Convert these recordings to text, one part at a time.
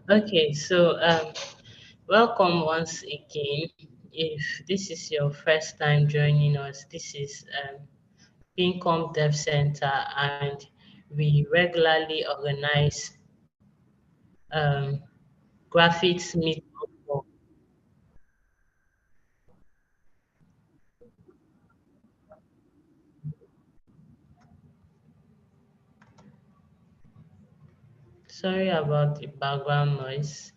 Okay, welcome once again. If this is your first time joining us, this is Bincom Dev Center, and we regularly organize um, graphics meet. Sorry about the background noise.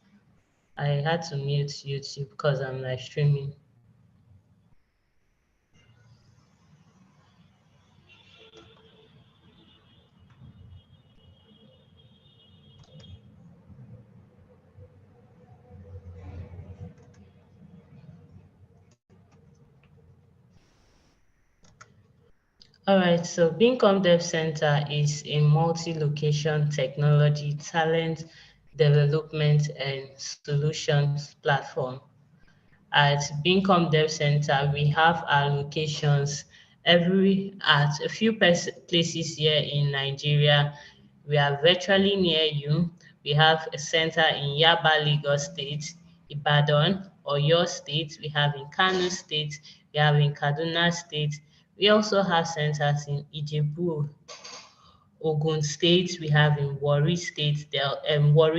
I had to mute YouTube because I'm live streaming. All right, so Bincom Dev Center is a multi-location technology talent development and solutions platform. At Bincom Dev Center, we have our locations at a few places here in Nigeria. We are virtually near you. We have a center in Yaba, Lagos State, Ibadan, Oyo State. We have in Kano State. We have in Kaduna State. We also have centers in Ijebu, Ogun State, we have in Warri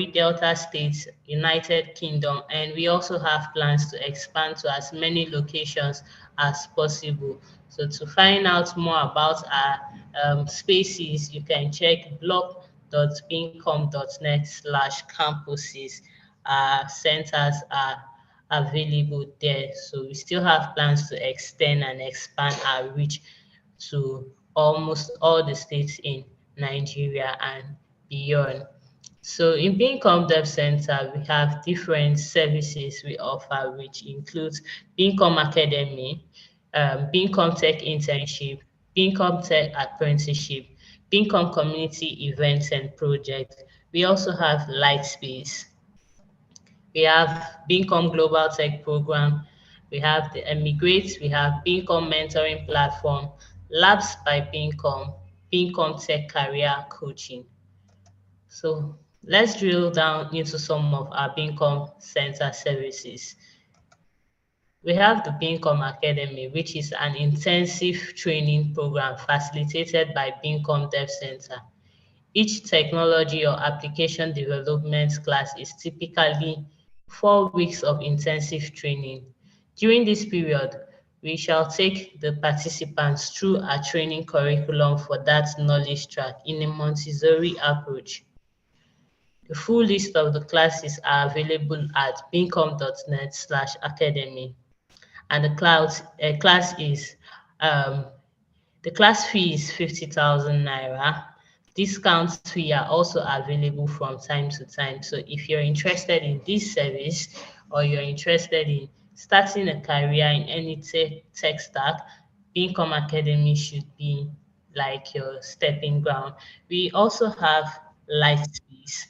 Delta State, United Kingdom, and we also have plans to expand to as many locations as possible. So to find out more about our spaces, you can check blog.bincom.net/campuses. Our centers are available there. So we still have plans to extend and expand our reach to almost all the states in Nigeria and beyond. So in Bincom Dev Center, we have different services we offer, which includes Bincom Academy, Bincom Tech Internship, Bincom Tech Apprenticeship, Bincom Community Events and Projects. We also have Lightspace. We have Bincom Global Tech Program. We have the Emigrate. We have Bincom Mentoring Platform, Labs by Bincom, Bincom Tech Career Coaching. So let's drill down into some of our Bincom Center services. We have the Bincom Academy, which is an intensive training program facilitated by Bincom Dev Center. Each technology or application development class is typically 4 weeks of intensive training. During this period, we shall take the participants through a training curriculum for that knowledge track in a Montessori approach. The full list of the classes are available at bincom.net/academy. And um, the class fee is 50,000 naira. Discounts fee are also available from time to time. So if you're interested in this service or you're interested in starting a career in any tech stack, Bincom Academy should be like your stepping ground. We also have Lightspace.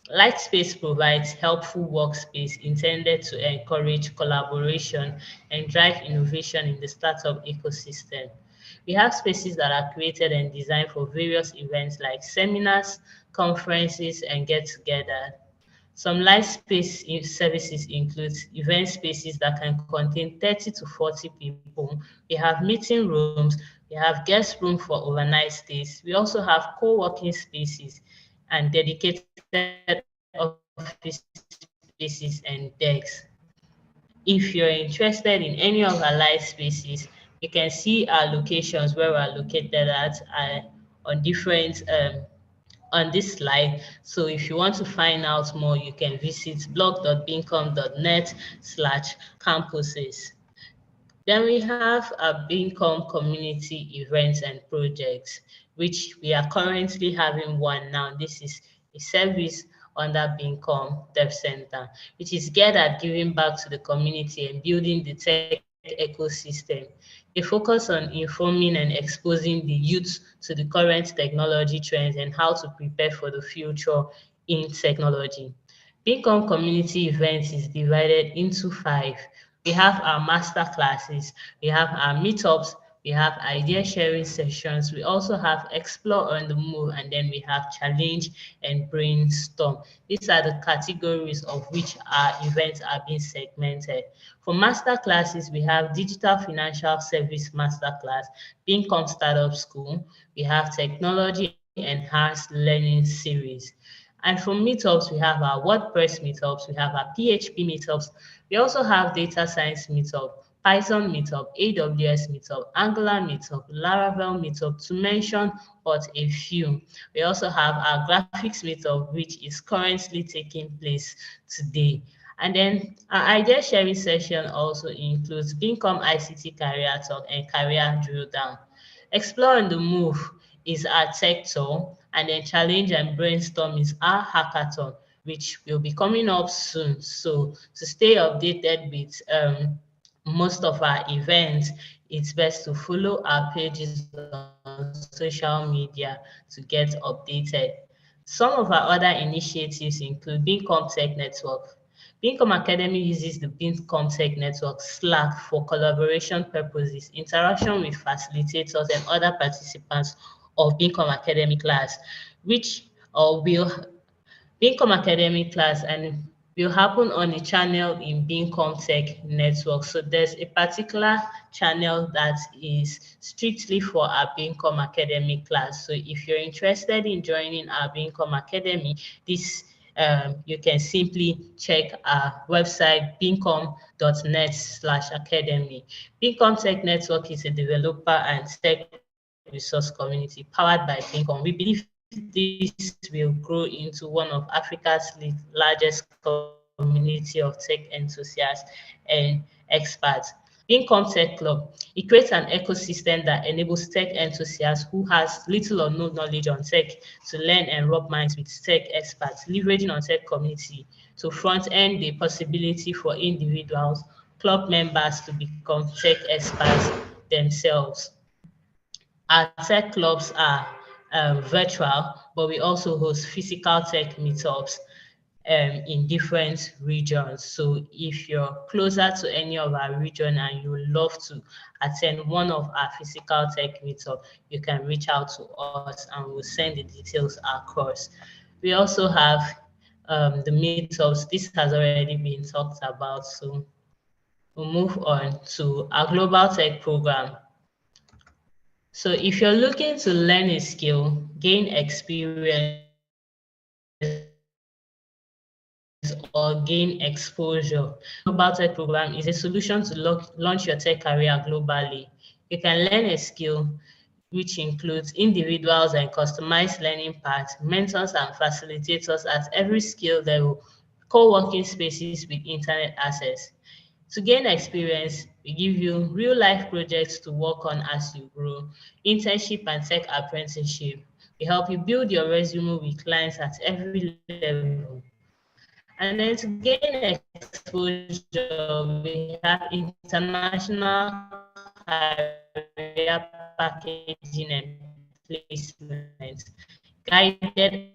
Lightspace provides helpful workspace intended to encourage collaboration and drive innovation in the startup ecosystem. We have spaces that are created and designed for various events like seminars, conferences, and get-together. Some light space services include event spaces that can contain 30 to 40 people. We have meeting rooms. We have guest room for overnight stays. We also have co-working spaces and dedicated office spaces and desks. If you're interested in any of our live spaces, you can see our locations where we're located on this slide. So if you want to find out more, you can visit blog.bincom.net/campuses. Then we have a Bincom community events and projects, which we are currently having one now. This is a service under Bincom Dev Center, which is geared at giving back to the community and building the tech ecosystem. They focus on informing and exposing the youth to the current technology trends and how to prepare for the future in technology. Bincom community events is divided into five. We have our master classes, we have our meetups, we have idea sharing sessions, we also have explore on the move, and then we have challenge and brainstorm. These are the categories of which our events are being segmented. For master classes, we have digital financial service masterclass, Bincom Startup School, we have technology enhanced learning series. And for meetups, we have our WordPress meetups, we have our PHP meetups, we also have data science meetup, Python meetup, AWS meetup, Angular meetup, Laravel meetup, to mention but a few. We also have our graphics meetup, which is currently taking place today. And then our idea sharing session also includes Bincom ICT Career Talk and Career Drill Down. Explore on the Move is our tech tour, and then Challenge and Brainstorm is our hackathon, which will be coming up soon. So to stay updated with most of our events, it's best to follow our pages on social media to get updated. Some of our other initiatives include Bincom Tech Network. Bincom Academy uses the Bincom Tech Network Slack for collaboration purposes, interaction with facilitators and other participants of Bincom Academy class, which will Bincom Academy class and will happen on a channel in Bincom Tech Network. So there's a particular channel that is strictly for our Bincom Academy class. So if you're interested in joining our Bincom Academy, this you can simply check our website bincom.net/academy. Bincom Tech Network is a developer and tech resource community powered by Bincom. We believe this will grow into one of Africa's largest community of tech enthusiasts and experts. Bincom Tech Club. It creates an ecosystem that enables tech enthusiasts who has little or no knowledge on tech to learn and rub minds with tech experts, leveraging on tech community to front end the possibility for individuals, club members to become tech experts themselves. Our tech clubs are virtual, but we also host physical tech meetups in different regions. So if you're closer to any of our region and you would love to attend one of our physical tech meetup, you can reach out to us and we'll send the details across. We also have the meetups. This has already been talked about. So we'll move on to our global tech program. So if you're looking to learn a skill, gain experience, or gain exposure, Global Tech Program is a solution to launch your tech career globally. You can learn a skill which includes individuals and customized learning paths, mentors and facilitators at every skill level, co-working spaces with internet access. To gain experience, we give you real-life projects to work on as you grow, internship and tech apprenticeship. We help you build your resume with clients at every level. And then to gain exposure, we have international career packaging and placement, guided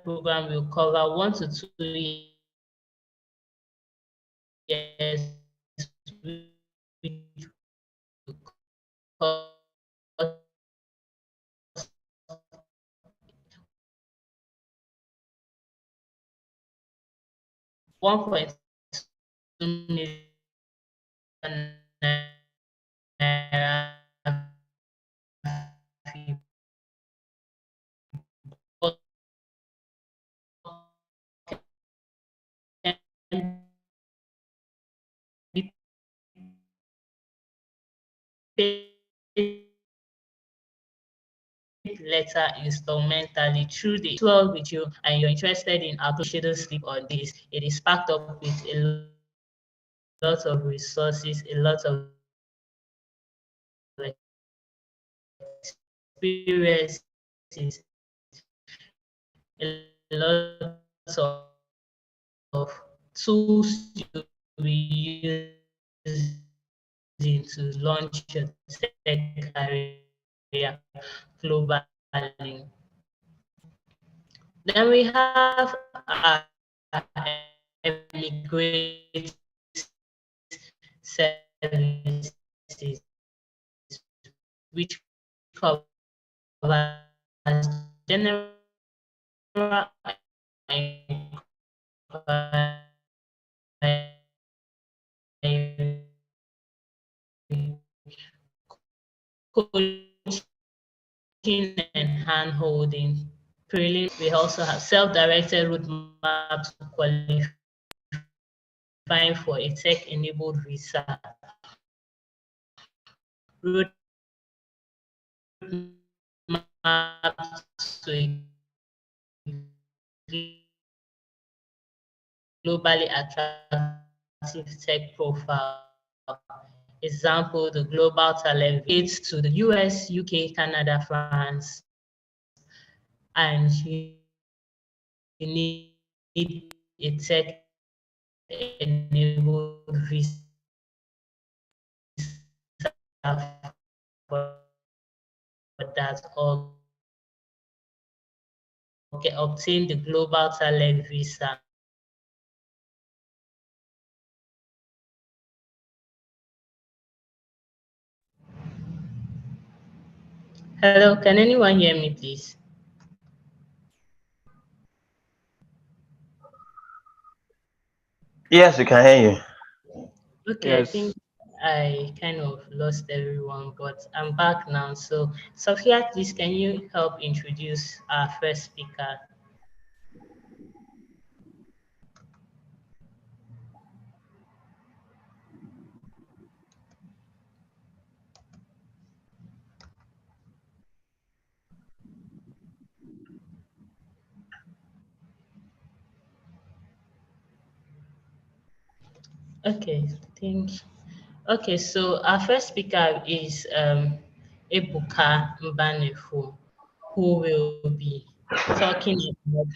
program will cover 1 to 2 years, which $1.2 million letter instrumentally through the well with you and you're interested in appreciating sleep on this, it is packed up with a lot of resources, a lot of experiences, a lot of tools you'll be using to launch your tech career globally. Then we have services, which covers general coaching and hand-holding. We also have self-directed roadmaps to qualifying for a tech-enabled visa. Roadmaps to a globally attractive tech profile. Example, the global talent aids to the US, UK, Canada, France, and you need a tech-enabled visa for that, or obtain the global talent visa. Hello, can anyone hear me, please? Yes, we can hear you. Okay, I think Yes. I kind of lost everyone, but I'm back now. So, Sophia, please, can you help introduce our first speaker? Okay, thank you. Okay, so our first speaker is Ebuka Mbanefu, who will be talking about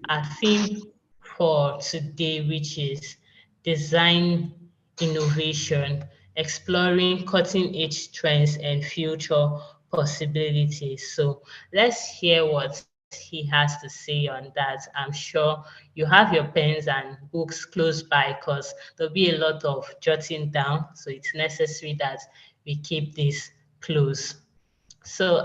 our theme for today, which is design innovation, exploring cutting edge trends and future possibilities. So let's hear what he has to say on that. I'm sure you have your pens and books close by because there'll be a lot of jotting down. So it's necessary that we keep this close. So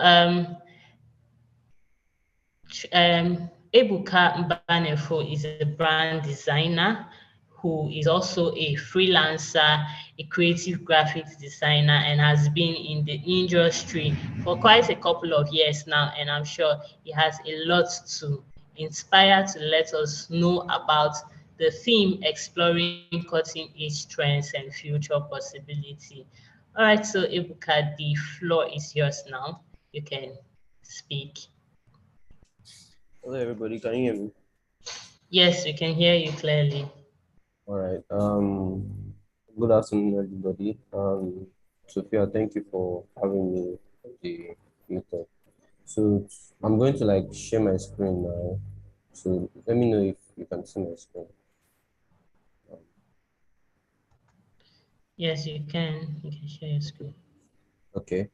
Ebuka Mbanefo is a brand designer who is also a freelancer, a creative graphics designer, and has been in the industry for quite a couple of years now. And I'm sure he has a lot to inspire to let us know about the theme exploring cutting edge trends and future possibility. All right, so Ebuka, the floor is yours now. You can speak. Hello, everybody. Can you hear me? Yes, we can hear you clearly. All right. Good afternoon, everybody. Sophia, thank you for having me at the meetup. So I'm going to like share my screen now. So let me know if you can see my screen. Yes, you can. You can share your screen. Okay.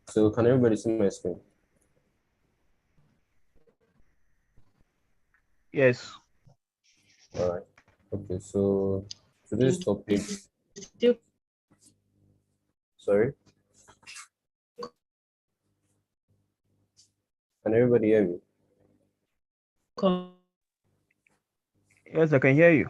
So can everybody see my screen? Yes. All right. Okay. So today's I think topic. it's still coming Sorry. Can everybody hear me? Yes, I can hear you.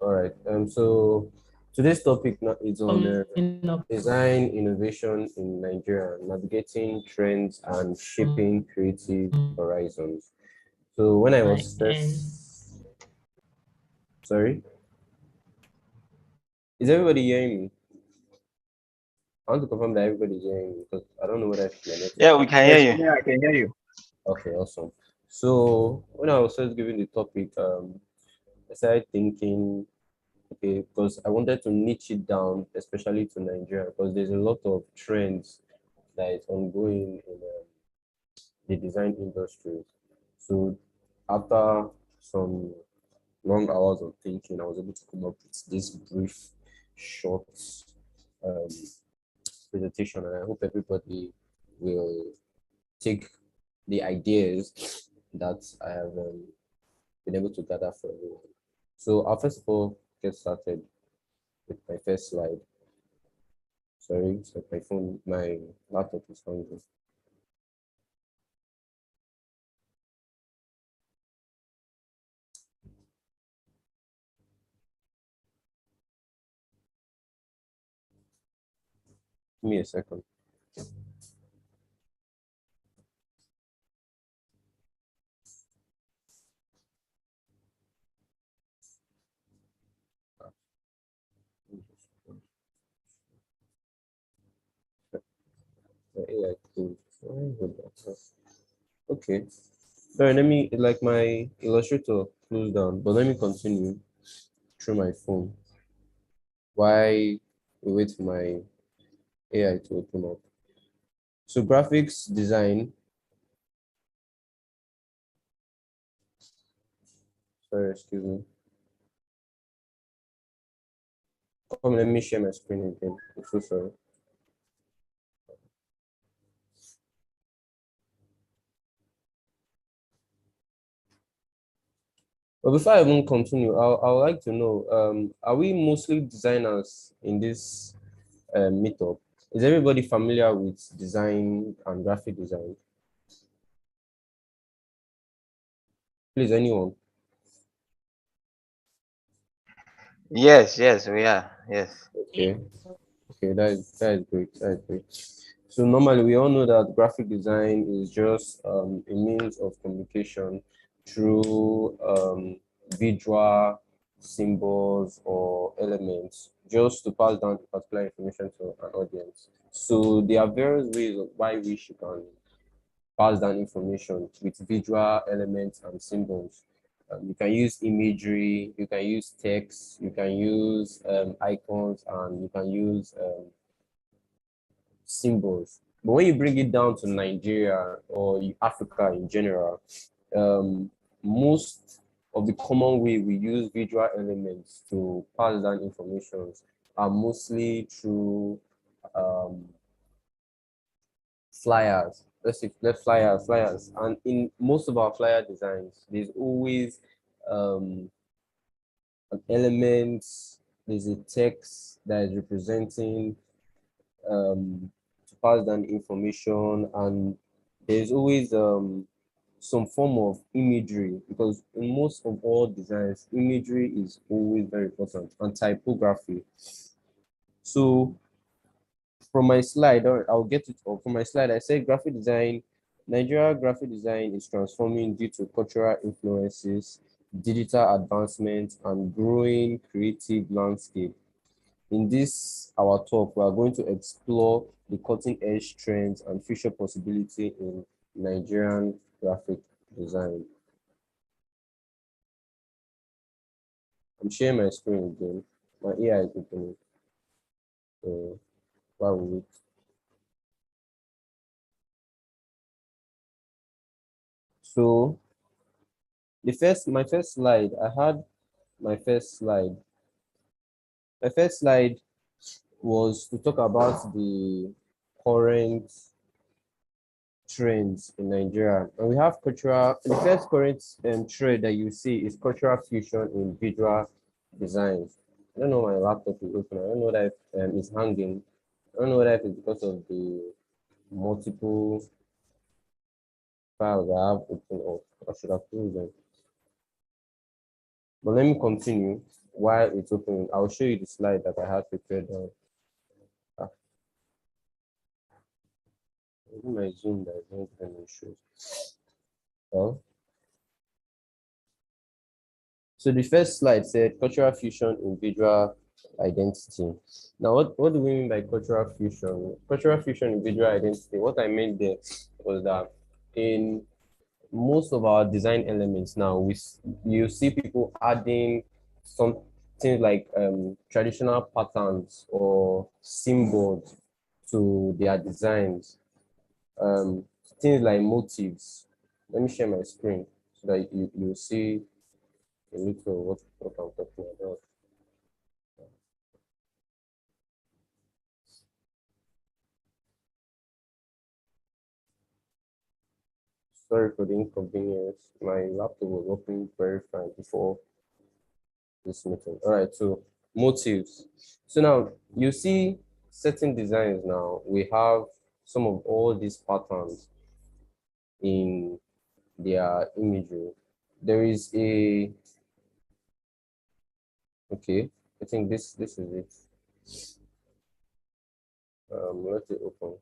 All right. So today's topic is on up. design innovation in Nigeria, navigating trends and shaping creative horizons. So when I was And first, sorry, is everybody hearing me? I want to confirm that everybody's hearing me because I don't know whether my net is Yeah, we bad. can hear Yes, you. yeah, I can hear you. Okay, awesome. So when I was first given the topic, I started thinking, okay, because I wanted to niche it down, especially to Nigeria, because there's a lot of trends that is ongoing in the design industry. So after some long hours of thinking, I was able to come up with this brief, short um, presentation, and I hope everybody will take the ideas that I have been able to gather for everyone. So I'll first of all get started with my first slide. Sorry, so my phone, my laptop is hungry. Give me a second. The AI code. Okay. Sorry, let me like my Illustrator closed down, but let me continue through my phone. Why we wait for my AI to open up. So graphics design. Sorry, excuse me. Come, let me share my screen again. I'm so sorry. But before I even continue, I would like to know, are we mostly designers in this meetup? Is everybody familiar with design and graphic design? Please, anyone? Yes, yes, we are. Yes. Okay, okay, that is great. That is great. So normally we all know that graphic design is just a means of communication through visual symbols or elements just to pass down particular information to an audience. So there are various ways of by which you can pass down information with visual elements and symbols. You can use imagery, you can use text, you can use icons, and you can use symbols. But when you bring it down to Nigeria or Africa in general, um, most of the common way we use visual elements to pass down information are mostly through um, flyers. Let's flyers. And in most of our flyer designs, there's always um, an element, there's a text that is representing to pass down information, and there's always some form of imagery because in most of all designs, imagery is always very important and typography. So from my slide, or I'll get it all. From my slide, I said graphic design, Nigeria graphic design is transforming due to cultural influences, digital advancement, and growing creative landscape. In this, our talk, we are going to explore the cutting edge trends and future possibility in Nigerian graphic design. I'm sharing my screen again. My AI is opening. So, while we wait. So, my first slide, I had my first slide. My first slide was to talk about the current trends in Nigeria. And we have the first current trend that you see is cultural fusion in visual designs. I don't know my laptop is open. I don't know that it's hanging. I don't know whether it's because of the multiple files I have open up. I should have closed them. But let me continue while it's opening. I'll show you the slide that I had prepared. Ah, maybe my Zoom that is not giving me shows. Well, so the first slide said cultural fusion in visual identity. Now, what do we mean by cultural fusion? Cultural fusion in visual identity. What I meant there was that in most of our design elements now, you see people adding some things like traditional patterns or symbols to their designs. Um, Things like motifs. Let me share my screen so that you see a little what I'm talking about. Sorry for the inconvenience. My laptop was working very fine before this meeting. All right, so motifs. So now you see certain designs now, we have some of all these patterns in their imagery. There is a, okay, I think this is it. Let it open.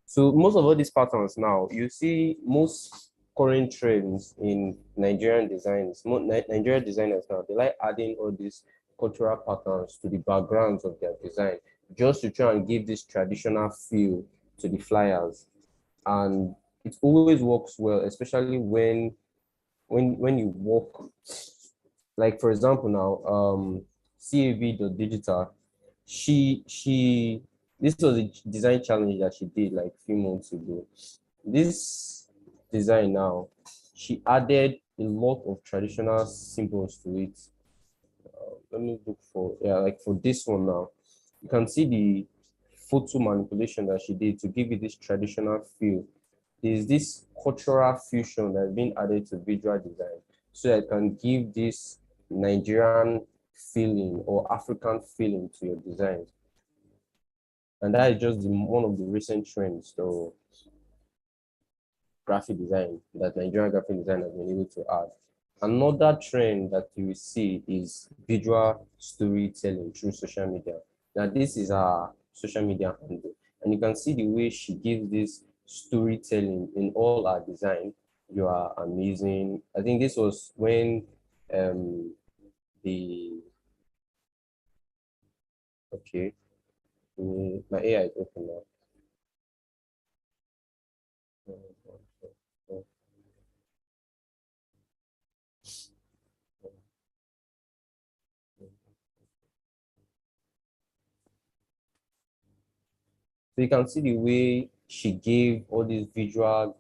So most of all these patterns now, you see most current trends in Nigerian designs, Nigerian designers now, they like adding all these cultural patterns to the backgrounds of their design, just to try and give this traditional feel to the flyers. And it always works well, especially when you work, like for example now, CAV.digital, she this was a design challenge that she did like a few months ago. This design now, she added a lot of traditional symbols to it. Let me look for, yeah, like for this one now, you can see the photo manipulation that she did to give it this traditional feel. There's this cultural fusion that's been added to visual design so that it can give this Nigerian feeling or African feeling to your design. And that is just one of the recent trends. So graphic design that Nigerian graphic design has been able to add. Another trend that you will see is visual storytelling through social media. Now, this is our social media handle, and you can see the way she gives this storytelling in all our design. You are amazing. I think this was when um the okay, my AI is open now. So you can see the way she gave all these visual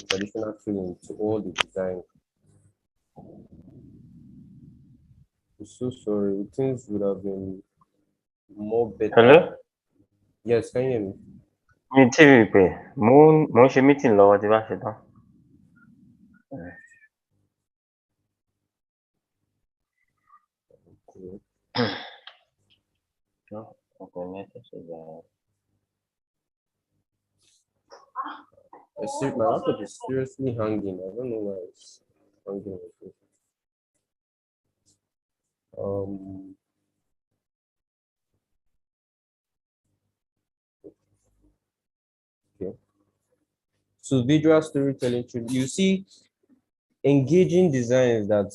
traditional feeling to all the design. I'm so sorry. Things would have been more Hello? better. Yes, can you hear me? Mi ò tíì rí i pé mò ń ṣe meeting lọ́wọ́ tí bá ṣe tán. Okay. Ọkọ̀ mi ẹ̀ tẹ̀sí ìgbà yẹn. My laptop is seriously hanging. I don't know why it's hanging like this. Um, okay. So visual storytelling, you see engaging designs that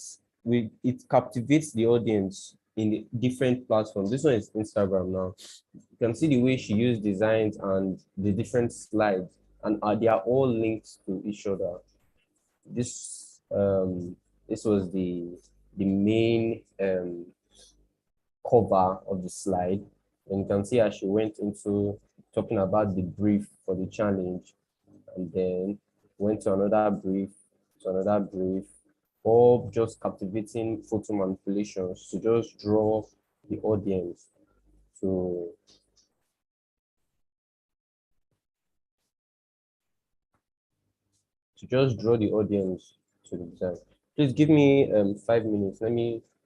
it captivates the audience in the different platforms. This one is Instagram now. You can see the way she used designs and the different slides, and they are all linked to each other. This was the main cover of the slide, and you can see how she went into talking about the brief for the challenge, and then went to another brief, all just captivating photo manipulations to just draw the audience to just draw the audience to the design. Please give me 5 minutes.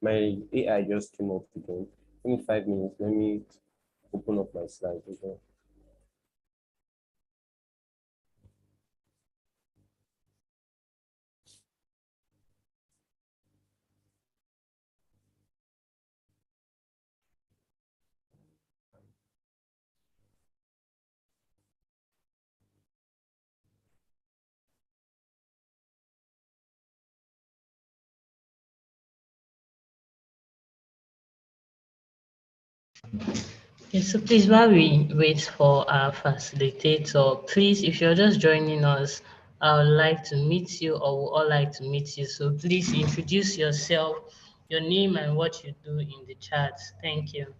My AI just came up again. Give me 5 minutes. Let me open up my slides. Okay? Okay, so please, while we wait for our facilitator, please, if you're just joining us, I would like to meet you, or would all like to meet you. So please introduce yourself, your name, and what you do in the chat. Thank you.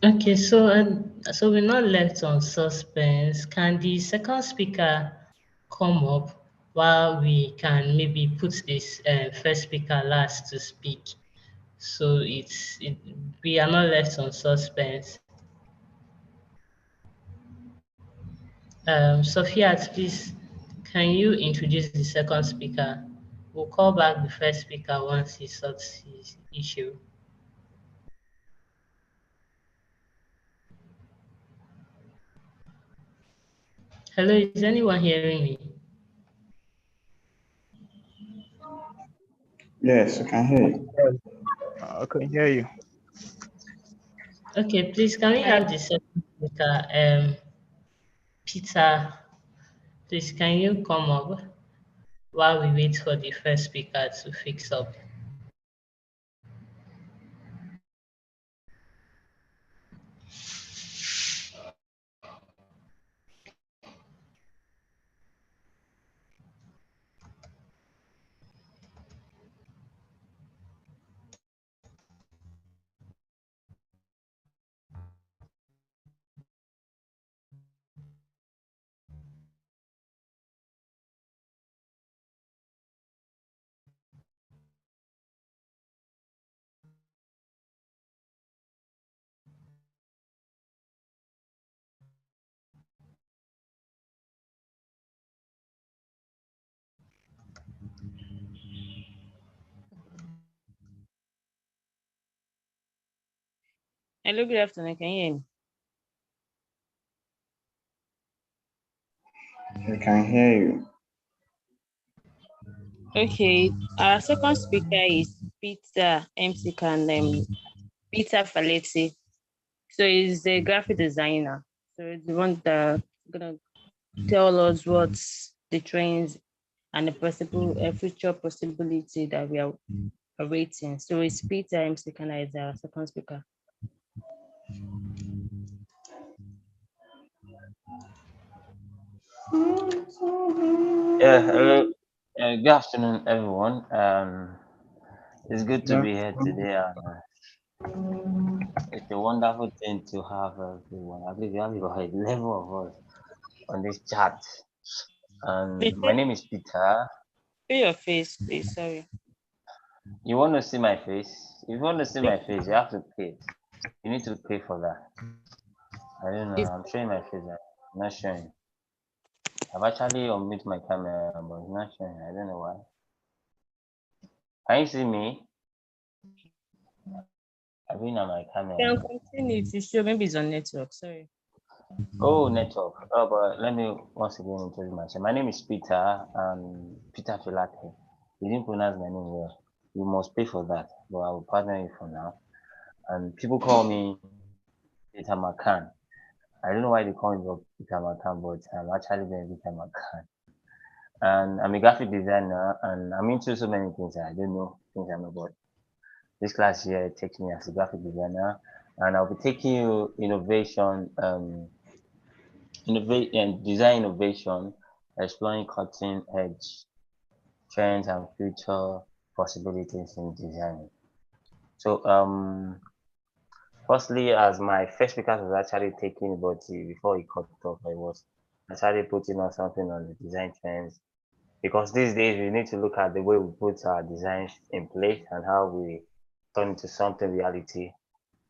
Okay, so we're not left on suspense. Can the second speaker come up while we can maybe put this first speaker last to speak? So we are not left on suspense. Sophia, please, can you introduce the second speaker? We'll call back the first speaker once he sorts his issue. Hello, is anyone hearing me? Yes, I can hear you. I can hear you. Okay, please, can we have the second speaker? Peter, please, can you come up while we wait for the first speaker to fix up? Hello, good afternoon. Can you hear me? I can hear you. Okay, our second speaker is Peter MC Can Peter Faletti. So he's a graphic designer. So it's the one that gonna tell us what's the trends and the possible future possibility that we are a rating. So it's Peter Msikana is our second speaker. Yeah, hello. Good afternoon, everyone. It's good to Yeah. be here today, and it's a wonderful thing to have everyone. I believe you have about 11 of us on this chat. And Please my name is Peter. show your face, please. Sorry. You want to see my face? If you want to see my face, you have to pay. You need to pay for that. I don't know. Please, I'm showing my face. I'm not showing. I've actually unmute my camera, but it's not showing. I don't know why. Can you see me? I've been on my camera. can continue to show. Maybe it's on network. Sorry. Oh, network. Oh, but let me once again introduce myself. My name is Peter. Peter Filate. You didn't pronounce my name well. You must pay for that, but I will partner you for now. And people call me Peter Macan. I don't know why they call me Peter Macan, but I'm actually being Peter Macan. And I'm a graphic designer, and I'm into so many things. I don't know things I'm about. This class here takes me as a graphic designer, and I'll be taking you innovation. Innovate and design innovation, exploring cutting edge trends and future possibilities in design. So, firstly, as my first speaker was actually taking, but before he cut off, I started putting on something on the design trends because these days we need to look at the way we put our designs in place and how we turn into something reality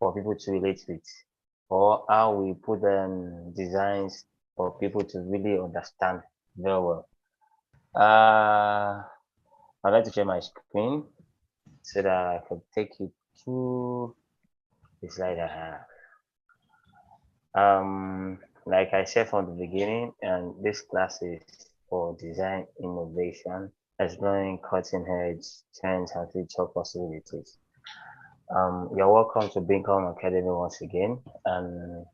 for people to relate with, or how we put designs for people to really understand very well. I'd like to share my screen so that I could take you through the slide I have. Like I said from the beginning, and this class is for design innovation, exploring cutting edge trends and future possibilities. You're welcome to Bincom Academy once again, and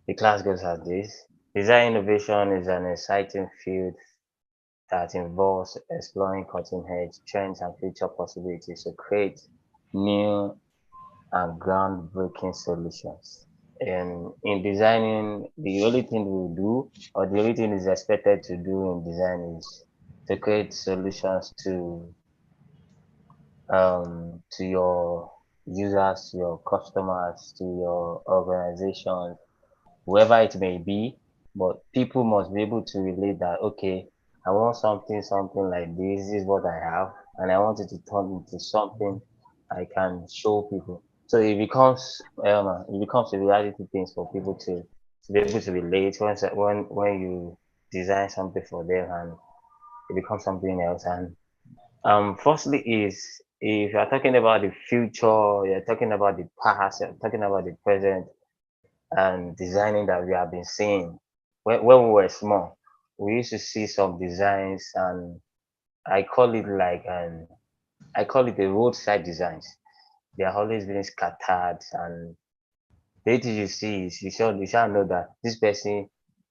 the class goes as this. Design innovation is an exciting field that involves exploring cutting-edge trends and future possibilities to create new and groundbreaking solutions. And in designing, the only thing we do, or the only thing is expected to do in design is to create solutions to your users, your customers, to your organization, whoever it may be, but people must be able to relate that, okay, I want something like this is what I have, and I want it to turn into something I can show people. So it becomes a reality thing for people to be able to relate when you design something for them and it becomes something else. And firstly is if you're talking about the future, you're talking about the past, you're talking about the present, and designing that we have been seeing. When we were small, we used to see some designs, and I call it like I call it the roadside designs. They are always being scattered, and the thing you see is you shall know that this person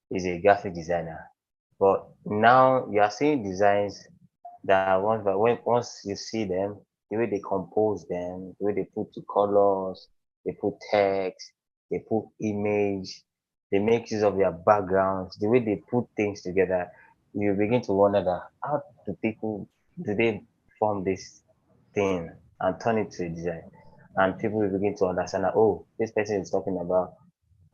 is a graphic designer. But now you are seeing designs that once you see them, the way they compose them, the way they put the colors, they put text, they put image, they make use of their backgrounds, the way they put things together, you begin to wonder that how do they form this thing and turn it to a design? And people will begin to understand that, oh, this person is talking about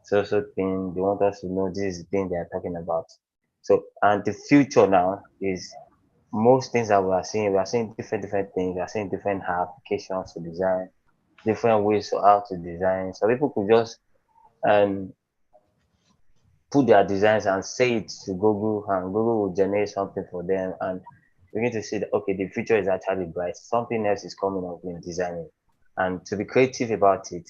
so thing, they want us to know this is the thing they are talking about. So and the future now is most things that we are seeing different things, we are seeing different applications to design, different ways to how to design. So people could just um put their designs and say it to Google, and Google will generate something for them, and begin to see that okay, the future is actually bright. Something else is coming up in designing, and to be creative about it,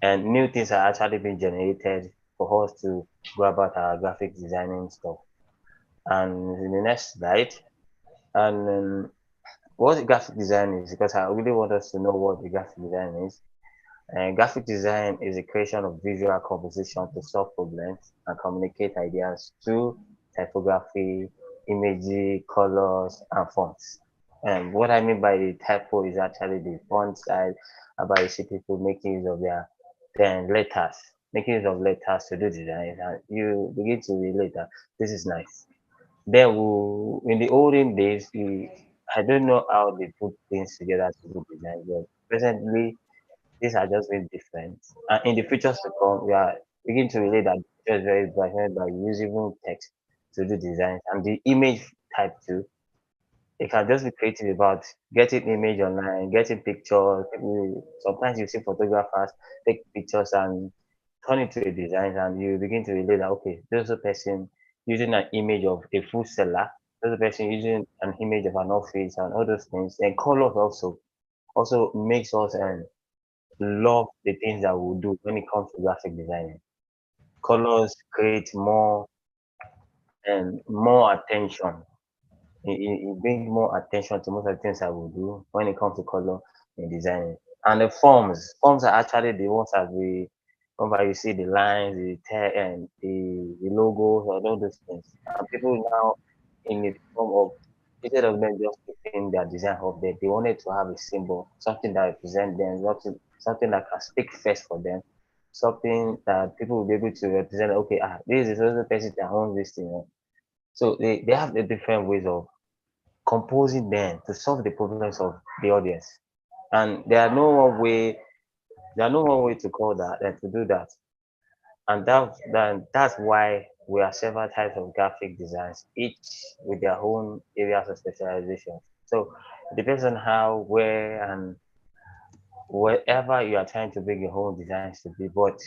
and new things are actually being generated for us to go about our graphic designing stuff. And in the next slide, and what graphic design is, because I really want us to know what the graphic design is. And graphic design is a creation of visual composition to solve problems and communicate ideas through typography, imagery, colors, and fonts. What I mean by the typo is actually the font size, about you see people making use of their then letters, making use of letters to do design, and you begin to relate that this is nice. Then in the olden days, I don't know how they put things together to do design, but presently these are just very different. And in the futures to come, we are beginning to relate that the future is very bright by using text to do designs and the image type too. You can just be creative about getting image online, getting pictures. Sometimes you see photographers take pictures and turn it to a design, and you begin to relate that okay, there's a person using an image of a food seller, there's a person using an image of an office, and all those things. And colors also makes us love the things that we do when it comes to graphic designing. Colors create more attention. It brings more attention to most of the things I will do when it comes to color in designing. And the forms are actually the ones that we, whenever you see the lines, the tag, and the logos, and all those things. And people now, in the form of, instead of them just putting their design up there, they wanted to have a symbol, something that represents them, something that can speak first for them, something that people will be able to represent. Okay, this is also the person that owns this thing. So they have the different ways of composing them to solve the problems of the audience. And there are no one way to call that and to do that. And that's why we have several types of graphic designs, each with their own areas of specialization. So it depends on how, where, and wherever you are trying to bring your own designs to be. But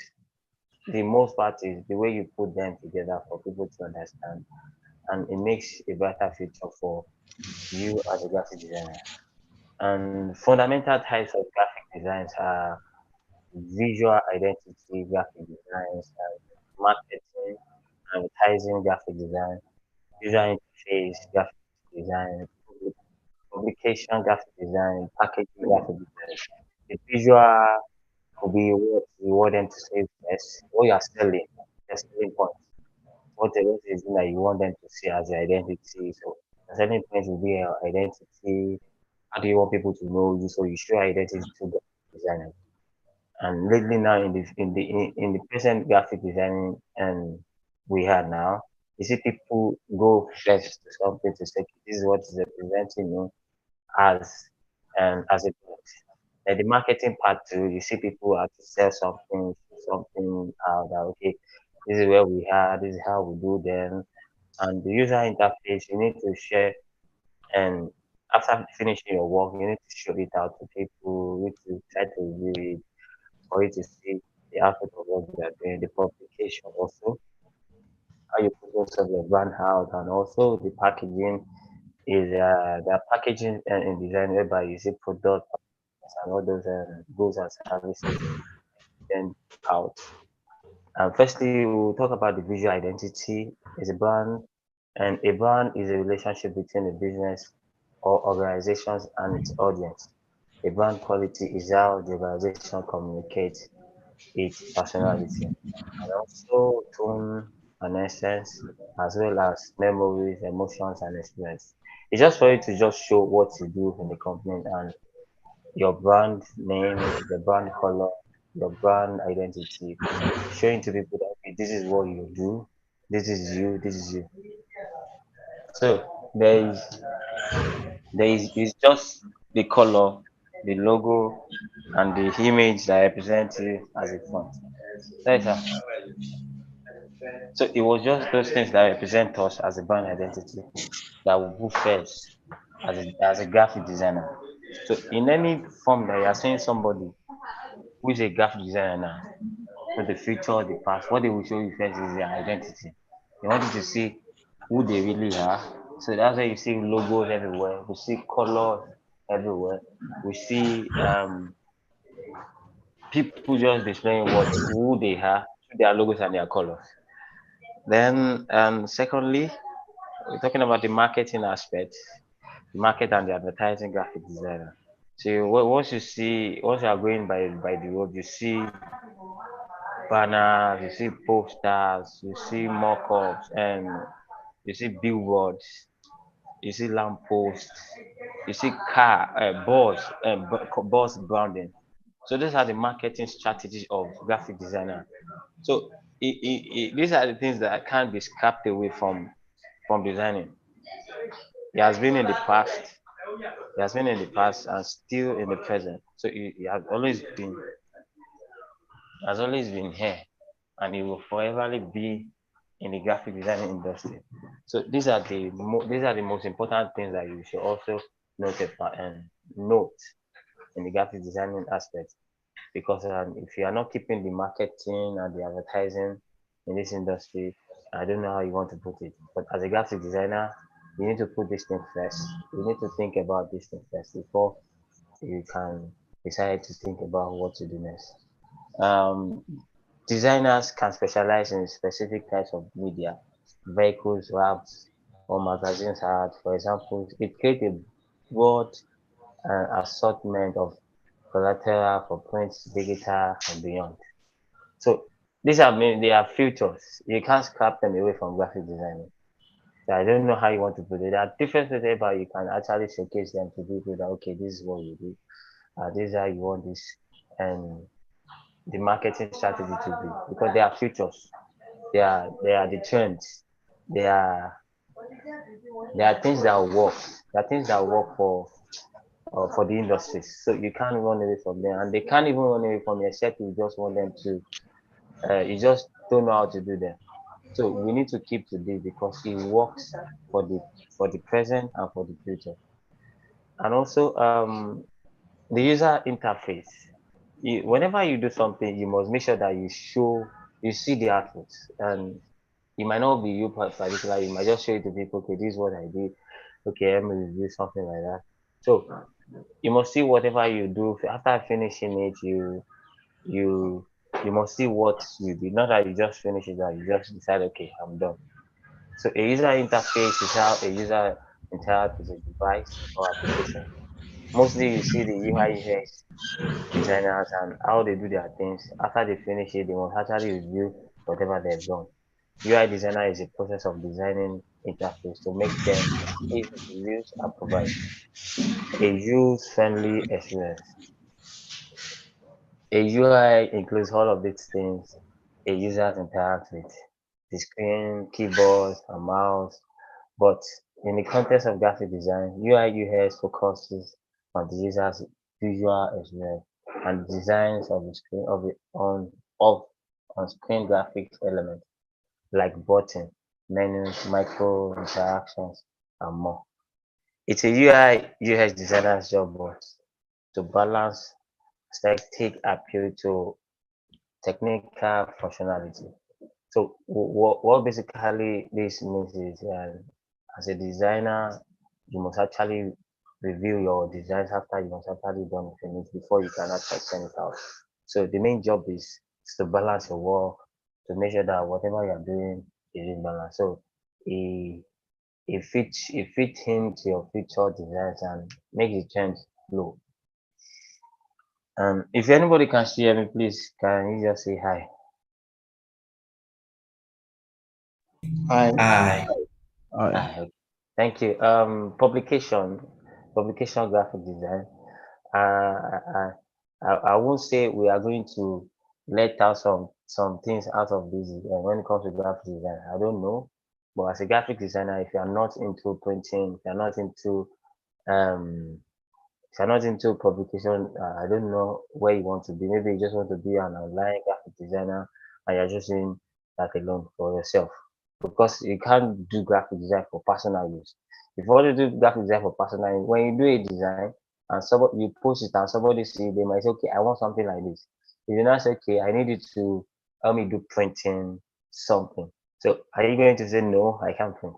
the most part is the way you put them together for people to understand, and it makes a better future for you as a graphic designer. And fundamental types of graphic designs are visual identity graphic designs, and marketing, advertising graphic design, user interface graphic design, publication graphic design, packaging graphic design. The visual could be what you want them to say first, what you are selling, the selling point. What is it that you want them to see as your identity? So the selling point will be your identity. How do you want people to know you? So you show your identity to the designer. And lately now in the present graphic designing and we have now, you see people go first to something to say this is what is representing you as as a brand. And the marketing part too, you see people have to sell something out that okay, this is where we are, this is how we do them. And the user interface, you need to share, and after finishing your work, you need to show it out to people, you need to try to review it for you to see the output of what they are doing, the publication also, how you put most of your brand out, and also the packaging is the packaging and design whereby you see product and all those goods and services then out. And firstly, we'll talk about the visual identity is a brand, and a brand is a relationship between a business or organizations and its audience. A brand quality is how the organization communicates its personality, and also tone and essence, as well as memories, emotions, and experience. It's just for you to just show what you do in the company and your brand name, the brand color, your brand identity, showing to people that okay, this is what you do, this is you, this is you. So there is it's just the color, the logo, and the image that represents you as a font. That's how. So it was just those things that represent us as a brand identity that will go first as a graphic designer. So in any form that you are seeing somebody who is a graphic designer now, so the future, the past, what they will show you first is their identity. They want you to see who they really are. So that's why you see logos everywhere. We see colors everywhere. We see people just displaying who they are through their logos and their colors. Then secondly, we're talking about the marketing aspect, the market and the advertising graphic designer. So once you are going by the road, you see banners, you see posters, you see mock-ups, and you see billboards. you see lampposts, you see bus branding. So these are the marketing strategies of graphic designer. So these are the things that can't be scrapped away from designing. It has been in the past. It has been in the past and still in the present. So it has always been here, and it will forever be in the graphic design industry. So these are the most important things that you should also note in the graphic designing aspect, because if you are not keeping the marketing and the advertising in this industry, I don't know how you want to put it. But as a graphic designer, you need to put this thing first. You need to think about this thing first before you can decide to think about what to do next. Um, Designers can specialize in specific types of media, vehicles, apps, or magazines art. For example, it creates a broad assortment of collateral for print, digital, and beyond. So they are futures. You can't scrap them away from graphic designing. So I don't know how you want to put it. There are different ways, but you can actually showcase them to people that okay, this is what we do. This is how you want this, and the marketing strategy to be, because they are futures. They are the trends. They are they are things that work. They are things that work for the industries. So you can't run away from them, and they can't even run away from you except you just want them to. You just don't know how to do them. So we need to keep to this because it works for the present and for the future. And also the user interface. Whenever you do something, you must make sure that you see the outputs, and it might not be you particularly. You might just show it to people. Okay, this is what I did. Okay, let me review something like that. So you must see whatever you do after finishing it. You you must see what you did. Not that you just finish it, that you just decide, okay, I'm done. So a user interface is how a user interacts with a device or application. Mostly you see the UI UX designers and how they do their things. After they finish it, they must actually review whatever they've done. UI designer is a process of designing interface to make them easy to use and provide a use-friendly experience. A UI includes all of these things a user interacts with: the screen, keyboard, and mouse. But in the context of graphic design, UI UX focuses on the user's visual experience and the designs of the screen of on screen graphics elements like button, menus, micro interactions, and more. It's a UI UX designer's job but to balance aesthetic appeal to technical functionality. So what basically this means is, as a designer, you must actually review your designs after you must actually done finish before you can actually send it out. So the main job is to balance your work, to make sure that whatever you're doing is in balance. So it it fits into your future designs and make the change flow. If anybody can hear me, please can you just say hi? Hi. All right. Ah, okay. Thank you. Publication graphic design. Uh, I, I, I won't say we are going to let out some things out of this when it comes to graphic design. I don't know, but as a graphic designer, if you are not into printing, if you are not into um if you're not into publication, I don't know where you want to be. Maybe you just want to be an online graphic designer and you're just doing that alone for yourself. Because you can't do graphic design for personal use. If you want to do graphic design for personal use, when you do a design and somebody you post it and somebody see it, they might say, okay, I want something like this. If you now say, okay, I need you to help me do printing something. So are you going to say no, I can't print?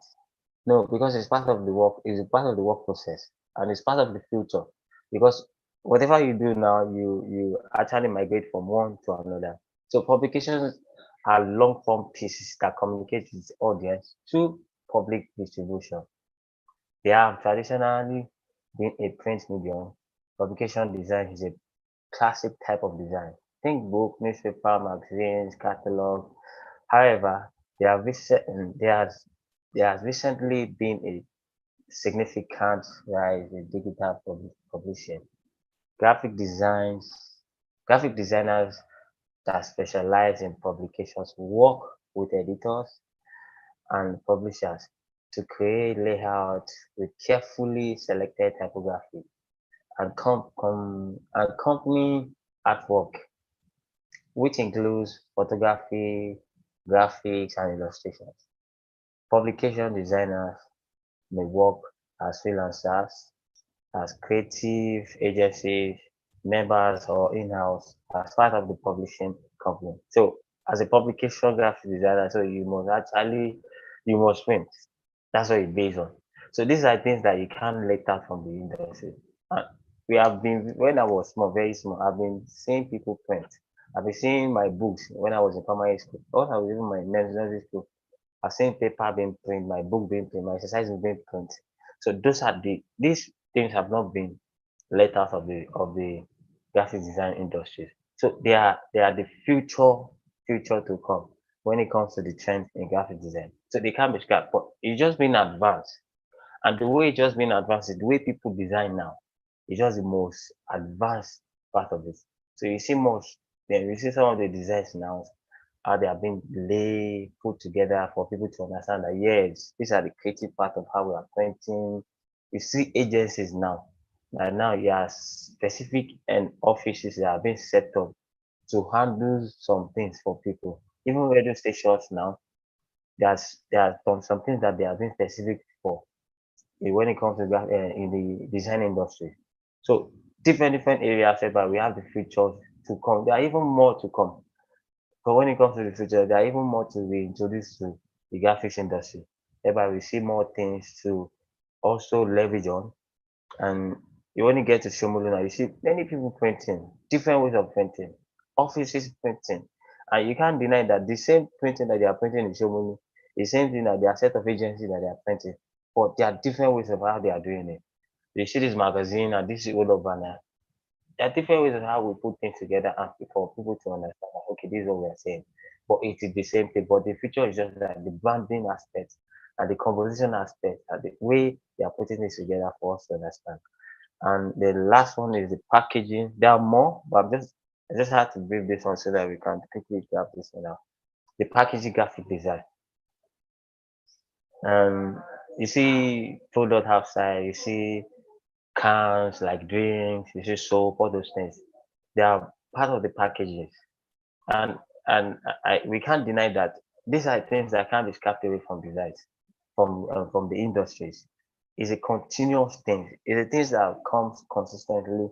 No, because it's part of the work, it's part of the work process and it's part of the future. Because whatever you do now, you actually migrate from one to another. So publications are long form pieces that communicate with the audience through public distribution. They have traditionally been a print medium. Publication design is a classic type of design. Think book, newspaper, magazines, catalog. However, there has recently been a significant rise in digital publishing. Graphic designs, graphic designers that specialize in publications work with editors and publishers to create layouts with carefully selected typography and, and company artwork, which includes photography, graphics, and illustrations. Publication designers may work as freelancers, as creative agencies, members, or in-house as part of the publishing company. So as a publication graphic designer, so you must print. That's what it's based on. So these are things that you can't let out from the industry. And we have been, when I was small, very small, I've been seeing people print. I've been seeing my books when I was in primary school. Also, I was even my nursery school. I've seen paper being printed, my book being printed, my exercises being printed. So these things have not been let out of the graphic design industry. So they are the future to come when it comes to the trend in graphic design. So they can't be scrapped, but it's just been advanced. And the way it's just been advanced is the way people design now is just the most advanced part of it. So you see most, then you see some of the designs now, how they are being laid, put together for people to understand that yes, these are the creative part of how we are painting. You see agencies now, that now you have specific and offices that are being set up to handle some things for people. Even radio stations now, there are some things that they are being specific for when it comes to in the design industry. So different areas, but we have the futures to come. There are even more to come. But when it comes to the future, there are even more to be introduced to the graphics industry. Thereby, we see more things to also leverage on. And you only get to Shomolu now, you see many people printing, different ways of printing, offices printing. And you can't deny that the same printing that they are printing in Shomolu, the same thing that there are set of agencies that they are printing. But there are different ways of how they are doing it. You see this magazine and this old banner. There are different ways of how we put things together and for people to understand that, okay, this is what we are saying. But it is the same thing. But the feature is just that the branding aspect and the composition aspect and the way they are putting this together for us to understand. And the last one is the packaging. There are more, but I just had to brief this one so that we can quickly grab this one out. The packaging graphic design. And you see product outside, you see cans like drinks, you see soap, all those things. They are part of the packages. And we can't deny that these are things that can't be scrapped away from designs, from the industries. It's a continuous thing. It's a things that comes consistently,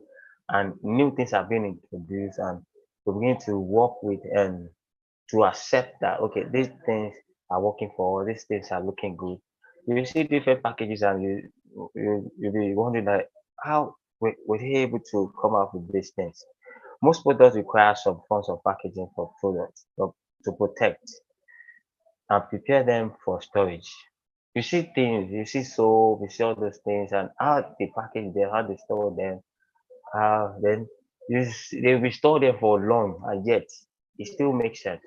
and new things are being introduced, and we begin to work with and to accept that okay, these things are working for us, these things are looking good. You see different packages, and you'll be wondering that how were they able to come up with these things? Most products require some forms of packaging for products to protect and prepare them for storage. You see things, you see soap, you see all those things, and how they package them, how they store them, how then they will store them for long, and yet it still makes sense.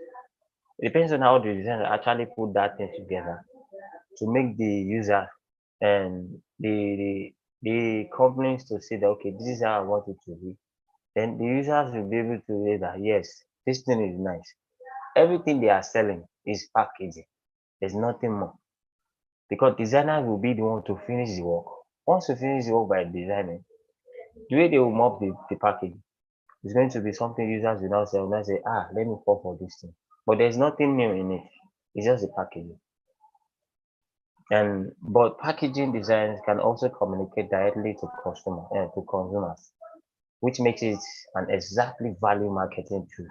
It depends on how the designer actually put that thing together to make the user and the companies to say that okay, this is how I want it to be. Then the users will be able to say that yes, this thing is nice. Everything they are selling is packaging. There's nothing more. Because designers will be the one to finish the work. Once you finish the work by designing, the way they will mop the package is going to be something users will now say, ah, let me fall for this thing. But there's nothing new in it. It's just the packaging. And but packaging designs can also communicate directly to to consumers, which makes it an exactly value marketing tool.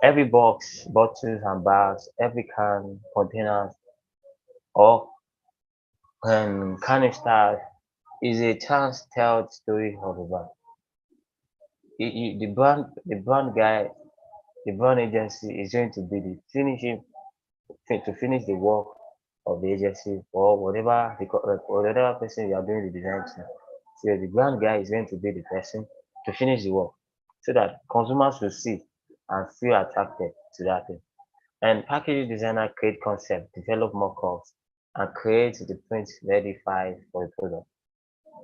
Every box, bottles and bags, every can, containers, or canister is a chance to tell the story of a brand. The brand guy, the brand agency is going to be the finishing to finish the work of the agency or whatever person you are doing the design to. So the brand guy is going to be the person to finish the work so that consumers will see and feel attracted to that thing. And packaging designer create concept, develop mock-ups, and create the print ready file for the product.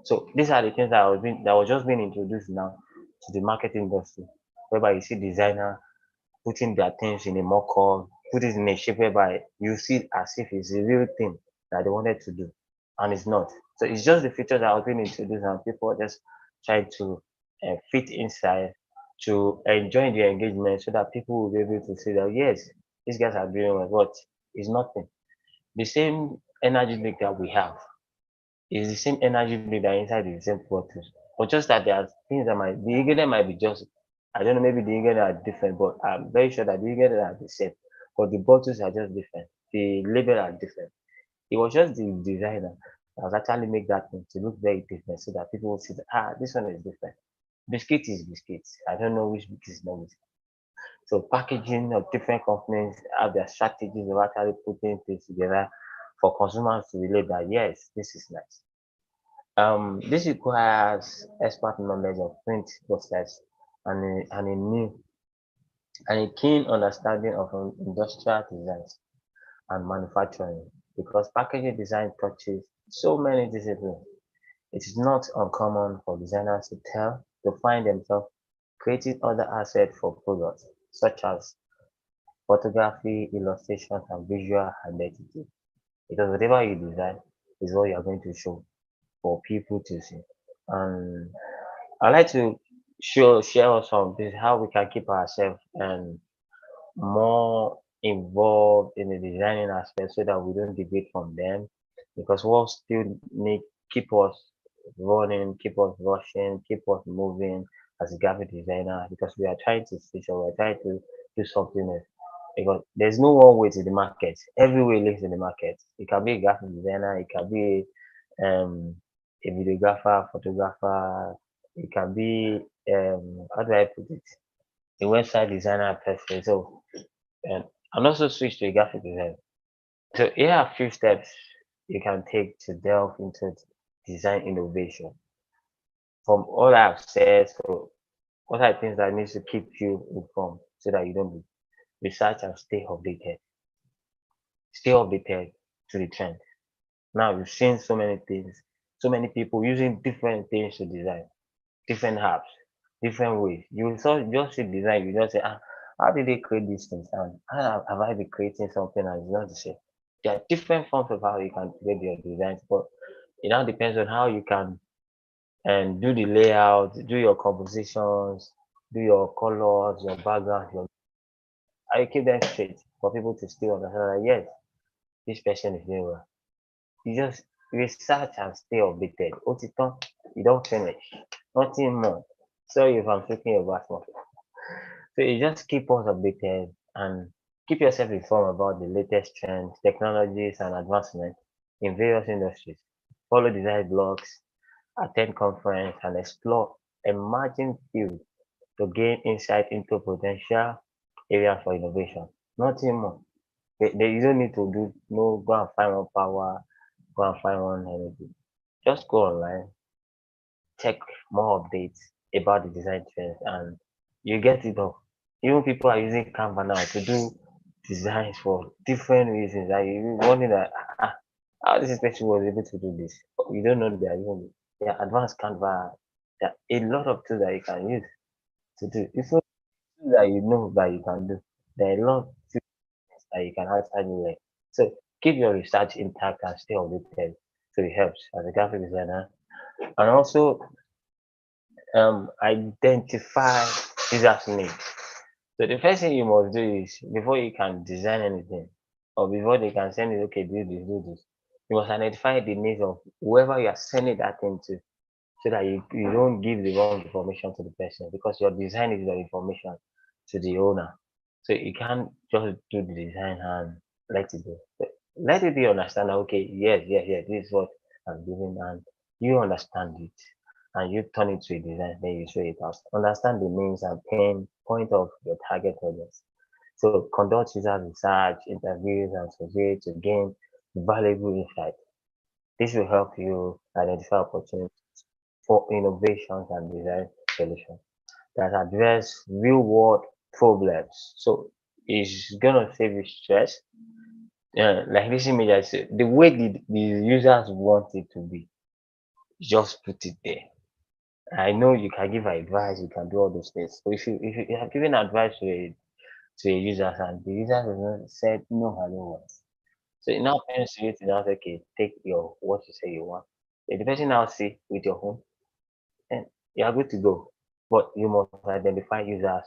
So these are the things that was just being introduced now to the marketing industry, whereby you see designer putting their things in a mock-up, put it in a shape whereby you see it as if it's a real thing that they wanted to do, and it's not. So it's just the features that have been introduced, and people are just trying to fit inside to enjoy the engagement, so that people will be able to see that yes, these guys are doing well, but it's nothing. The same energy drink that we have is the same energy drink that inside the same bottles, but just that there are things that the ingredient might be just, I don't know, maybe the ingredients are different, but I'm very sure that the ingredients are the same, but the bottles are just different, the label are different. It was just the designer that was actually make that thing to look very different, so that people will see that this one is different. Biscuit is biscuits. I don't know which biscuit is not biscuit. So packaging of different companies have their strategies of actually putting things together for consumers to relate that yes, this is nice. This requires expert knowledge of print process and a new and a keen understanding of industrial designs and manufacturing, because packaging design touches so many disciplines. It is not uncommon for designers to find themselves creating other assets for products, such as photography, illustration, and visual identity. Because whatever you design is what you are going to show for people to see. And I'd like to share us some this how we can keep ourselves more involved in the designing aspect, so that we don't deviate from them, because what still make keep us running, keep us rushing, keep us moving as a graphic designer, because we are trying to switch or we're trying to do something else. Because there's no one way to the market. Every way lives in the market. It can be a graphic designer, it can be a videographer, photographer, it can be how do I put it? A website designer person. So and I'm also switched to a graphic design. So here are a few steps you can take to delve into design innovation. From all I've said, so what are things that needs to keep you informed so that you don't research and stay updated to the trend. Now you've seen so many things, so many people using different things to design, different apps, different ways. You just see design, you just say, how did they create these things? And how have I been creating something and it's not the same? There are different forms of how you can create your designs, but it now depends on how you can and do the layout, do your compositions, do your colors, your background, how you keep them straight for people to still understand that yes, this person is doing well. You just research and stay updated. Otiton, you don't finish. Nothing more. Sorry if I'm speaking your bathroom. So you just keep us updated and keep yourself informed about the latest trends, technologies, and advancements in various industries. Follow design blogs, attend conference, and explore emerging fields to gain insight into potential areas for innovation. Nothing more. You don't need to do no go and find one power, go and find one energy. Just go online, check more updates about the design trends, and you get it all. Even people are using Canva now to do designs for different reasons. And you wondering that how this person was able to do this. You don't know they are advanced Canva. There are a lot of tools that you can use to do. It's not tools that you know that you can do. There are a lot of tools that you can actually learn. So keep your research intact and stay updated. So it helps as a graphic designer. And also identify users' needs. So the first thing you must do is before you can design anything or before they can send it, okay, do this, you must identify the needs of whoever you are sending that thing to, so that you don't give the wrong information to the person, because your design is your information to the owner. So you can't just do the design and let it go. So let it be understand that okay, yes, this is what I'm doing and you understand it and you turn it to a design, then you show it out. Understand the names and pain point of your target audience. So conduct user research, interviews, and surveys to gain valuable insight. This will help you identify opportunities for innovations and design solutions that address real world problems. So it's gonna save you stress like this image I said, the way the users want it to be, just put it there. I know you can give advice, you can do all those things. So if you have given advice to a user and the user has not said no, I don't want. So it now turns to you to now say, okay, take your what you say you want. If the person now see with your home, and you are good to go. But you must identify users'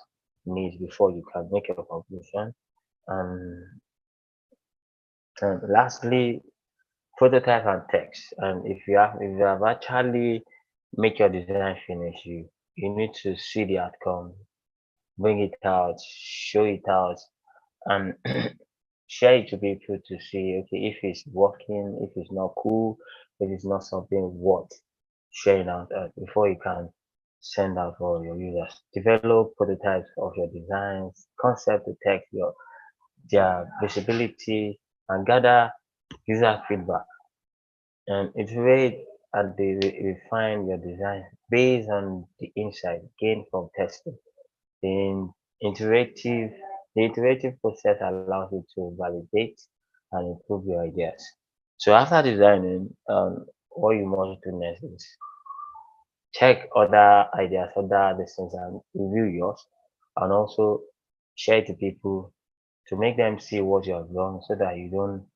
needs before you can make your conclusion. And, and lastly, prototype and text. And if you have actually make your design finish, you need to see the outcome, bring it out, show it out, and share it to people to see, okay, if it's working, if it's not cool, if it's not something worth sharing out before you can send out for your users. Develop prototypes of your designs, concept to test their visibility, and gather user feedback. And iterate and refine your design based on the insight gained from testing. The iterative, the iterative process allows you to validate and improve your ideas. So after designing, what you must do next is check other ideas, other lessons, and review yours, and also share it to people to make them see what you have done, so that you don't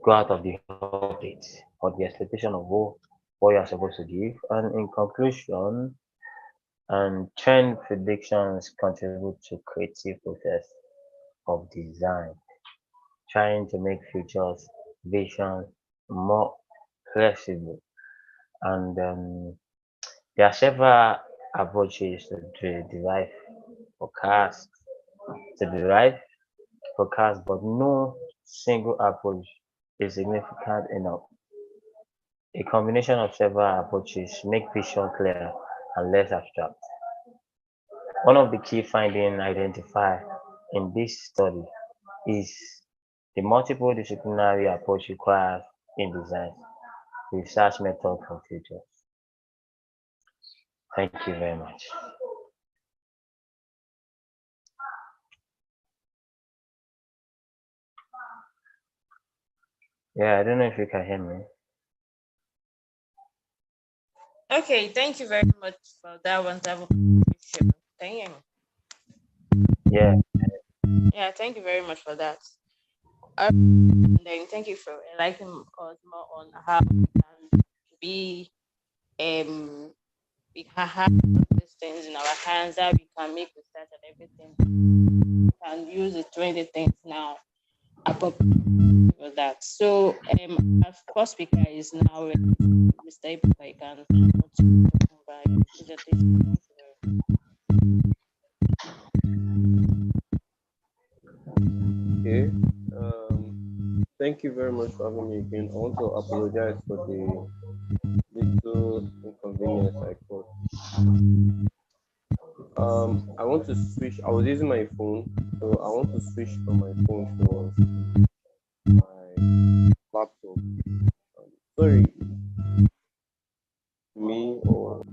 go out of the update or the expectation of what you are supposed to give. And in conclusion, trend predictions contribute to creative process of design, trying to make futures vision more flexible. And there are several approaches to forecast, derive forecast, but no single approach is significant enough. A combination of several approaches make vision clearer and less abstract. One of the key findings identified in this study is the multiple disciplinary approach required in design research method for futures. Thank you very much. Yeah, I don't know if you can hear me. Okay, thank you very much for that wonderful contribution. Can you hear me? Yeah, Yeah, thank you very much for that. And then thank you for enlightening us more on how we can be um we can have these things in our hands, that we can make research and everything. We can use the 20 things now appropriate for that. So our first speaker is now Mr. Ibuka. You can continue talking about your presentation. Thank you very much. Okay. Thank you very much for having me again. I want to apologize for the little inconvenience I caused. I want to switch. I was using my phone, so I want to switch from my phone to my laptop. Sorry, me or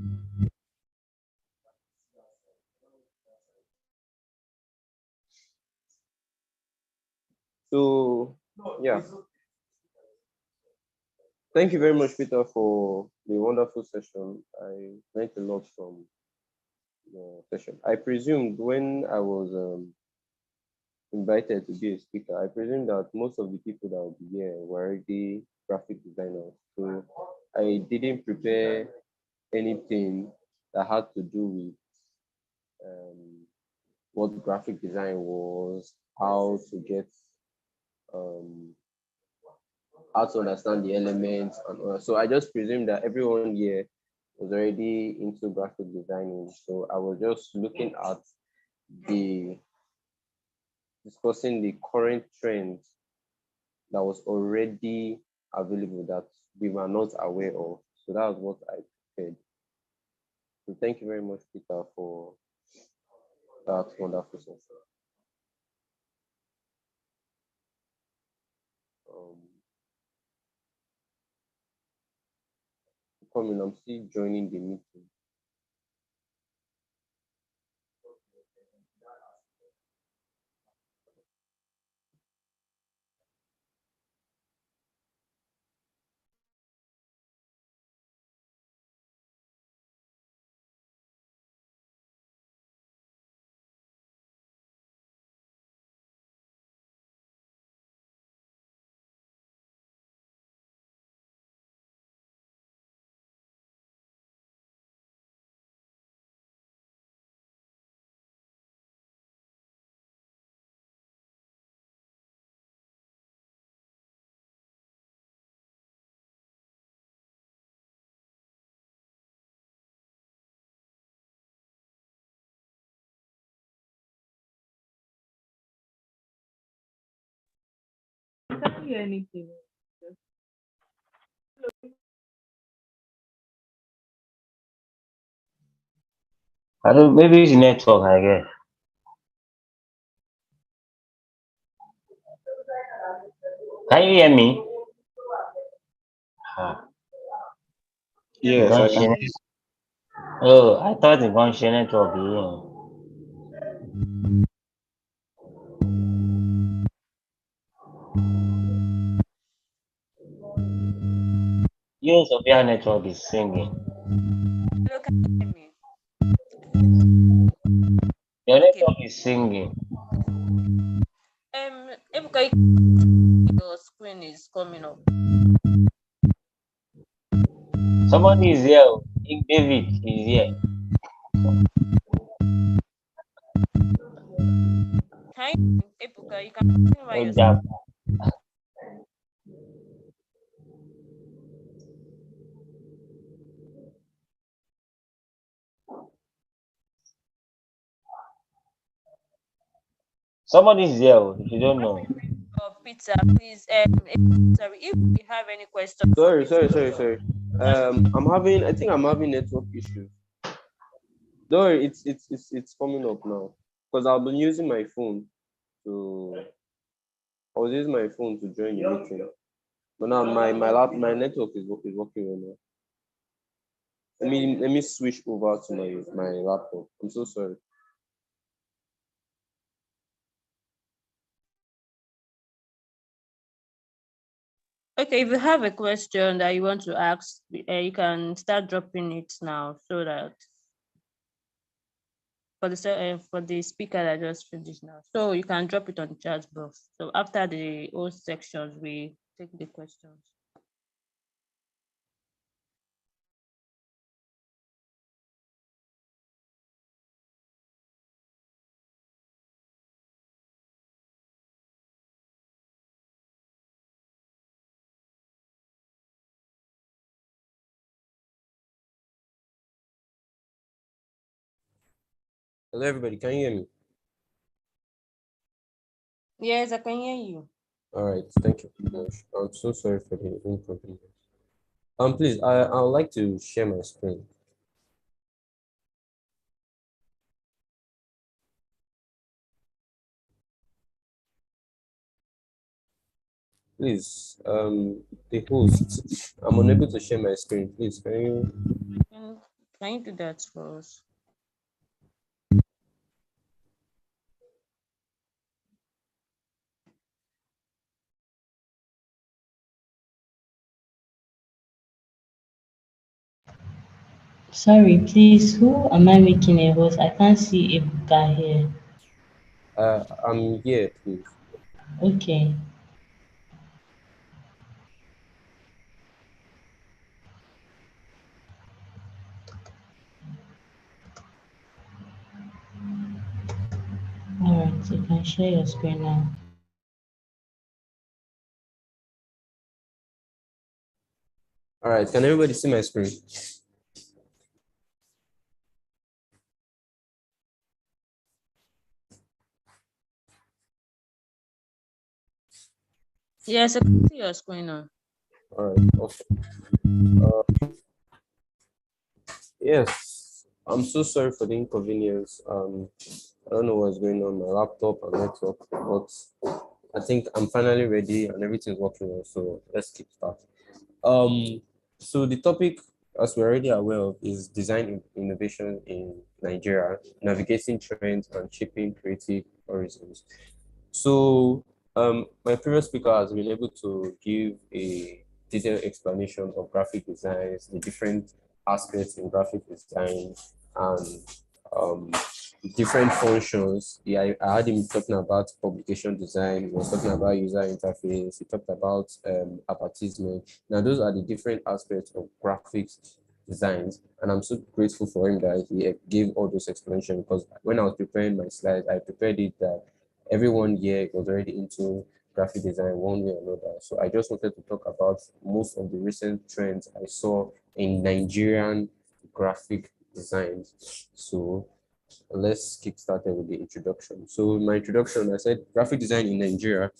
so. Yeah. Thank you very much, Peter, for the wonderful session. I learned a lot from the session. I presumed when I was invited to be a speaker, I presumed that most of the people that will be here were already graphic designers. So I didn't prepare anything that had to do with what graphic design was, how to get um, how to understand the elements, and all. So I just presumed that everyone here was already into graphic designing. So I was just looking at the discussing the current trends that was already available that we were not aware of. So that was what I prepared. So thank you very much, Peter, for that wonderful session. Um, coming, I'm still joining the meeting. hear anything. I don't. Maybe it's network. I guess. Can you hear me? Ah, Yes, I can Gunshine. hear Oh, I thought the gunshine network here. Your Sophia network is singing. Hello, can you hear me? Your Okay. network is singing. Ebuka, your screen is coming up. Somebody is here. King David is here. Can you, Ebuka, you can continue while Oh, you're Jack. speaking. Somebody is here. If you don't Before know. we bring Peter, please, sorry, if you have any questions for Sorry. I think I'm having network issues. Don't worry, it's coming up now. Because I've been using my phone to I was using my phone to join the meeting. But now my network is working well now. Let me switch over to my laptop. I'm so sorry. Okay, if you have a question that you want to ask, you can start dropping it now so that for the speaker that just finished now. So you can drop it on the chat box. So after the whole sections, we take the questions. Hello everybody, can you hear me? Yes, I can hear you. All right, thank you very much. I'm so sorry for the inconvenience. Please, I would like to share my screen. Please, the host, I'm unable to share my screen. Please, can you? Can you do that for us? Sorry, please, who am I making a host? I can't see Ebuka here. I'm here, please. Okay. All right, you can share your screen now. All right, can everybody see my screen? Yes, I can see your screen now. All right, awesome. Yes, I'm so sorry for the inconvenience. I don't know what's going on my laptop and network, but I think I'm finally ready and everything's working well. So let's keep starting. So the topic, as we're already aware of, is innovation in Nigeria, navigating trends and shaping creative horizons. So, my previous speaker has been able to give a detailed explanation of graphic designs, the different aspects in graphic design, and um, different functions. Yeah, I had him talking about publication design. He was talking about user interface. He talked about advertisement. Now, those are the different aspects of graphics designs, and I'm so grateful for him that he gave all those explanations because when I was preparing my slides, I prepared it that everyone here was already into graphic design one way or another. So I just wanted to talk about most of the recent trends I saw in Nigerian graphic designs. So let's kick started with the introduction. So my introduction, I said graphic design in Nigeria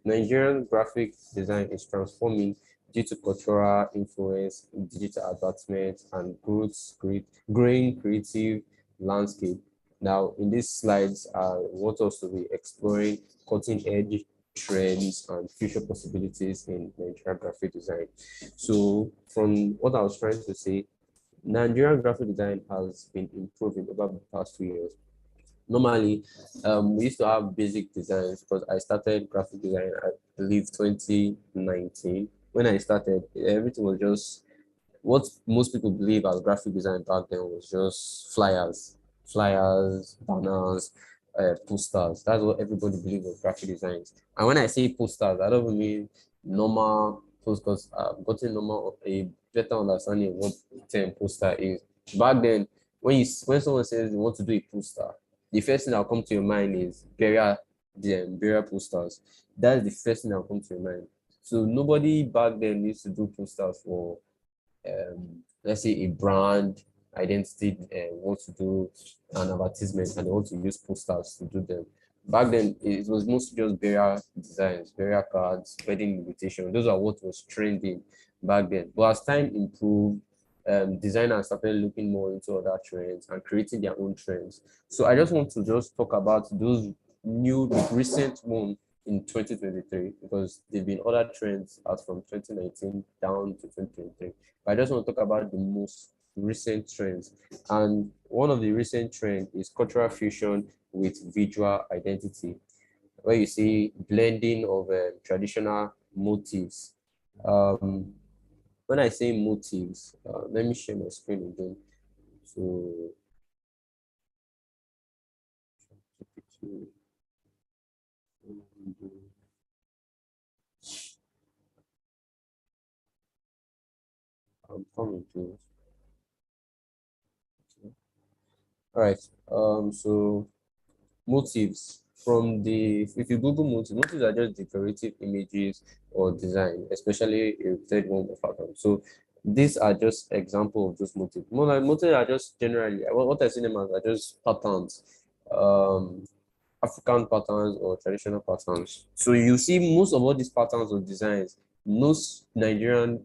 Nigerian graphic design is transforming due to cultural influence, digital advancement, and growing creative landscape. Now, in these slides, I want us to be exploring cutting-edge trends and future possibilities in Nigerian graphic design. So, from what I was trying to say, Nigerian graphic design has been improving over the past 2 years. Normally, we used to have basic designs because I started graphic design, I believe 2019. When I started, everything was just what most people believe as graphic design back then was just flyers, banners, posters. That's what everybody believed was graphic designs. And when I say posters, I don't even mean normal posters because I've gotten a better understanding of what the term poster is. Back then, when someone says they want to do a poster, the first thing that'll come to your mind is burial posters. That's the first thing that'll come to your mind. So nobody back then used to do posters for let's say a brand identity wants to do an advertisement and they want to use posters to do them. Back then, it was mostly just burial designs, burial cards, wedding invitation. Those are what was trending back then. But as time improved, designers started looking more into other trends and creating their own trends. So I just want to just talk about those new recent ones in 2023 because there've been other trends as from 2019 down to 2023. But I just want to talk about the most recent trends. And one of the recent trends is cultural fusion with visual identity, where you see blending of traditional motifs. Um, when I say motifs, let me share my screen again. So, I'm coming to. All right. So motifs from the if you Google motifs are just decorative images or design, especially a third one of pattern. So these are just example of those motifs. More like motifs are just generally what I see them as are just patterns. Um, African patterns or traditional patterns. So you see most of all these patterns or designs, most Nigerian,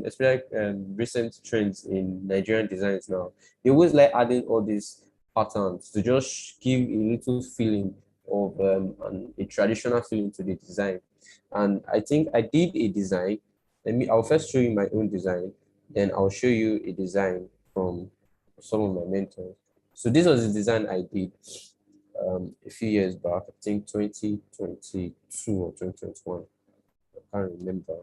especially recent trends in Nigerian designs now, they always like adding all these patterns to just give a little feeling of a traditional feeling to the design. And I think I did a design. I'll first show you my own design, then I'll show you a design from some of my mentors. So this was the design I did a few years back, I think 2022 or 2021, I can't remember.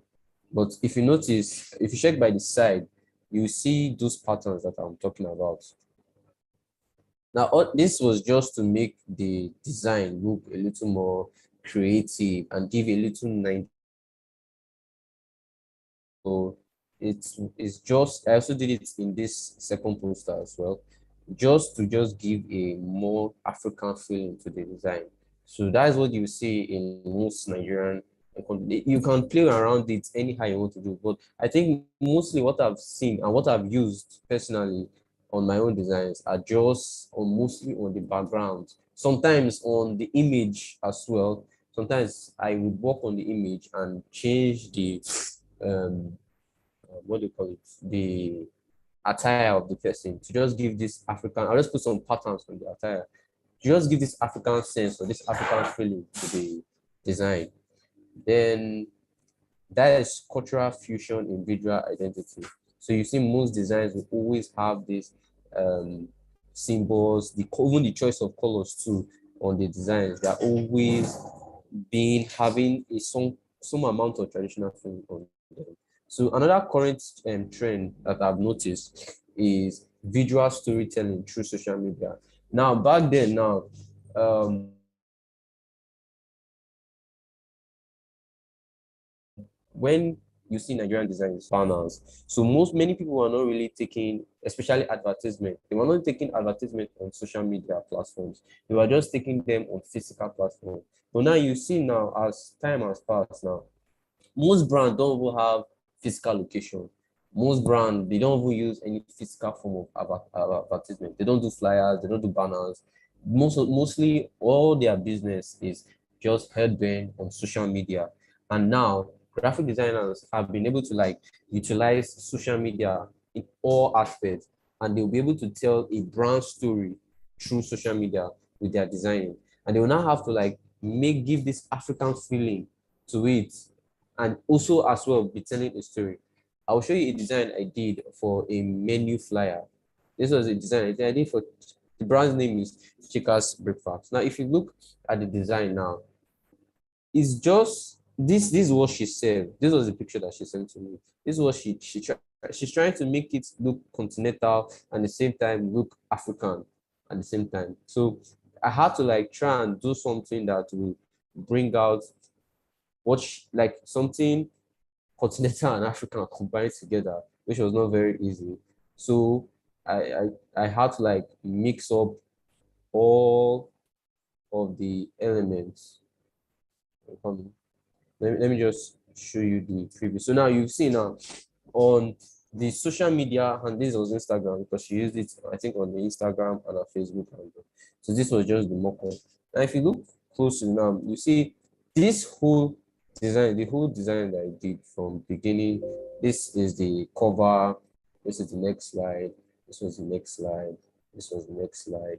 But if you notice, if you check by the side, you see those patterns that I'm talking about. Now, this was just to make the design look a little more creative and give a little so it's just I also did it in this second poster as well, just to just give a more African feeling to the design. So that's what you see in most Nigerian. You can play around it anyhow you want to do, but I think mostly what I've seen and what I've used personally on my own designs are just on mostly on the background, sometimes on the image as well. Sometimes I would work on the image and change the what do you call it, the attire of the person to just give this African. I'll just put some patterns on the attire to just give this African sense or this African feeling to the design. Then that is cultural fusion in visual identity. So you see most designs will always have these symbols, even the choice of colors too on the designs. They're always been having some amount of traditional feeling on them. So another current trend that I've noticed is visual storytelling through social media. Now back then um, when you see Nigerian designs, banners. So many people were not really taking, especially advertisement. They were not taking advertisement on social media platforms. They were just taking them on physical platforms. But now you see now, as time has passed now, most brands don't even have physical location. Most brands, they don't even use any physical form of advertisement. They don't do flyers, they don't do banners. Mostly all their business is just headband on social media. And now graphic designers have been able to like utilize social media in all aspects, and they'll be able to tell a brand story through social media with their design. And they will now have to like give this African feeling to it, and also as well be telling a story. I'll show you a design I did for a menu flyer. This was a design I did for the brand's name is Chica's Breakfast. Now, if you look at the design now, it's just this is what she said. This was the picture that she sent to me. This is what she's trying to make it look continental and at the same time look African at the same time. So I had to like try and do something that will bring out like something continental and African combined together, which was not very easy. So I had to like mix up all of the elements. Let me just show you the preview. So now you've seen now on the social media, and this was Instagram because she used it, I think, on the Instagram and her Facebook handle. So this was just the mock-up. Now, if you look closely now, you see this whole design, the whole design that I did from beginning. This is the cover. This is the next slide. This was the next slide. This was the next slide.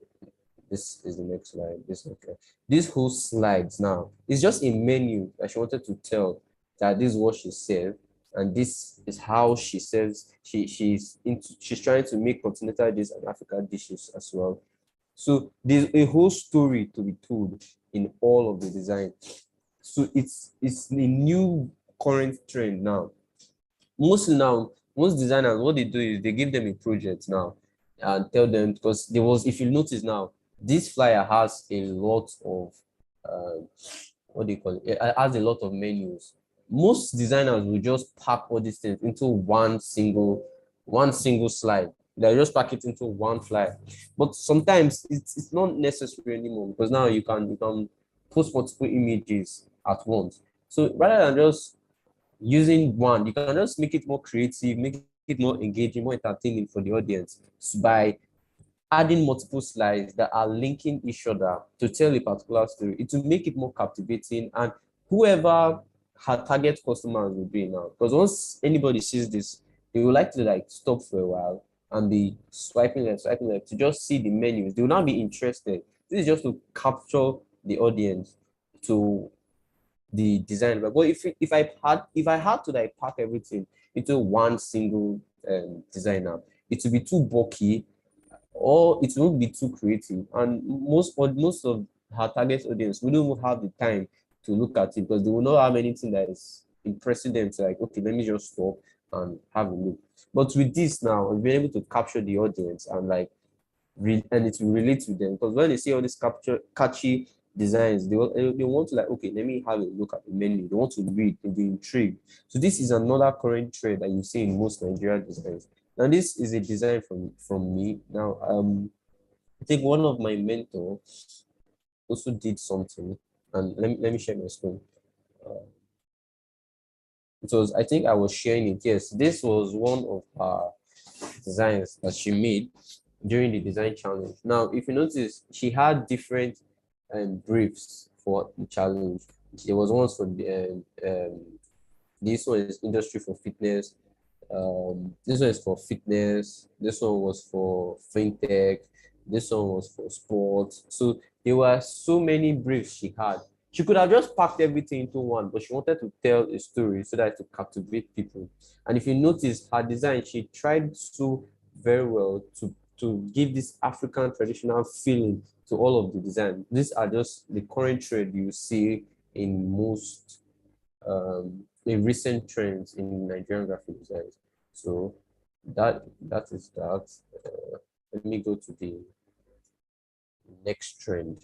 This is the next slide. This okay. This whole slides now is just a menu that she wanted to tell that this is what she said, and this is how she says she's trying to make continental dishes and African dishes as well. So there's a whole story to be told in all of the design. So it's a new current trend now. Most designers, what they do is they give them a project now and tell them, because there was, if you notice now, this flyer has a lot of uh, what do you call it? It has a lot of menus. Most designers will just pack all these things into one single slide. They just pack it into one flyer. But sometimes it's not necessary anymore, because now you can post multiple images at once. So rather than just using one, you can just make it more creative, make it more engaging, more entertaining for the audience by adding multiple slides that are linking each other to tell a particular story. It will make it more captivating, and whoever her target customers will be now, because once anybody sees this, they will like to like stop for a while and be swiping left to just see the menus. They will not be interested. This is just to capture the audience to the design. But if I had to like pack everything into one single designer, it would be too bulky, or it won't be too creative. And most of her target audience wouldn't even have the time to look at it, because they will not have anything that is impressing them to like, okay, let me just stop and have a look. But with this now, we've been able to capture the audience and like and it will relate to them, because when they see all these catchy designs, they want to like, okay, let me have a look at the menu. They want to read, they'll be intrigued. So this is another current trend that you see in most Nigerian designs. Now this is a design from me. Now I think one of my mentors also did something, and let me share my screen. Uh, it was, I think I was sharing it. Yes, this was one of her designs that she made during the design challenge. Now, if you notice, she had different briefs for the challenge. There was ones for this one is industry for fitness. This one is for fitness. This one was for fintech. This one was for sports. So there were so many briefs she had. She could have just packed everything into one, but she wanted to tell a story so that to captivate people. And if you notice her design, she tried so very well to give this African traditional feeling to all of the design. These are just the current trend you see in most in recent trends in Nigerian graphic designs. So that is that. Let me go to the next trend.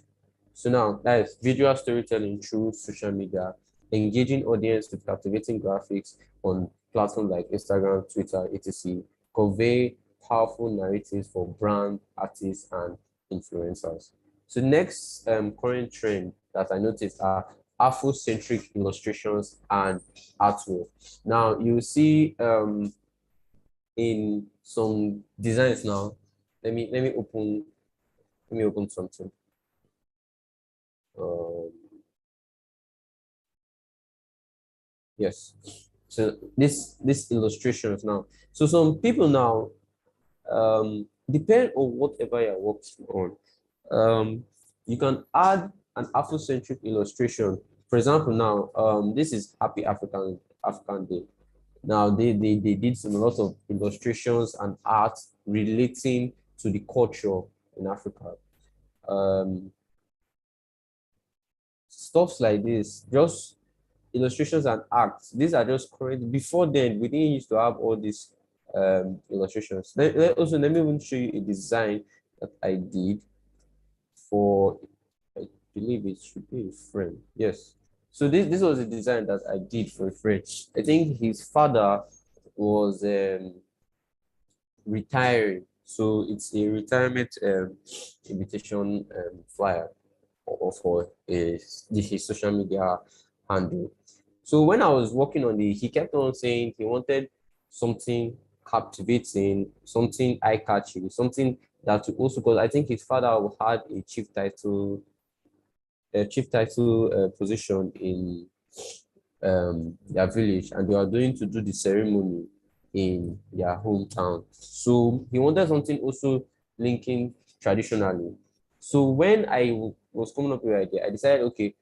So now that is visual storytelling through social media, engaging audience with captivating graphics on platforms like Instagram, Twitter, etc. Convey powerful narratives for brand, artists, and influencers. So next current trend that I noticed are Afrocentric illustrations and artwork. Now you see in some designs now. Let me open something. Um, Yes. So this illustrations now. So some people now depend on whatever you're working on. You can add an Afrocentric illustration. For example, now this is Happy African Day. Now they did some a lot of illustrations and art relating to the culture in Africa. Um, Stuffs like this, just illustrations and acts. These are just current. Before then, we didn't used to have all these illustrations. Also, let me even show you a design that I did for, I believe it should be a friend. Yes. So this was a design that I did for a friend. I think his father was retiring. So it's a retirement invitation flyer for his social media handle. So when I was working on it, he kept on saying he wanted something captivating, something eye-catching, something that would also, because I think his father had a chief title position in their village, and they are going to do the ceremony in their hometown. So he wanted something also linking traditionally. So when was coming up with the idea, I decided, okay,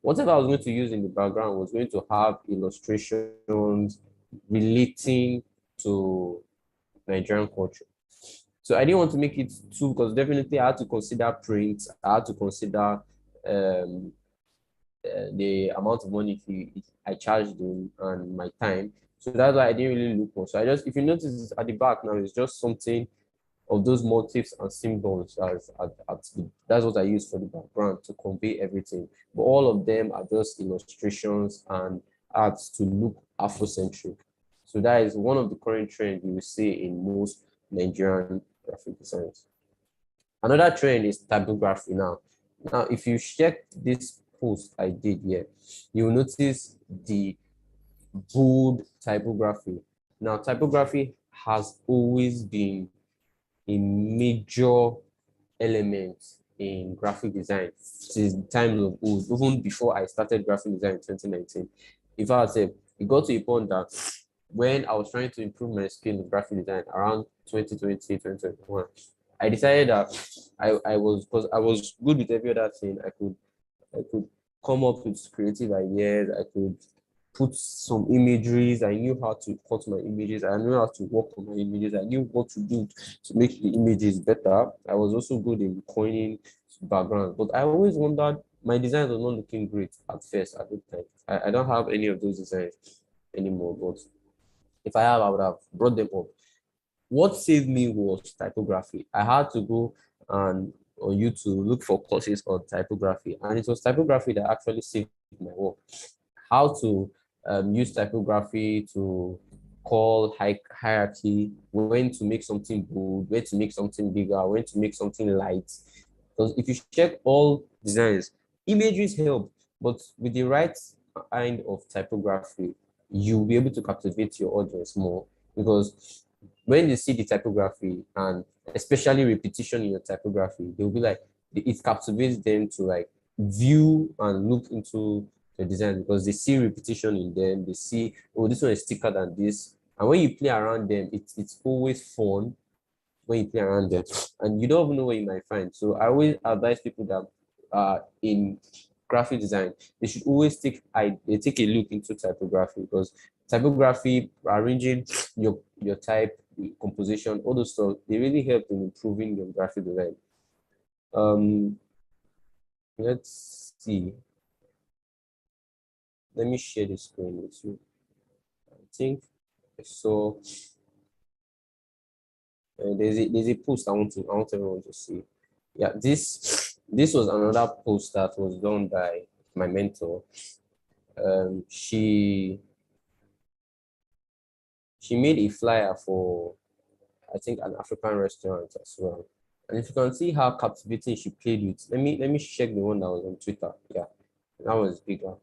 whatever I was going to use in the background was going to have illustrations relating to Nigerian culture. So I didn't want to make it too, because definitely I had to consider print, I had to consider the amount of money I charged him and my time. So that's why I didn't really look more. So I just, if you notice at the back now, it's just something of those motifs and symbols that's what I use for the background to convey everything. But all of them are just illustrations and arts to look Afrocentric. So that is one of the current trends you will see in most Nigerian graphic designs. Another trend is typography now. Now, if you check this post I did here, you will notice the bold typography. Now, typography has always been a major element in graphic design since the times of old, even before I started graphic design in 2019. In fact, it got to a point that when I was trying to improve my skill in graphic design around 2020, 2021, I decided that because I was good with every other thing, I could come up with creative ideas, I could put some imageries. I knew how to cut my images. I knew how to work on my images. I knew what to do to make the images better. I was also good in coining backgrounds, but I always wondered my designs were not looking great at first at the time. I don't have any of those designs anymore, but if I have, I would have brought them up. What saved me was typography. I had to go and on YouTube look for courses on typography, and it was typography that actually saved my work. How to use typography to call hierarchy, when to make something bold, when to make something bigger, when to make something light. Because if you check all designs, images help, but with the right kind of typography, you'll be able to captivate your audience more. Because when they see the typography and especially repetition in your typography, they'll be like, it captivates them to like view and look into the design because they see repetition in them. They see, oh, this one is thicker than this. And when you play around them, it's always fun when you play around them. And you don't even know what you might find. So I always advise people that in graphic design, they should always they take a look into typography because typography, arranging your type, composition, all those stuff, they really help in improving your graphic design. Let's see. Let me share the screen with you. I think so. There's a post I want everyone to see. Yeah, this was another post that was done by my mentor. She made a flyer for I think an African restaurant as well. And if you can see how captivating she played with, let me check the one that was on Twitter. Yeah, that was bigger.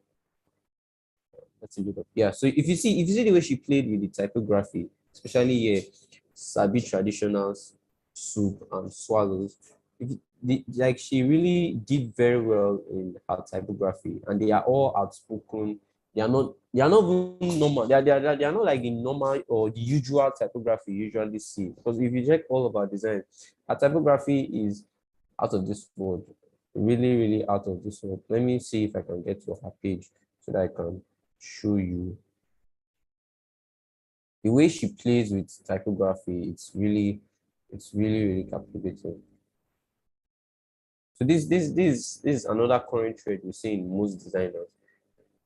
That's a bit of yeah. So if you see the way she played with the typography, especially here, Sabi traditionals, soup and swallows, like she really did very well in her typography, and they are all outspoken. they are not even normal. They are not like the normal or the usual typography you usually see. Because if you check all of our designs, our typography is out of this world, really, really out of this world. Let me see if I can get to her page so that I can show you the way she plays with typography. It's really, really captivating. So this is another current trend we see in most designers.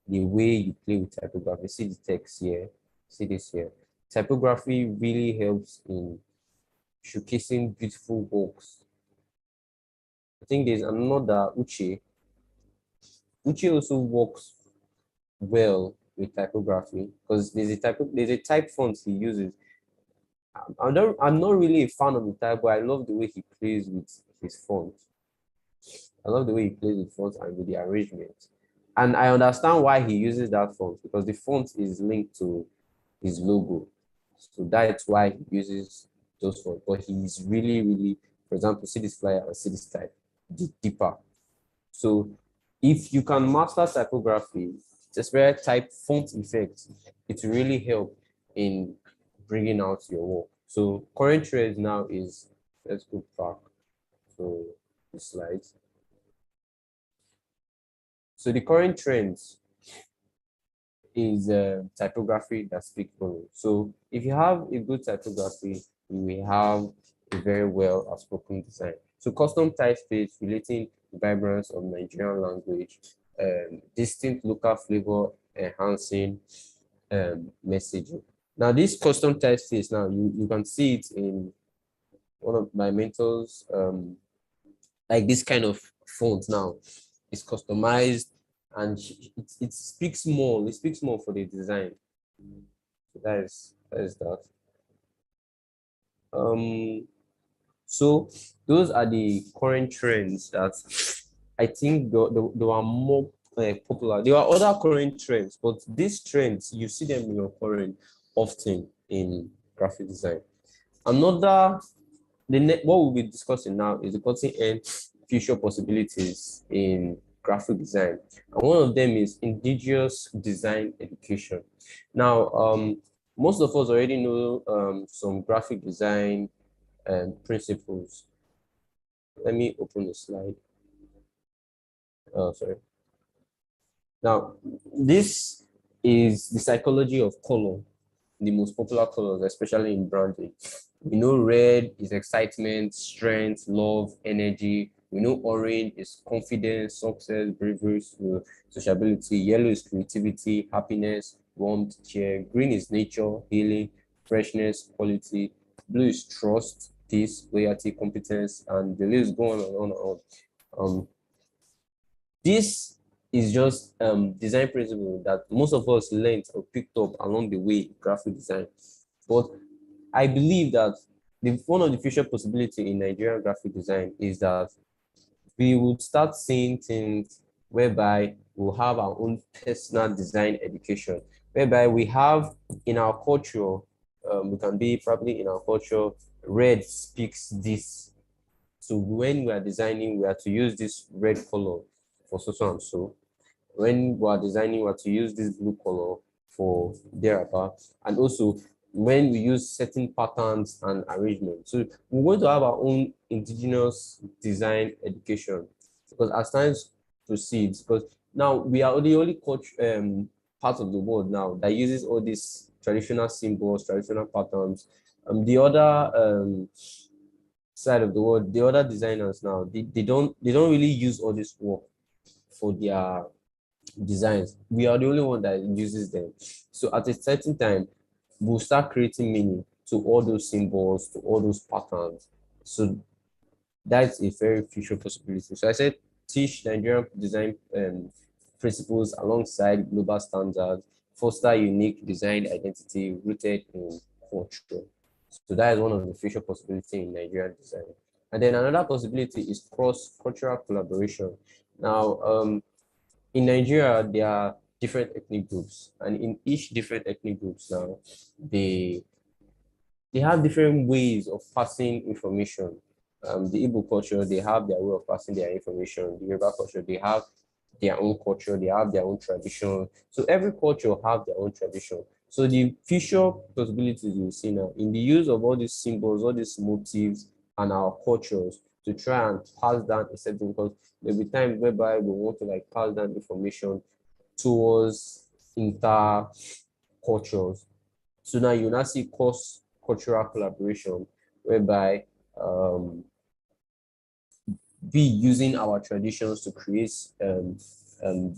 The way you play with typography. See the text here. See this here. Typography really helps in showcasing beautiful works. I think there's another Uche. Uche also works well with typography because there's a type font he uses. I'm not really a fan of the type, but I love the way he plays with his font. I love the way he plays with fonts and with the arrangement. And I understand why he uses that font because the font is linked to his logo. So that's why he uses those fonts. But he's really, really, for example, see this flyer and see this type, deeper. So if you can master typography, especially type font effects, it will really help in bringing out your work. So current trend now is, let's go back to the slides. So the current trends is typography that speaks volume. So if you have a good typography, you will have a very well outspoken design. So custom typeface relating vibrance of Nigerian language, distinct local flavor enhancing messaging. Now this custom typeface, now you can see it in one of my mentors, like this kind of font now. It's customized and it speaks more. It speaks more for the design. So that is that. So those are the current trends that I think they were more popular. There are other current trends, but these trends you see them in your current often in graphic design. Another what we'll be discussing now is the cutting-edge future possibilities in graphic design. And one of them is indigenous design education. Now, most of us already know some graphic design principles. Let me open the slide. Oh, sorry. Now, this is the psychology of color, the most popular colors, especially in branding. We know red is excitement, strength, love, energy. We know orange is confidence, success, bravery, sociability. Yellow is creativity, happiness, warmth, cheer. Green is nature, healing, freshness, quality. Blue is trust, peace, loyalty, competence, and the list go on and on and on. This is just design principle that most of us learned or picked up along the way in graphic design. But I believe that one of the future possibility in Nigerian graphic design is that we would start seeing things whereby we'll have our own personal design education, whereby we have in our culture, we can be probably in our culture, red speaks this. So when we are designing, we are to use this red color for so and so. When we are designing, we are to use this blue color for thereabout. And also when we use certain patterns and arrangement. So we're going to have our own indigenous design education because as times proceeds, because now we are the only culture, part of the world now that uses all these traditional symbols, traditional patterns. The other side of the world, the other designers now, they don't really use all this work for their designs. We are the only one that uses them. So at a certain time, we'll start creating meaning to all those symbols, to all those patterns. So that's a very future possibility. So I said teach Nigerian design principles alongside global standards, foster unique design identity rooted in culture. So that is one of the future possibilities in Nigerian design. And then another possibility is cross-cultural collaboration. Now, in Nigeria, there are different ethnic groups, and in each different ethnic groups now, they have different ways of passing information. The Igbo culture, they have their way of passing their information. The Yoruba culture, they have their own culture, they have their own tradition. So every culture have their own tradition. So the future possibilities you see now in the use of all these symbols, all these motifs, and our cultures to try and pass down a certain, because there'll be times whereby we want to like pass down information towards inter cultures. So now you now see cross cultural collaboration whereby we using our traditions to create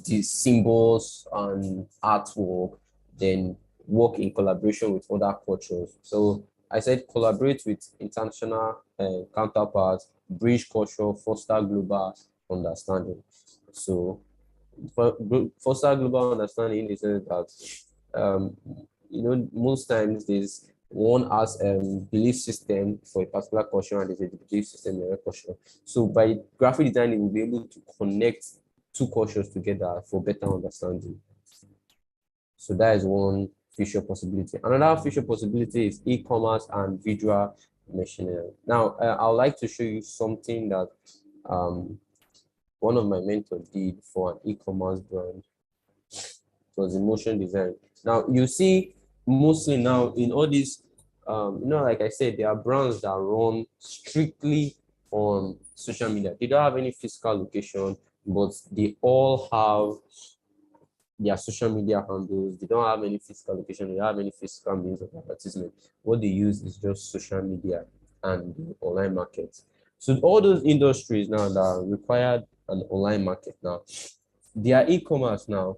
these symbols and artwork, then work in collaboration with other cultures. So I said collaborate with international counterparts, bridge culture, foster global understanding. So foster global understanding in the sense that um, most times there's one has belief system for a particular culture and there's a belief system in another culture. So by graphic designing, we'll be able to connect two cultures together for better understanding. So that is one future possibility. Another future possibility is e-commerce and visual machinery. Now, I would like to show you something that one of my mentors did for an e-commerce brand. It was emotion design. Now you see mostly now in all these, like I said, there are brands that run strictly on social media. They don't have any physical location, but they all have their social media handles. They don't have any physical location. They don't have any physical means of advertisement. What they use is just social media and the online market. So all those industries now that require an online market now, they are e-commerce now,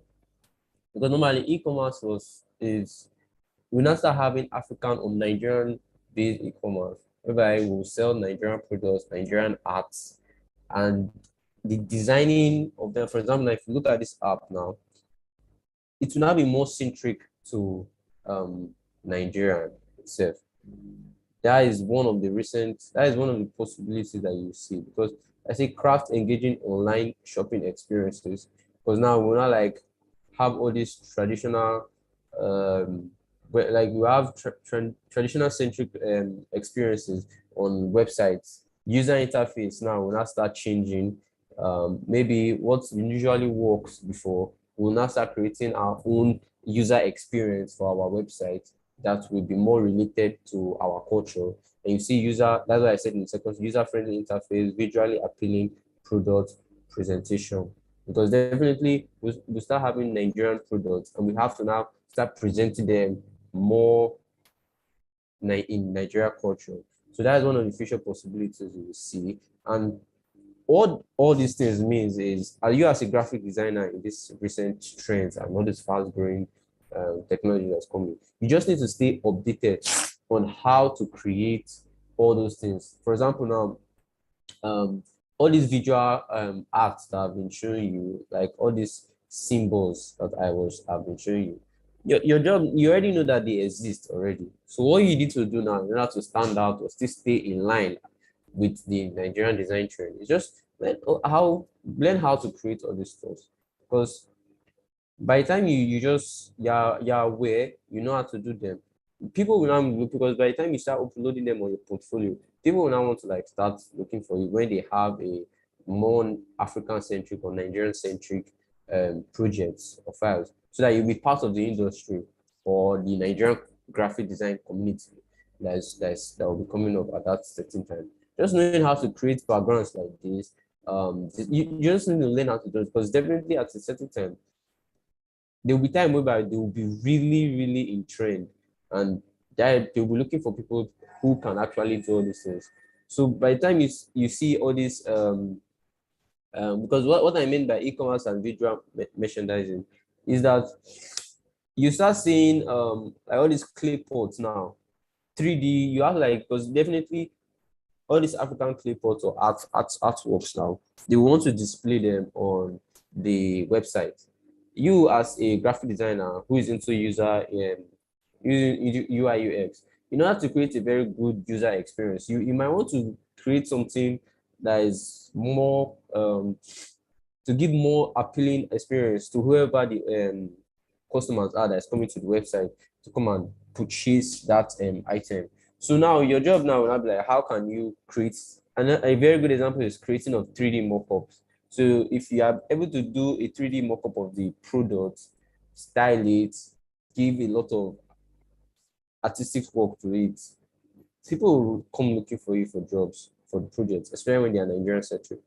because normally e-commerce is we now start having African or Nigerian based e-commerce, whereby we'll sell Nigerian products, Nigerian arts, and the designing of them. For example, if you look at this app now, it will now be more centric to Nigeria itself. That is one of the possibilities that you see, because I say craft engaging online shopping experiences, because now we're not like have all these traditional like you have traditional centric experiences on websites. User interface now will not start changing. Maybe what usually works before, we'll now start creating our own user experience for our website that will be more related to our culture. And you see that's why I said in the second, user-friendly interface, visually appealing product presentation. Because definitely we start having Nigerian products and we have to now start presenting them more in Nigeria culture. So that is one of the future possibilities we will see. And all these things means is, are you as a graphic designer in this recent trends and all this fast growing technology that's coming, you just need to stay updated on how to create all those things. For example, now all these visual arts that I've been showing you, like all these symbols that I've been showing you, your job, you already know that they exist already. So what you need to do now in order to stand out or still stay in line with the Nigerian design trend is just learn how to create all these stuff. Because by the time you're aware, you know how to do them. People will now look, because by the time you start uploading them on your portfolio, people will now want to like start looking for you when they have a more African centric or Nigerian centric projects or files, so that you'll be part of the industry or the Nigerian graphic design community that will be coming up at that certain time. Just knowing how to create backgrounds like this, you just need to learn how to do it, because definitely at a certain time there will be time whereby they will be really, really in trend, and they'll be looking for people who can actually do all these things. So by the time you see all these, because what I mean by e-commerce and visual merchandising is that you start seeing like all these clay pots now, 3D. You have like, because definitely all these African clay pots or artworks now, they want to display them on the website. You as a graphic designer who is into UI UX, in order to create a very good user experience, you might want to create something that is more to give more appealing experience to whoever the customers are that's coming to the website to come and purchase that item. So now your job now will not be like, how can you create, and a very good example is creating of 3D mock-ups. So if you are able to do a 3D mock-up of the product, style it, give a lot of artistic work to it, people will come looking for you for jobs, for the projects, especially when they are Nigerian centric.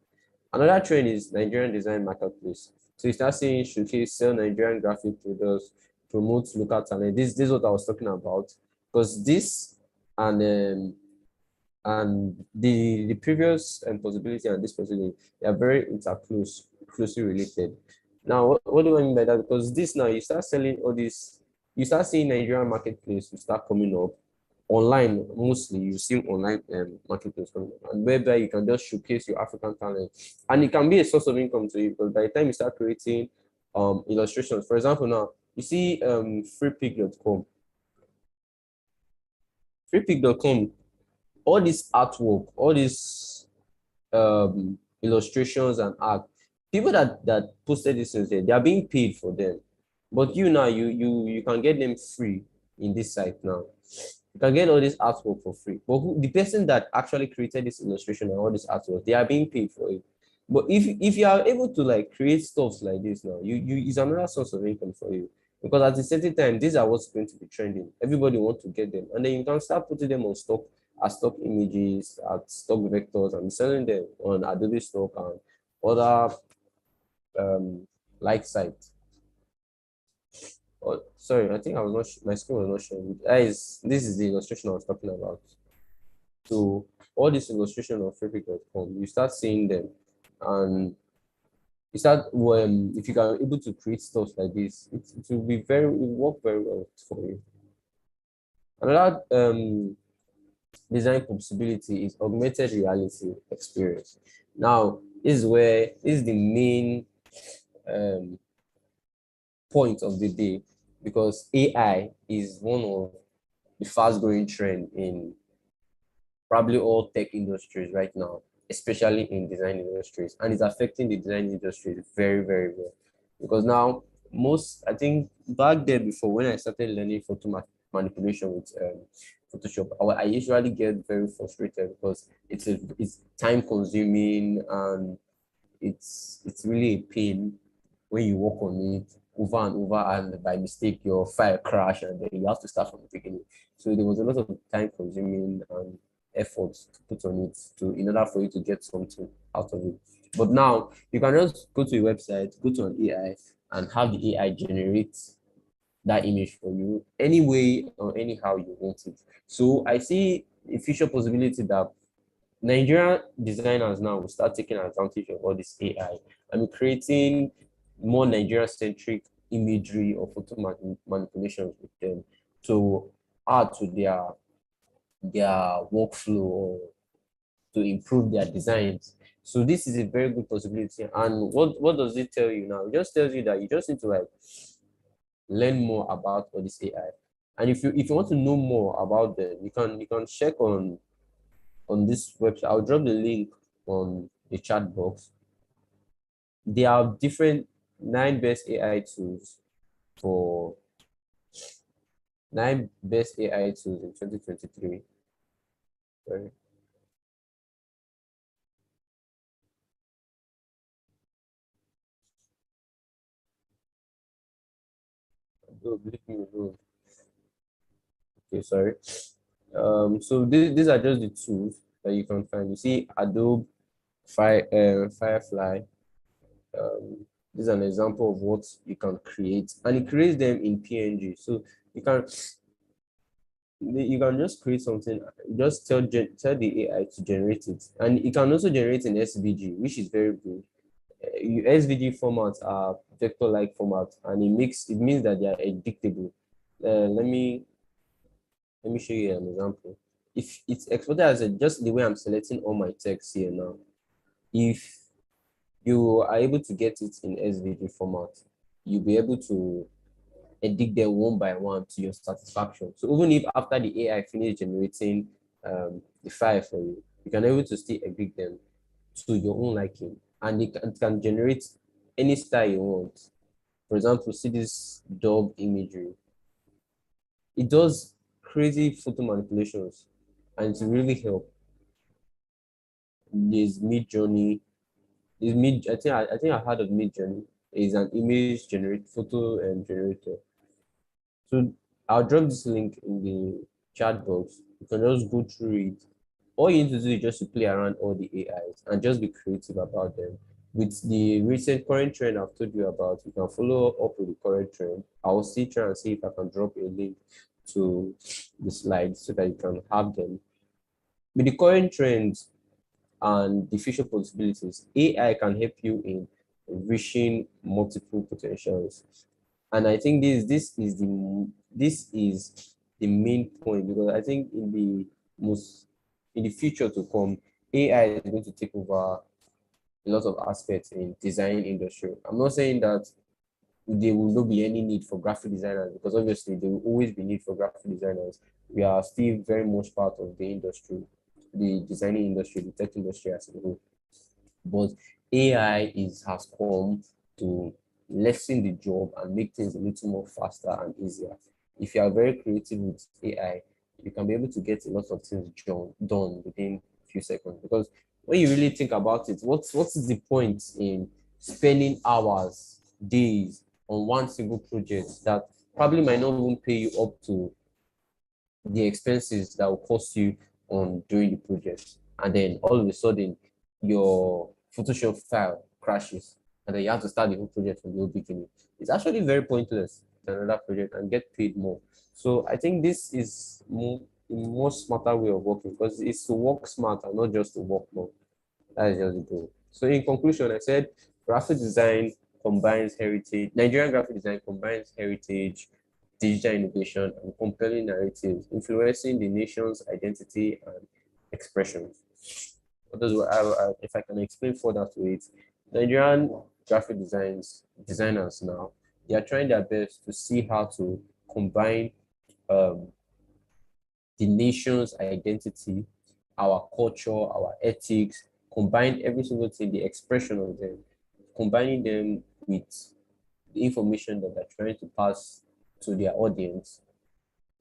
Another trend is Nigerian design marketplace. So you start seeing showcase, sell Nigerian graphic products, promote local talent. This is what I was talking about. Because this and the previous possibility and this possibility, they are very closely related. Now, what do I mean by that? Because this now you start selling all this, you start seeing Nigerian marketplace will start coming up online. Mostly you see online marketplace coming up, and whereby you can just showcase your African talent, and it can be a source of income to you. Because by the time you start creating illustrations, for example, now you see freepik.com. Freepik.com, all this artwork, all these illustrations and art, people that posted these things there, they are being paid for them. But you now, you can get them free in this site now. You can get all this artwork for free. But the person that actually created this illustration and all this artwork, they are being paid for it. But if you are able to like create stuff like this now, you is another source of income for you. Because at a certain time, these are what's going to be trending. Everybody wants to get them. And then you can start putting them on stock as stock images, as stock vectors, and selling them on Adobe Stock and other like sites. Oh, sorry, I think I was not, my screen was not showing. This is the illustration I was talking about. So all this illustration of Fabric.com, you start seeing them, and you start when if you can able to create stuff like this, it will be it will work very well for you. Another design possibility is augmented reality experience. Now, this is the main um, point of the day, because AI is one of the fast growing trend in probably all tech industries right now, especially in design industries, and it's affecting the design industry very, very well. Because now, I think back there before when I started learning manipulation with Photoshop, I usually get very frustrated because it's time consuming, and it's really a pain when you work on it over and over, and by mistake your file crash, and then you have to start from the beginning. So there was a lot of time consuming and effort to put on it in order for you to get something out of it. But now you can just go to a website, go to an AI, and have the AI generate that image for you any way or anyhow you want it. So I see a future possibility that Nigerian designers now will start taking advantage of all this AI and creating more Nigeria-centric imagery or photo manipulations with them to add to their workflow or to improve their designs. So this is a very good possibility. And what does it tell you now? It just tells you that you just need to like learn more about all this AI. And if you want to know more about them, you can check on this website. I'll drop the link on the chat box. There are different for 9 best AI tools in 2023. Sorry. Don't leave me alone. Okay, sorry. So these are just the tools that you can find. You see Adobe Firefly. This is an example of what you can create, and it creates them in PNG. So you can just create something, just tell the AI to generate it, and it can also generate an SVG, which is very good. SVG formats are vector-like format, and it means that they are editable. Let me show you an example. If it's exported as just the way I'm selecting all my text here now, if you are able to get it in SVG format, you'll be able to edit them one by one to your satisfaction. So even if after the AI finish generating the file for you, you can able to still edit them to your own liking, and it can generate any style you want. For example, see this dog imagery. It does crazy photo manipulations, and it really help. There's Mid Journey. Is mid. I think I heard of Mid Journey. Is an image generate photo and generator. So I'll drop this link in the chat box. You can just go through it. All you need to do is just to play around all the AIs and just be creative about them. With the recent current trend I've told you about, you can follow up with the current trend. I will still try and see if I can drop a link to the slides so that you can have them. With the current trends and the future possibilities, AI can help you in reaching multiple potentials. And I think this is the main point, because I think most in the future to come, AI is going to take over a lot of aspects in design industry. I'm not saying that there will not be any need for graphic designers, because obviously there will always be need for graphic designers. We are still very much part of the industry, the designing industry, the tech industry as a whole. But AI has come to lessen the job and make things a little more faster and easier. If you are very creative with AI, you can be able to get a lot of things done within a few seconds. Because when you really think about it, what is the point in spending hours, days on one single project that probably might not even pay you up to the expenses that will cost you on doing the project, and then all of a sudden your Photoshop file crashes, and then you have to start the whole project from the whole beginning. It's actually very pointless to another project and get paid more. So I think this is a more smarter way of working, because it's to work smart and not just to work more. That is just the goal. So in conclusion, I said graphic design combines heritage. Nigerian graphic design combines heritage, digital innovation, and compelling narratives, influencing the nation's identity and expression. If I can explain further to it, Nigerian graphic designers now, they are trying their best to see how to combine um, the nation's identity, our culture, our ethics, combine every single thing, the expression of them, combining them with the information that they're trying to pass to their audience,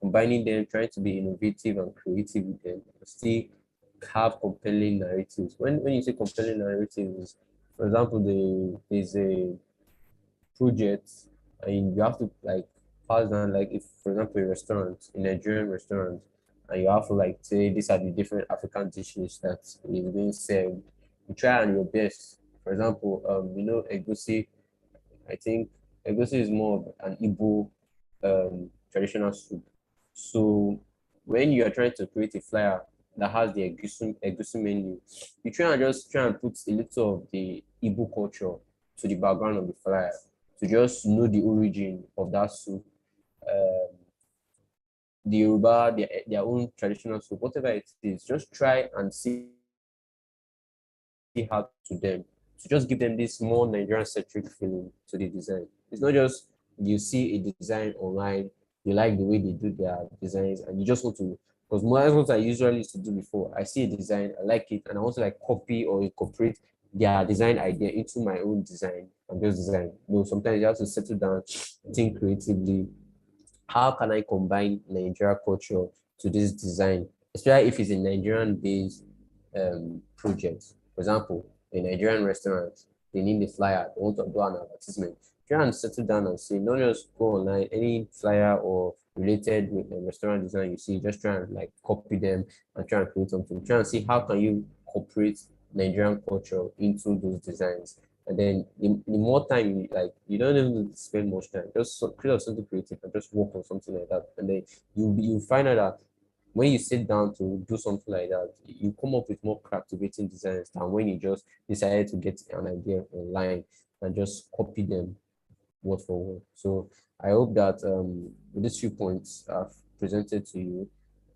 combining them, trying to be innovative and creative with them, and still have compelling narratives. When you say compelling narratives, for example, there's a project and you have to like pass down, like if for example a restaurant, a Nigerian restaurant, and you have to like say these are the different African dishes that is being served. You try on your best. For example, egusi. I think egusi is more of an Igbo traditional soup. So when you are trying to create a flyer that has the egusi menu, you try and put a little of the Igbo culture to the background of the flyer, to just know the origin of that soup, um, the Yoruba, their own traditional soup, whatever it is. Just try and see how to them, to just give them this more Nigerian centric feeling to the design. It's not just you see a design online, you like the way they do their designs, and you just want to, because more that's what I usually used to do before. I see a design, I like it, and I want to like copy or incorporate their design idea into my own design and just design. No, sometimes you have to settle down, think creatively. How can I combine Nigeria culture to this design, especially if it's a Nigerian based project? For example, a Nigerian restaurant, they need a flyer, they want to do an advertisement. Try and settle down and see, not just go online, any flyer or related with a restaurant design you see, just try and like copy them and try and create something. Try and see how can you incorporate Nigerian culture into those designs. And then the more time you like, you don't even spend much time. Just create something creative and just work on something like that. And then you find out that when you sit down to do something like that, you come up with more captivating designs than when you just decided to get an idea online and just copy them word for word. So I hope that with these few points I've presented to you,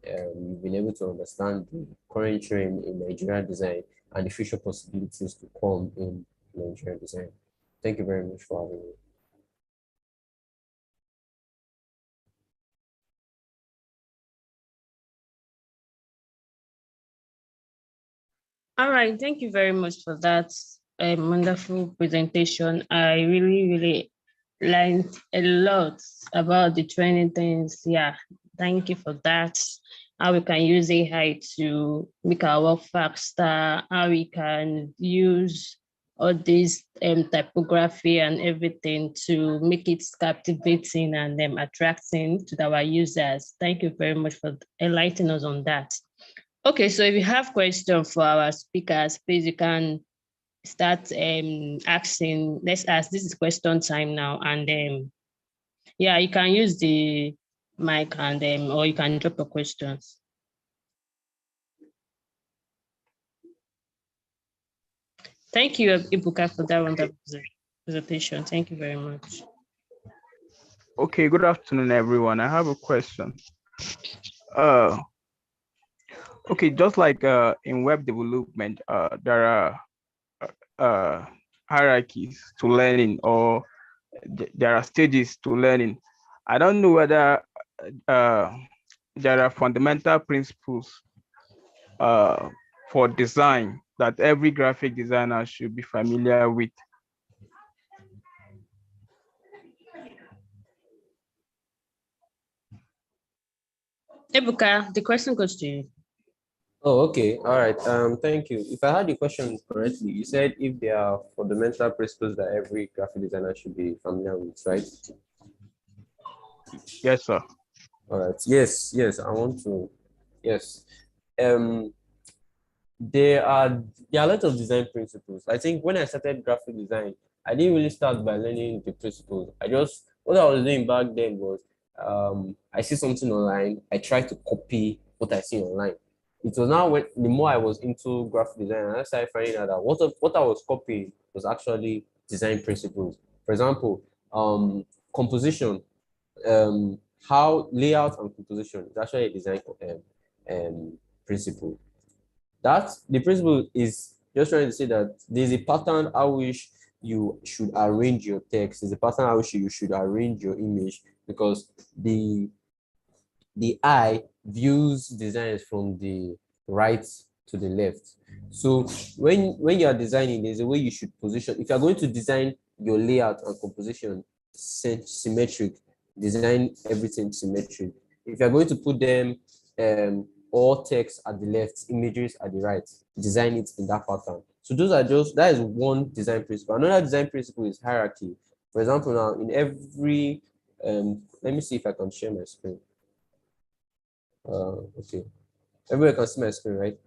you've been able to understand the current trend in Nigerian design and the future possibilities to come in Nigerian design. Thank you very much for having me. All right, thank you very much for that wonderful presentation. I really learned a lot about the training things. Yeah, thank you for that. How we can use AI to make our work faster, how we can use all this typography and everything to make it captivating and attracting to our users. Thank you very much for enlightening us on that. Okay, so if you have questions for our speakers, please you can start asking. Let's ask. This is question time now, and yeah, you can use the mic and or you can drop your questions. Thank you, Ibuka, for that wonderful presentation. Thank you very much. Okay, good afternoon, everyone. I have a question. Okay, just like in web development, there are hierarchies to learning, or there are stages to learning. I don't know whether there are fundamental principles for design that every graphic designer should be familiar with. Ibuka, the question goes to you. Oh, okay. All right. Thank you. If I heard the question correctly, you said if there are fundamental principles that every graphic designer should be familiar with, right? Yes, sir. All right. Yes. I want to. Yes. Um, there are a lot of design principles. I think when I started graphic design, I didn't really start by learning the principles. What I was doing back then was I see something online, I try to copy what I see online. It was now when the more I was into graphic design, I started finding out that what I was copying was actually design principles. For example, composition, how layout and composition is actually a design principle. That the principle is just trying to say that there's a pattern how which you should arrange your text, there's a pattern how which you should arrange your image, because the eye views designs from the right to the left. So when you are designing, there's a way you should position. If you're going to design your layout and composition symmetric, design everything symmetric. If you're going to put them all text at the left, images at the right, design it in that pattern. So that is one design principle. Another design principle is hierarchy. For example, now in every let me see if I can share my screen. Okay, everybody can see my screen, right?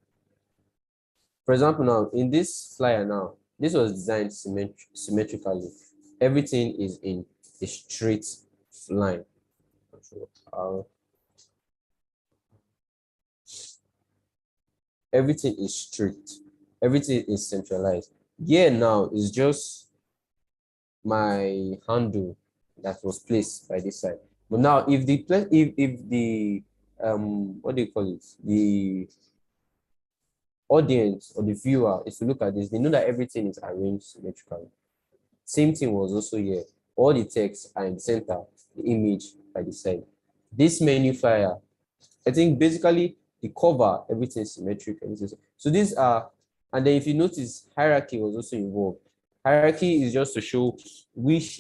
For example, now in this flyer now, this was designed symmetrically. Everything is in a straight line. Everything is straight. Everything is centralized. Here now is just my handle that was placed by this side. But now if the what do you call it? The audience or the viewer is to look at this, they know that everything is arranged symmetrically. Same thing was also here. All the text are in the center, the image by the side. This menu flyer, I think basically the cover, everything is symmetric. So these are, and then if you notice, hierarchy was also involved. Hierarchy is just to show which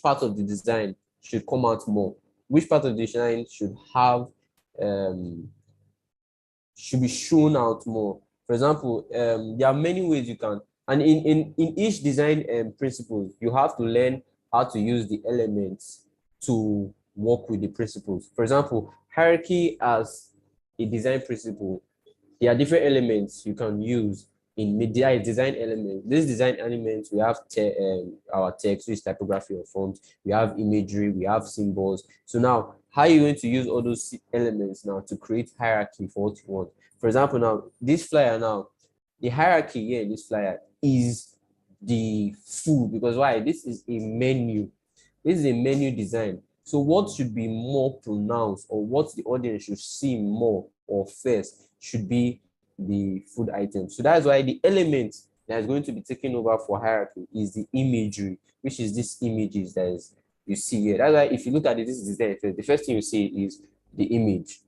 part of the design should come out more, which part of the design should have should be shown out more. For example, there are many ways you can, and in each design principle, you have to learn how to use the elements to work with the principles. For example, hierarchy as a design principle, there are different elements you can use in media design elements. These design elements, we have our text, which is typography or font, we have imagery, we have symbols. So now, how are you going to use all those elements now to create hierarchy for what you want? For example, now, this flyer now, the hierarchy here in this flyer is the food, because why? This is a menu. This is a menu design. So what should be more pronounced, or what the audience should see more or first, should be the food item. So that's why the element that is going to be taken over for hierarchy is the imagery, which is this images that is you see here. That's why if you look at it, this is the first thing you see is the image.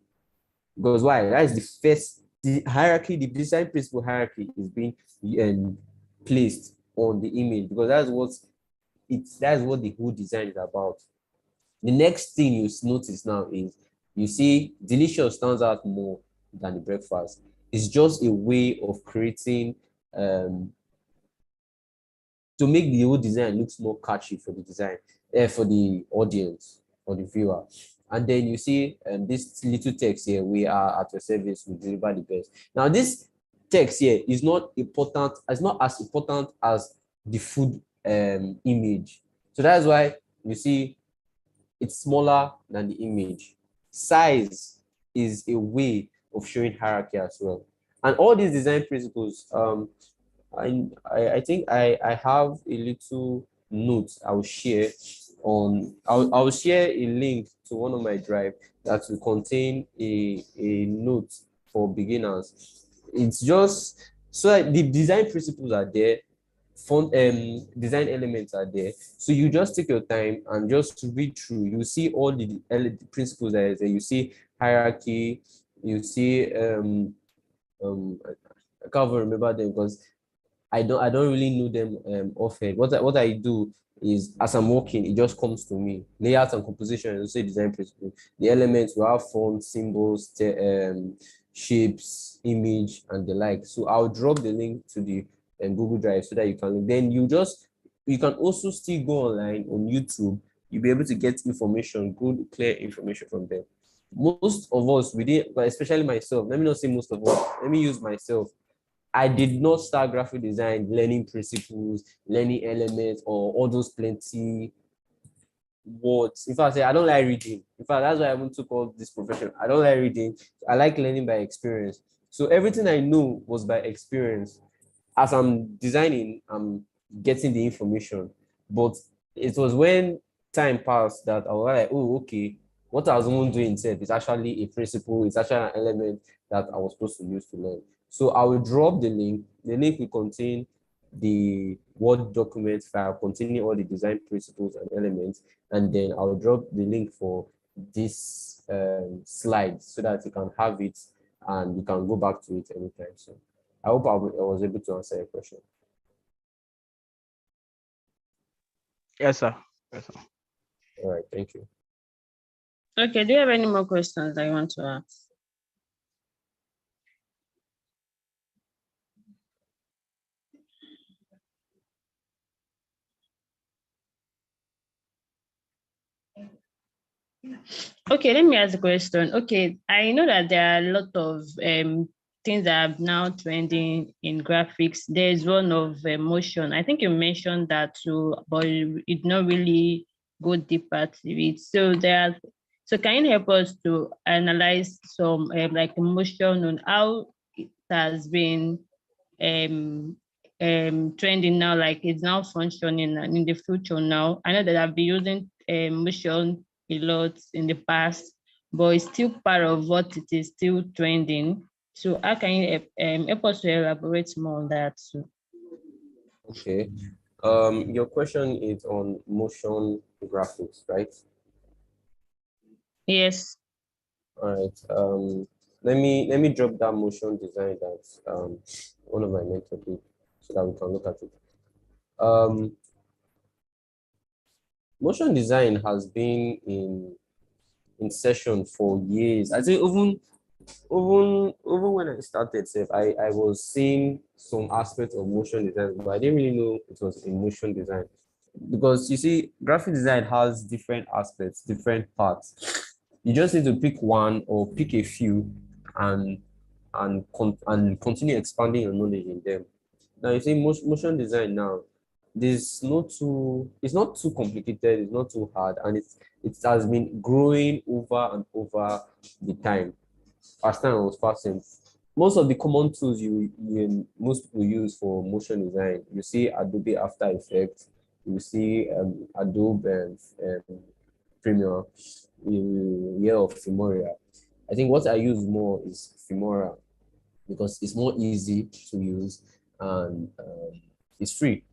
Because why? That is the first, the hierarchy, the design principle hierarchy is being placed on the image, because that's what the whole design is about. The next thing you notice now is you see delicious stands out more than the breakfast. It's just a way of creating um, to make the whole design looks more catchy for the design, for the audience or the viewer. And then you see this little text here: "We are at your service. We deliver the best." Now, this text here is not important. It's not as important as the food image. So that's why you see it's smaller than the image. Size is a way of showing hierarchy as well. And all these design principles, I think I have a little note I'll share on. I'll share a link to one of my drive that will contain a note for beginners. It's just so that the design principles are there, font design elements are there. So you just take your time and just read through. You see all the principles that is there. You see hierarchy. You see I can't even remember them because I don't really know them offhand. What I do is as I'm working, it just comes to me. Layout and composition, you say design principle. The elements will have font, symbols, shapes, image, and the like. So I'll drop the link to the Google Drive so that you can. Then you can also still go online on YouTube. You'll be able to get information, good, clear information from there. Most of us, we did, but especially myself. Let me not say most of us. Let me use myself. I did not start graphic design learning principles, learning elements, or all those plenty words. In fact, I don't like reading. In fact, that's why I even took all this profession. I don't like reading. I like learning by experience. So everything I know was by experience. As I'm designing, I'm getting the information. But it was when time passed that I was like, oh, okay, what I was even doing itself is actually a principle, it's actually an element that I was supposed to use to learn. So I will drop the link. The link will contain the Word document file containing all the design principles and elements. And then I'll drop the link for this slide so that you can have it and you can go back to it anytime. So I hope I was able to answer your question. Yes, sir. Yes, sir. All right, thank you. Okay, do you have any more questions that you want to ask? Okay, let me ask a question. Okay, I know that there are a lot of things that are now trending in graphics. There's one of motion. I think you mentioned that too, but it not really go deeper to it. So can you help us to analyze some like motion on how it has been um trending now, like it's now functioning in the future now? I know that I've been using motion a lot in the past, but it's still part of what it is still trending. So how can you help us to elaborate more on that too? Okay. Your question is on motion graphics, right? Yes. All right. Let me drop that motion design that one of my mentors did so that we can look at it. Motion design has been in session for years. I think even when I started, I was seeing some aspects of motion design, but I didn't really know it was in motion design. Because you see, graphic design has different aspects, different parts. You just need to pick one or pick a few and and continue expanding your knowledge in them. Now you see motion design now, it's not too complicated, it's not too hard, and it has been growing over and over the time as time was passing. Most of the common tools most people use for motion design, you see Adobe After Effects, you see Adobe Premiere, you hear of Filmora. I think what I use more is Filmora because it's more easy to use and it's free.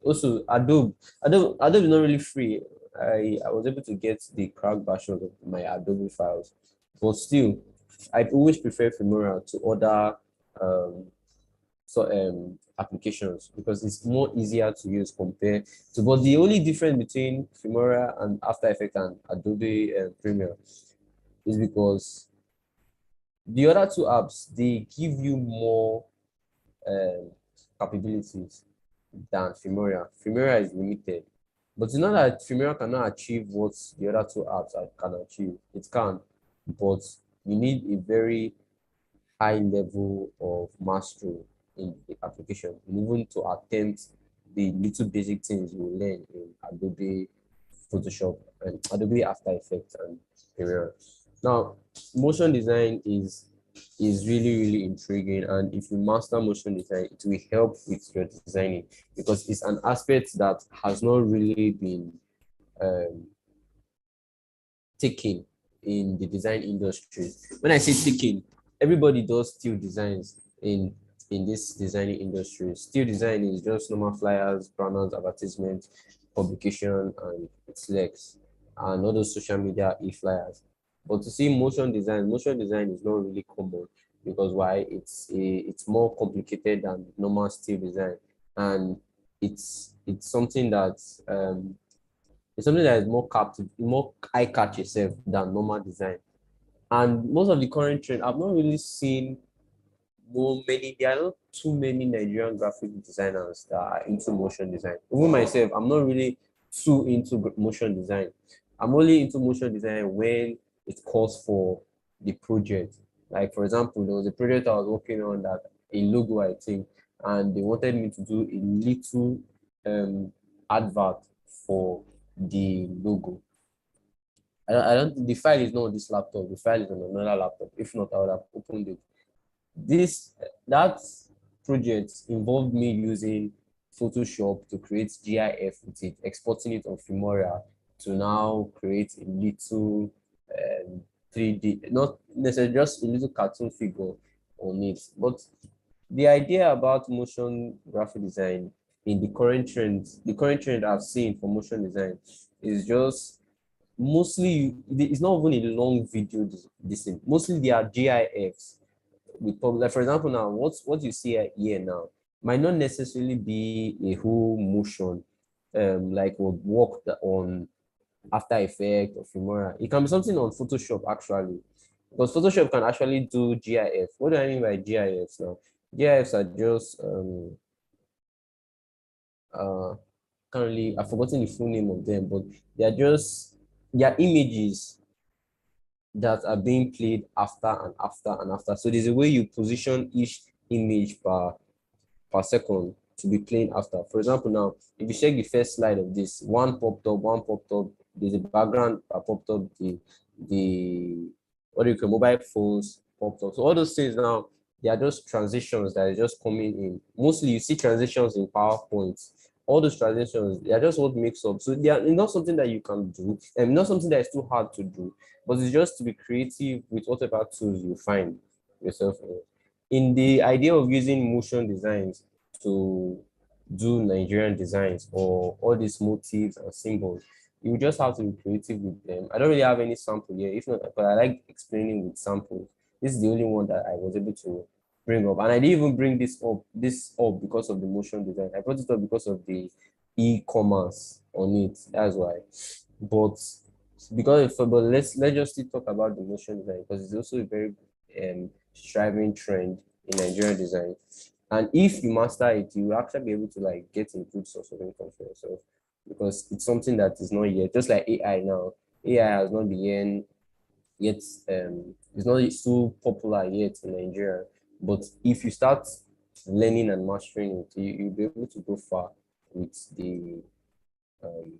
Also, Adobe is not really free. I was able to get the cracked version of my Adobe files, but still, I always prefer Filmora to other um, applications because it's more easier to use compared to. But the only difference between Filmora and After Effects and Adobe Premiere is because the other two apps they give you more um, capabilities than Filmora. Filmora is limited. But it's not that Filmora cannot achieve what the other two apps can achieve. It can, but you need a very high level of mastery in the application, and even to attempt the little basic things you learn in Adobe Photoshop and Adobe After Effects and Premiere. Now, motion design is really intriguing, and if you master motion design, it will help with your designing because it's an aspect that has not really been um, taken in the design industry. When I say taken, everybody does still designs in this designing industry. Still design is just normal flyers, banners, advertisements, publication, and its legs, and all those social media e-flyers. But to see motion design is not really common because why? It's more complicated than normal still design, and it's something that it's something that is more captive, more eye catch itself than normal design. And most of the current trend, I've not really seen there are not too many Nigerian graphic designers that are into motion design. Even myself, I'm not really too into motion design. I'm only into motion design when it calls for the project. Like for example, there was a project I was working on that a logo, I think, and they wanted me to do a little advert for the logo. I don't, the file is not on this laptop, the file is on another laptop. If not, I would have opened it. That project involved me using Photoshop to create GIF with it, exporting it on Filmora to now create a little 3D, not necessarily just a little cartoon figure on it. But the idea about motion graphic design in the current trend I've seen for motion design is just mostly it's not even a long video mostly they are GIFs with like for example now what you see here now might not necessarily be a whole motion like would work on After Effects or Filmora. It can be something on Photoshop actually, because Photoshop can actually do GIF. What do I mean by GIFs now? GIFs are just uh currently I've forgotten the full name of them, but they are images that are being played after and after and after. So there's a way you position each image per second to be playing after. For example, now, if you check the first slide of this, one popped up, there's a background that popped up, the what do you call mobile phones popped up. So all those things now, they are just transitions that are just coming in. Mostly you see transitions in PowerPoint. All those transitions, they are just what makes up. So they are not something that you can do, and not something that is too hard to do, but it's just to be creative with whatever tools you find yourself in the idea of using motion designs to do Nigerian designs or all these motifs and symbols. You just have to be creative with them. I don't really have any sample here. If not, but I like explaining with samples. This is the only one that I was able to bring up. And I didn't even bring this up because of the motion design. I brought it up because of the e-commerce on it. That's why. But but let's just still talk about the motion design because it's also a very striving trend in Nigerian design. And if you master it, you will actually be able to like get a good source of income for yourself because it's something that is not yet, just like AI now. AI has not been yet, it's not so popular yet in Nigeria. But if you start learning and mastering it, you'll be able to go far with the um,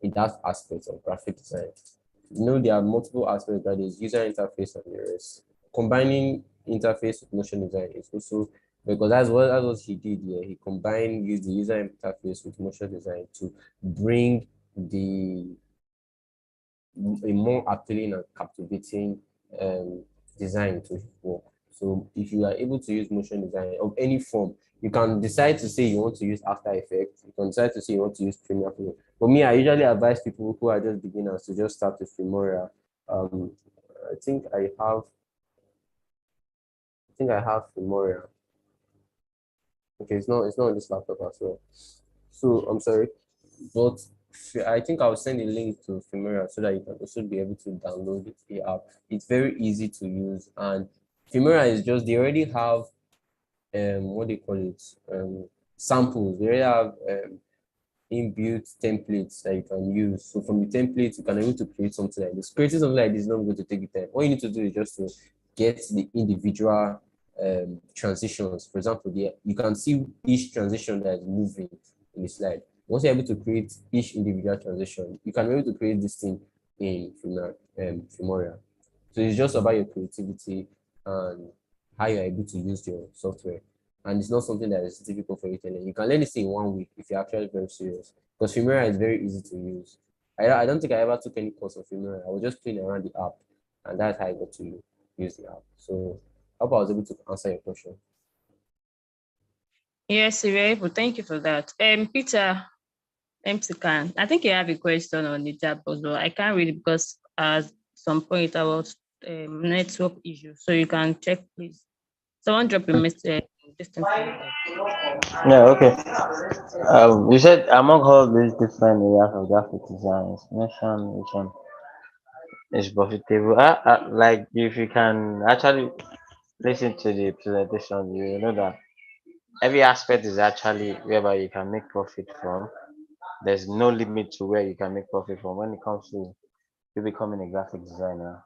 in that aspect of graphic design. There are multiple aspects that is user interface and the rest. Combining interface with motion design is also because that's what he did here. He combined the user interface with motion design to bring a more appealing and captivating design to his work. So if you are able to use motion design of any form, you can decide to say you want to use After Effects. You can decide to say you want to use Premiere Pro. For me, I usually advise people who are just beginners to just start with Filmora. Um, I think I have Filmora. Okay, it's not on this laptop as well. So I'm sorry, but I think I'll send a link to Filmora so that you can also be able to download the app. It's very easy to use, and Filmora is just they already have what do you call it, samples. We already have inbuilt templates that you can use. So from the templates, you can able to create something like this. Creating something like this is not going to take you time. All you need to do is just to get the individual transitions. For example, you can see each transition that is moving in the slide. Once you're able to create each individual transition, you can be able to create this thing in Filmora. So it's just about your creativity and how you're able to use your software. And it's not something that is difficult for you to learn. You can learn this in 1 week if you're actually very serious. Because Filmora is very easy to use. I don't think I ever took any course on Filmora. I was just playing around the app, and that's how I got to use the app. So I hope I was able to answer your question. Yes, you're able. Thank you for that. Peter MCCan, I think you have a question on the chat box, but I can't read it because at some point I was network issue. So you can check, please. Someone drop a message. This thing for me there. Yeah, okay. You said among all these different areas of graphic design, mention which one is profitable. Like if you can actually listen to the presentation, you know that every aspect is actually whereby you can make profit from. There's no limit to where you can make profit from when it comes to you becoming a graphic designer,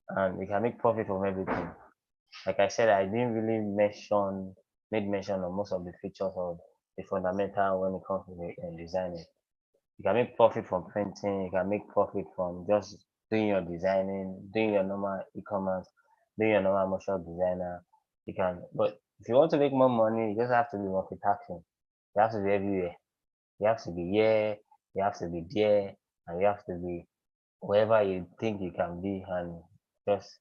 and you can make profit from everything. Like I said, I didn't really made mention of most of the features of the fundamental when it comes to designing. You can make profit from printing, you can make profit from just doing your designing, doing your normal e-commerce, doing your normal motion designer. You can, but if you want to make more money, you just have to be multitasking. You have to be everywhere. You have to be here, you have to be there, and you have to be wherever you think you can be. And just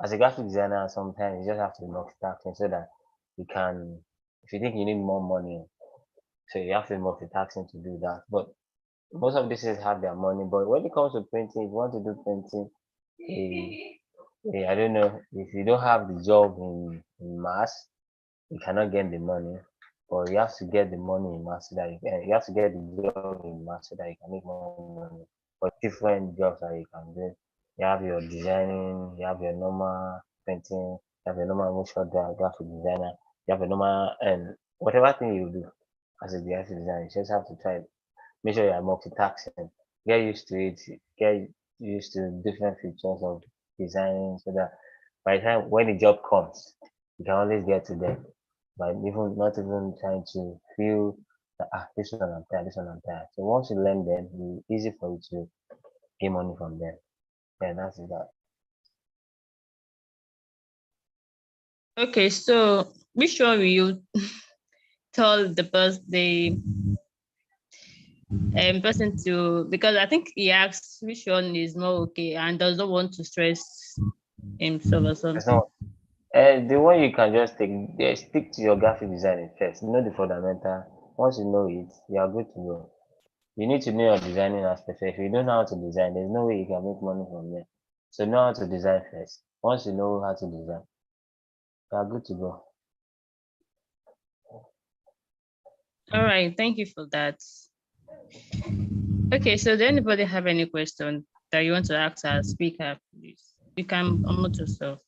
as a graphic designer, sometimes you just have to be multitasking so that you can, if you think you need more money, so you have to be multitasking to do that. But most of these have their money, but when it comes to printing, if you want to do printing, I don't know, if you don't have the job in mass, you cannot get the money. But you have to get the money in mass so that you have to get the job in mass so that you can make more money. But different jobs that you can do. You have your designing, you have your normal printing, you have your normal motion graphic designer, you have a normal and whatever thing you do as a graphic designer, you just have to try make sure you are multitasking. Get used to it. Get used to different features of designing so that by the time when the job comes, you can always get to them. By even not even trying to feel that this one I'm tired, this one I'm tired. So once you learn them, it's easy for you to get money from them. Yeah, that's it. That. Okay, so which one will you tell the person to, because I think he asks which one is more okay and does not want to stress himself or There's something. no the one you can just take stick to your graphic designing first. Know the fundamental. Once you know it, you are good to go. You need to know your designing aspect. If you don't know how to design, there's no way you can make money from there. So know how to design first. Once you know how to design, you are good to go. All right, thank you for that. Okay, so does anybody have any question that you want to ask our speaker, please? You can unmute yourself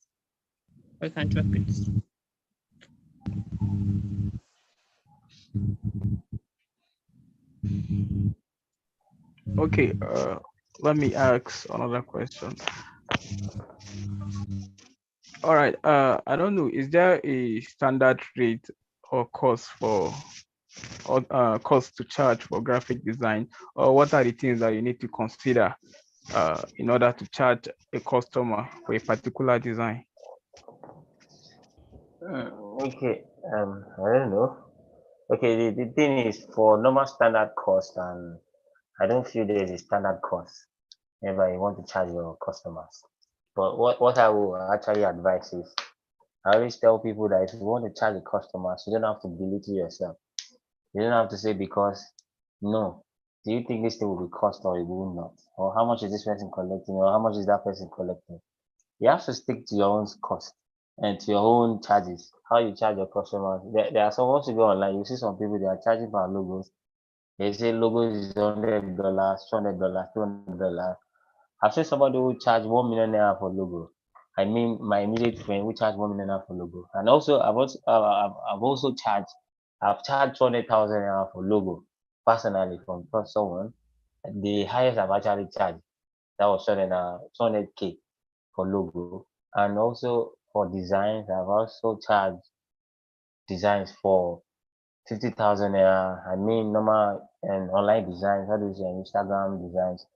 or you can drop it. Okay, let me ask another question. All right, I don't know, is there a standard rate or cost cost to charge for graphic design, or what are the things that you need to consider in order to charge a customer for a particular design? Okay. I don't know. Okay, the thing is for normal standard cost, and I don't feel there is a standard cost whenever you want to charge your customers. But what I will actually advise is I always tell people that if you want to charge the customers, you don't have to belittle yourself. You don't have to say because no. Do you think this thing will be cost or it will not? Or how much is this person collecting or how much is that person collecting? You have to stick to your own cost and to your own charges. How you charge your customers. There are some once you go online, you see some people they are charging for logos. They say logos is $100, $200, $200. I've seen somebody who charge 1 million naira for logo. I mean my immediate friend, we charge 1 million naira for logo. And also I've charged 200,000 naira for logo personally from someone. The highest I've actually charged, that was 200K for logo. And also for designs, I've also charged designs for 50,000 naira. I mean normal and online designs, how do you say Instagram designs.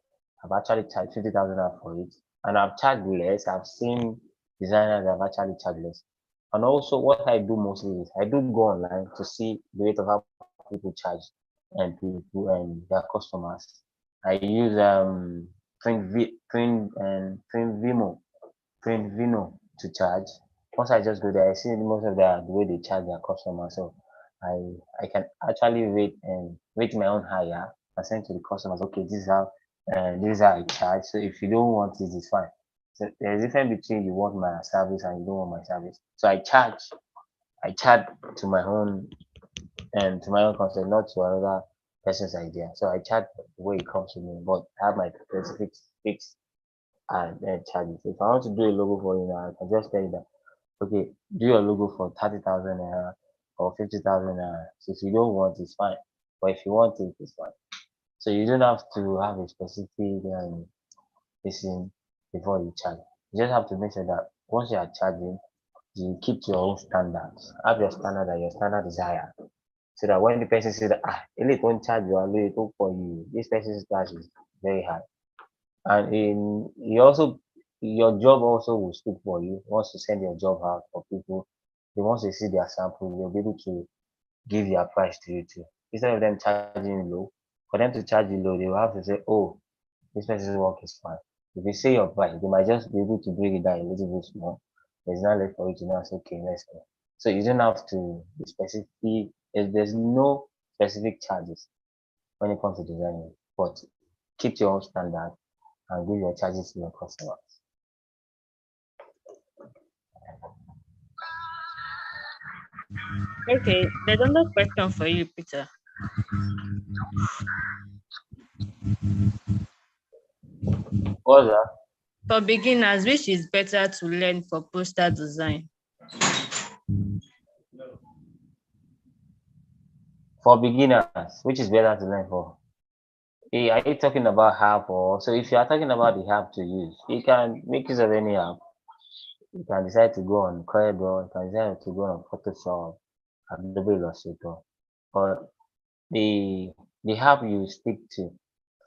I've actually charged 50,000 naira for it. And I've charged less. I've seen designers that have actually charged less. And also what I do mostly is I do go online to see the rate of how people charge and people and their customers. I use Print Vimo to charge. Once I just go there, I see most of the way they charge their customers. So I can actually rate my own higher and send to the customers. Okay, this is how I charge. So if you don't want it, it's fine. So there's a difference between you want my service and you don't want my service. So I charge to my own and to my own concept, not to another person's idea. So I charge the way it comes to me, but I have my specific fixed and charges. If I want to do a logo for you now, I can just tell you that okay, do your logo for 30,000 naira or 50,000 naira. So if you don't want, it's fine. But if you want it, it's fine. So you don't have to have a specific person before you charge. You just have to make sure that once you are charging, you keep to your own standards. Have your standard and your standard is higher. So that when the person says that it won't charge you, I'll it for you. This person's charge is very high. And your job also will speak for you. Once you send your job out for people, once they see their sample, they'll be able to give their price to you too. Instead of them charging low, for them to charge you low, they will have to say, oh, this person's work is fine. If you say your price, they might just be able to bring it down a little bit more. There's not left for you to now say, okay, let's go. So you don't have to be specific. There's no specific charges when it comes to designing, but keep your own standard and give your charges to your customers. Okay, there's another question for you, Peter. What's that? For beginners, which is better to learn for poster design? For beginners, which is better to learn for? Are you talking about app or so? If you are talking about the app to use, you can make use of any app. You can decide to go on Corridor, you can decide to go on Photoshop, Adobe Illustrator, but the app you stick to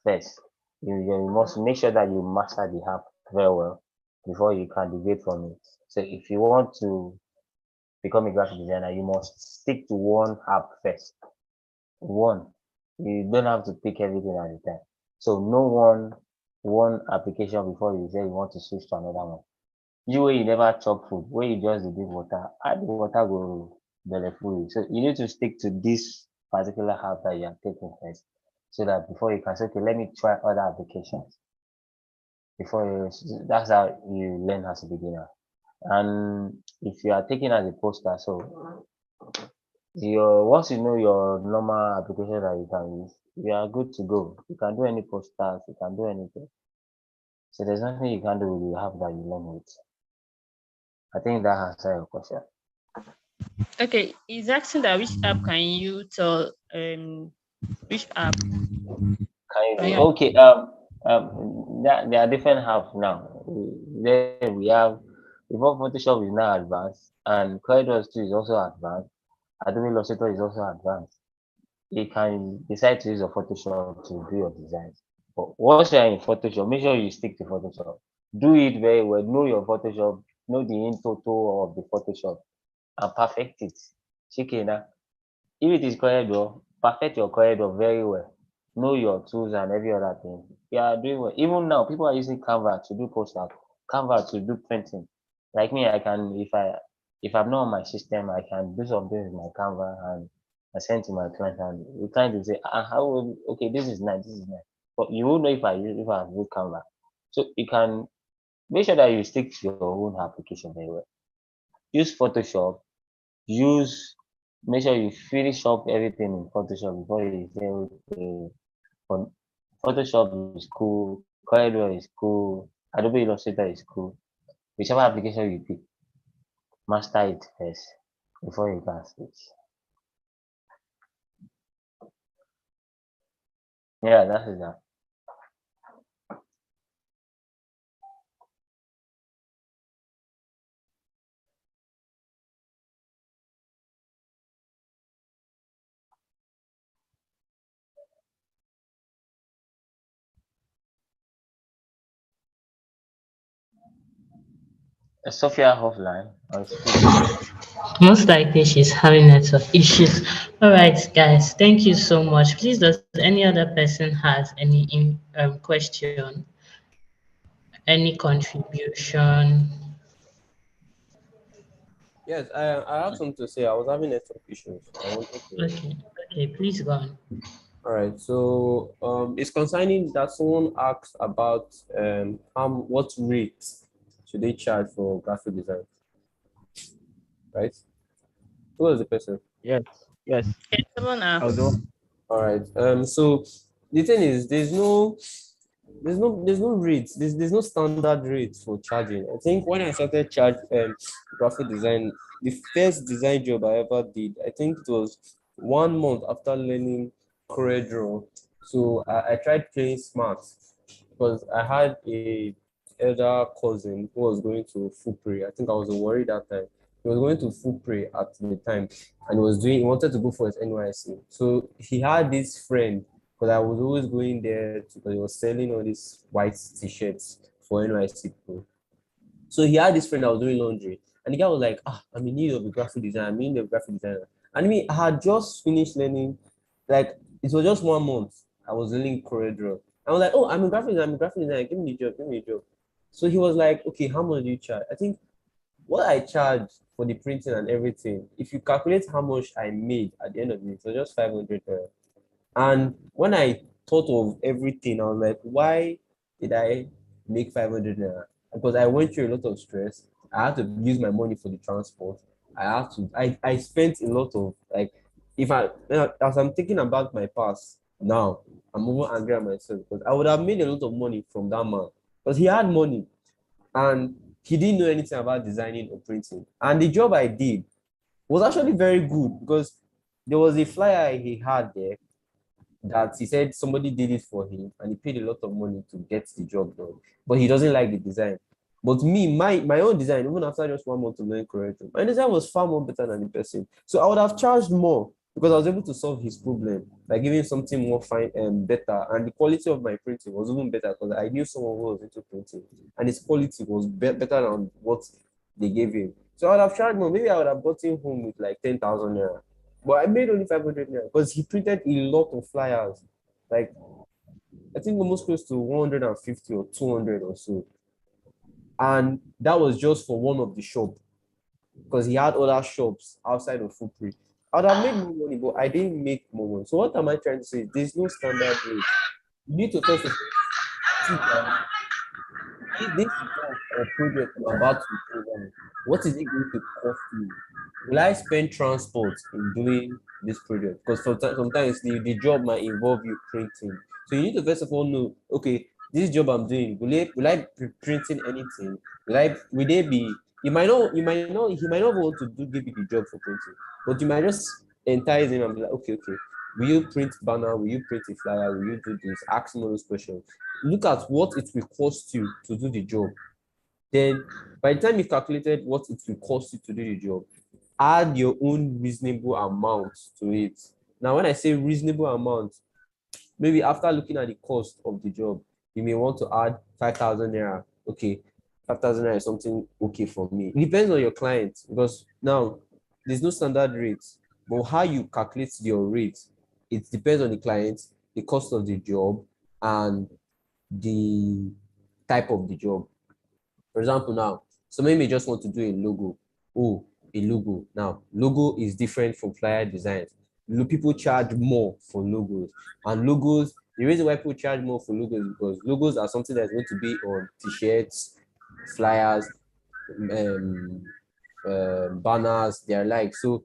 first. You must make sure that you master the app very well before you can deviate from it. So if you want to become a graphic designer, you must stick to one app first. One. You don't have to pick everything at a time. So know one application before you say you want to switch to another one. You where you never chop food, where you just dey drink water, add the water go belle full you. So you need to stick to this particular app that you are taking first, so that before you can say, okay, let me try other applications. That's how you learn as a beginner. And if you are taking as a poster, so your once you know your normal application that you can use, you are good to go. You can do any posters, you can do anything. So there's nothing you can do with the app that you learn with. I think that answers your question. Okay, he's asking that which app can you tell which app Can can you, you okay, there are different apps now. Then we have before Photoshop is now advanced and Corridors 2 is also advanced. Adobe Illustrator is also advanced. You can decide to use your Photoshop to do your designs. But once you are in Photoshop, make sure you stick to Photoshop. Do it very well. Know your Photoshop. Know the in total of the Photoshop and perfect it. Chicken. If it is corridor, perfect your corridor very well. Know your tools and every other thing. You are doing well. Even now, people are using Canva to do posters, Canva to do printing. Like me, I can if I'm not on my system, I can do something with my Canva and I send to my client and the client will say, okay, this is nice, this is nice. But you won't know if I have good Canva. So you can make sure that you stick to your own application very well. Use Photoshop, use make sure you finish up everything in Photoshop before you say, okay, but Photoshop is cool, Corridor is cool, Adobe Illustrator is cool. whichever application you pick, master it first before you can switch. Yeah, that is that. Sophia offline or speaking. Most likely she's having network issues. All right, guys, thank you so much. Please, does any other person has any question, any contribution? Yes, I have something to say. I was having network issues. I wanted to. Okay, okay, please go on. All right. So it's concerning that someone asked about what rate should they charge for graphic design, right? Who was the person? Yes, yes. Okay, someone I was the one. asks. All right. So the thing is, there's no rates. There's no standard rate for charging. I think when I started charge graphic design, the first design job I ever did, I think it was 1 month after learning CorelDRAW. So I tried playing smart because I had a elder cousin who was going to Fupre. I think I was worried that time. He was going to Fupre at the time, and he wanted to go for his NYC. So he had this friend because I was always going there because he was selling all these white t-shirts for NYC people. So he had this friend that was doing laundry, and the guy was like, I'm in need of a graphic designer. I'm in need of a graphic designer. And me, I had just finished learning, like it was just 1 month. I was learning CorelDRAW. I was like, oh, I'm a graphic designer. Give me a job. Give me a job. So he was like, okay, how much do you charge? I think what I charge for the printing and everything, if you calculate how much I made at the end of it, it was just 500. And when I thought of everything, I was like, why did I make 500 naira? Because I went through a lot of stress. I had to use my money for the transport. I spent a lot of like, if I, as I'm thinking about my past now, I'm over angry at myself because I would have made a lot of money from that man because he had money and he didn't know anything about designing or printing. And the job I did was actually very good because there was a flyer he had there that he said somebody did it for him and he paid a lot of money to get the job done, but he doesn't like the design. But me, my own design, even after just 1 month to learn correctly, my design was far more better than the person. So I would have charged more because I was able to solve his problem by giving something more fine and better. And the quality of my printing was even better because I knew someone who was into printing and his quality was better than what they gave him. So I would have charged more. Maybe I would have brought him home with like 10,000 naira. But I made only 500 naira because he printed a lot of flyers. Like, I think almost close to 150 or 200 or so. And that was just for one of the shop because he had other shops outside of Footprint. I would have made more money, but I didn't make more money. So what am I trying to say? There's no standard rate. You need to first of all sit down. This job or project I'm about to program, what is it going to cost me? Will I spend transport in doing this project? Because sometimes the job might involve you printing. So you need to first of all know, okay, this job I'm doing, will I be printing anything? Will they be he might not want to give you the job for printing, but you might just entice him and be like, okay, will you print banner? Will you print a flyer? Will you do this? Ask him all those questions. Look at what it will cost you to do the job. Then by the time you've calculated what it will cost you to do the job, add your own reasonable amount to it. Now, when I say reasonable amount, maybe after looking at the cost of the job, you may want to add 5,000 naira. Okay, 5,000 naira is something okay for me. It depends on your client because now there's no standard rate, but how you calculate your rate, it depends on the client, the cost of the job, and the type of the job. For example, now, somebody may just want to do a logo. Oh, a logo. Now, logo is different from flyer designs. People charge more for logos. And logos, the reason why people charge more for logos is because logos are something that's going to be on t-shirts, flyers, um, banners, they're like. So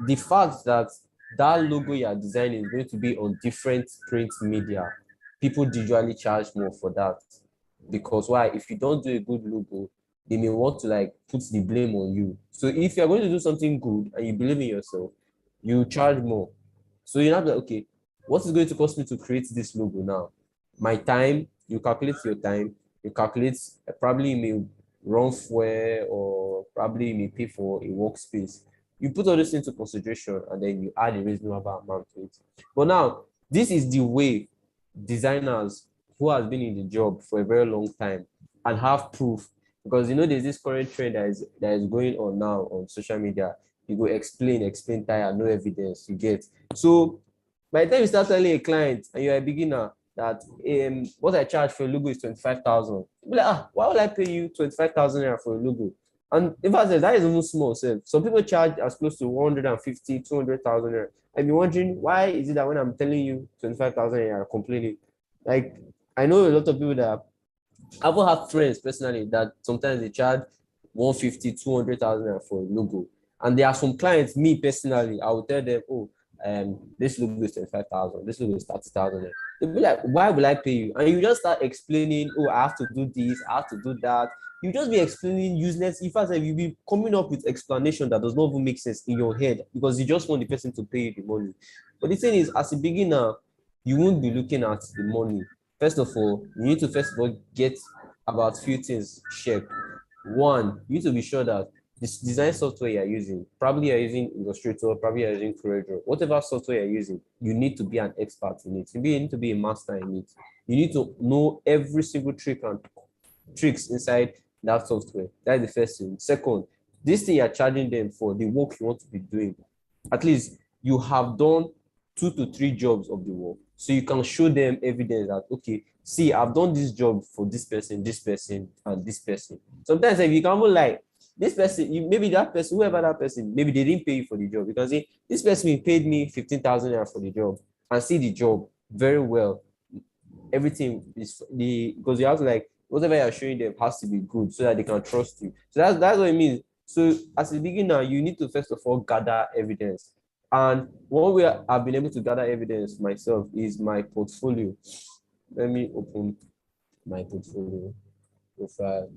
the fact that that logo you're designing is going to be on different print media, people usually charge more for that. Because why? If you don't do a good logo, they may want to like put the blame on you. So if you're going to do something good and you believe in yourself, you charge more. So you have to, okay, what is going to cost me to create this logo now? My time, you calculate your time, you calculate probably you may run fuel or probably you may pay for a workspace. You put all this into consideration and then you add a reasonable amount to it. But now, this is the way designers who has been in the job for a very long time and have proof, because you know there's this current trend that is going on now on social media. You go explain tire, no evidence, you get. So by the time you start telling a client and you're a beginner that what I charge for a logo is 25,000, be like, why would I pay you 25,000 naira for a logo? And in fact, that is even small. So some people charge as close to 150, 200,000 naira. And you're wondering, why is it that when I'm telling you 25,000 naira, you're complaining? Like, I know a lot of people that I will have friends personally that sometimes they charge 150, 200,000 for a logo. And there are some clients, me personally, I will tell them, oh, this logo is 25,000, this logo is 30,000. They'll be like, why will I pay you? And you just start explaining, oh, I have to do this, I have to do that. You just be explaining useless. In fact, you'll be coming up with explanation that does not even make sense in your head because you just want the person to pay you the money. But the thing is, as a beginner, you won't be looking at the money. First of all, you need to first of all get about few things checked. One, you need to be sure that this design software you're using, probably you're using Illustrator, probably you're using CorelDRAW, whatever software you're using, you need to be an expert in it. You need to be a master in it. You need to know every single trick and tricks inside that software. That's the first thing. Second, this thing you're charging them for, the work you want to be doing, at least you have done 2 to 3 jobs of the work. So you can show them evidence that, okay, see, I've done this job for this person, and this person. Sometimes if you can even like, this person, maybe that person, whoever that person, maybe they didn't pay you for the job. You can say, this person paid me 15,000 naira for the job and see the job very well. Everything is because you have to like, whatever you're showing them has to be good so that they can trust you. So that's what it means. So as a beginner, you need to first of all gather evidence. And one way I've been able to gather evidence myself is my portfolio. Let me open my portfolio profile.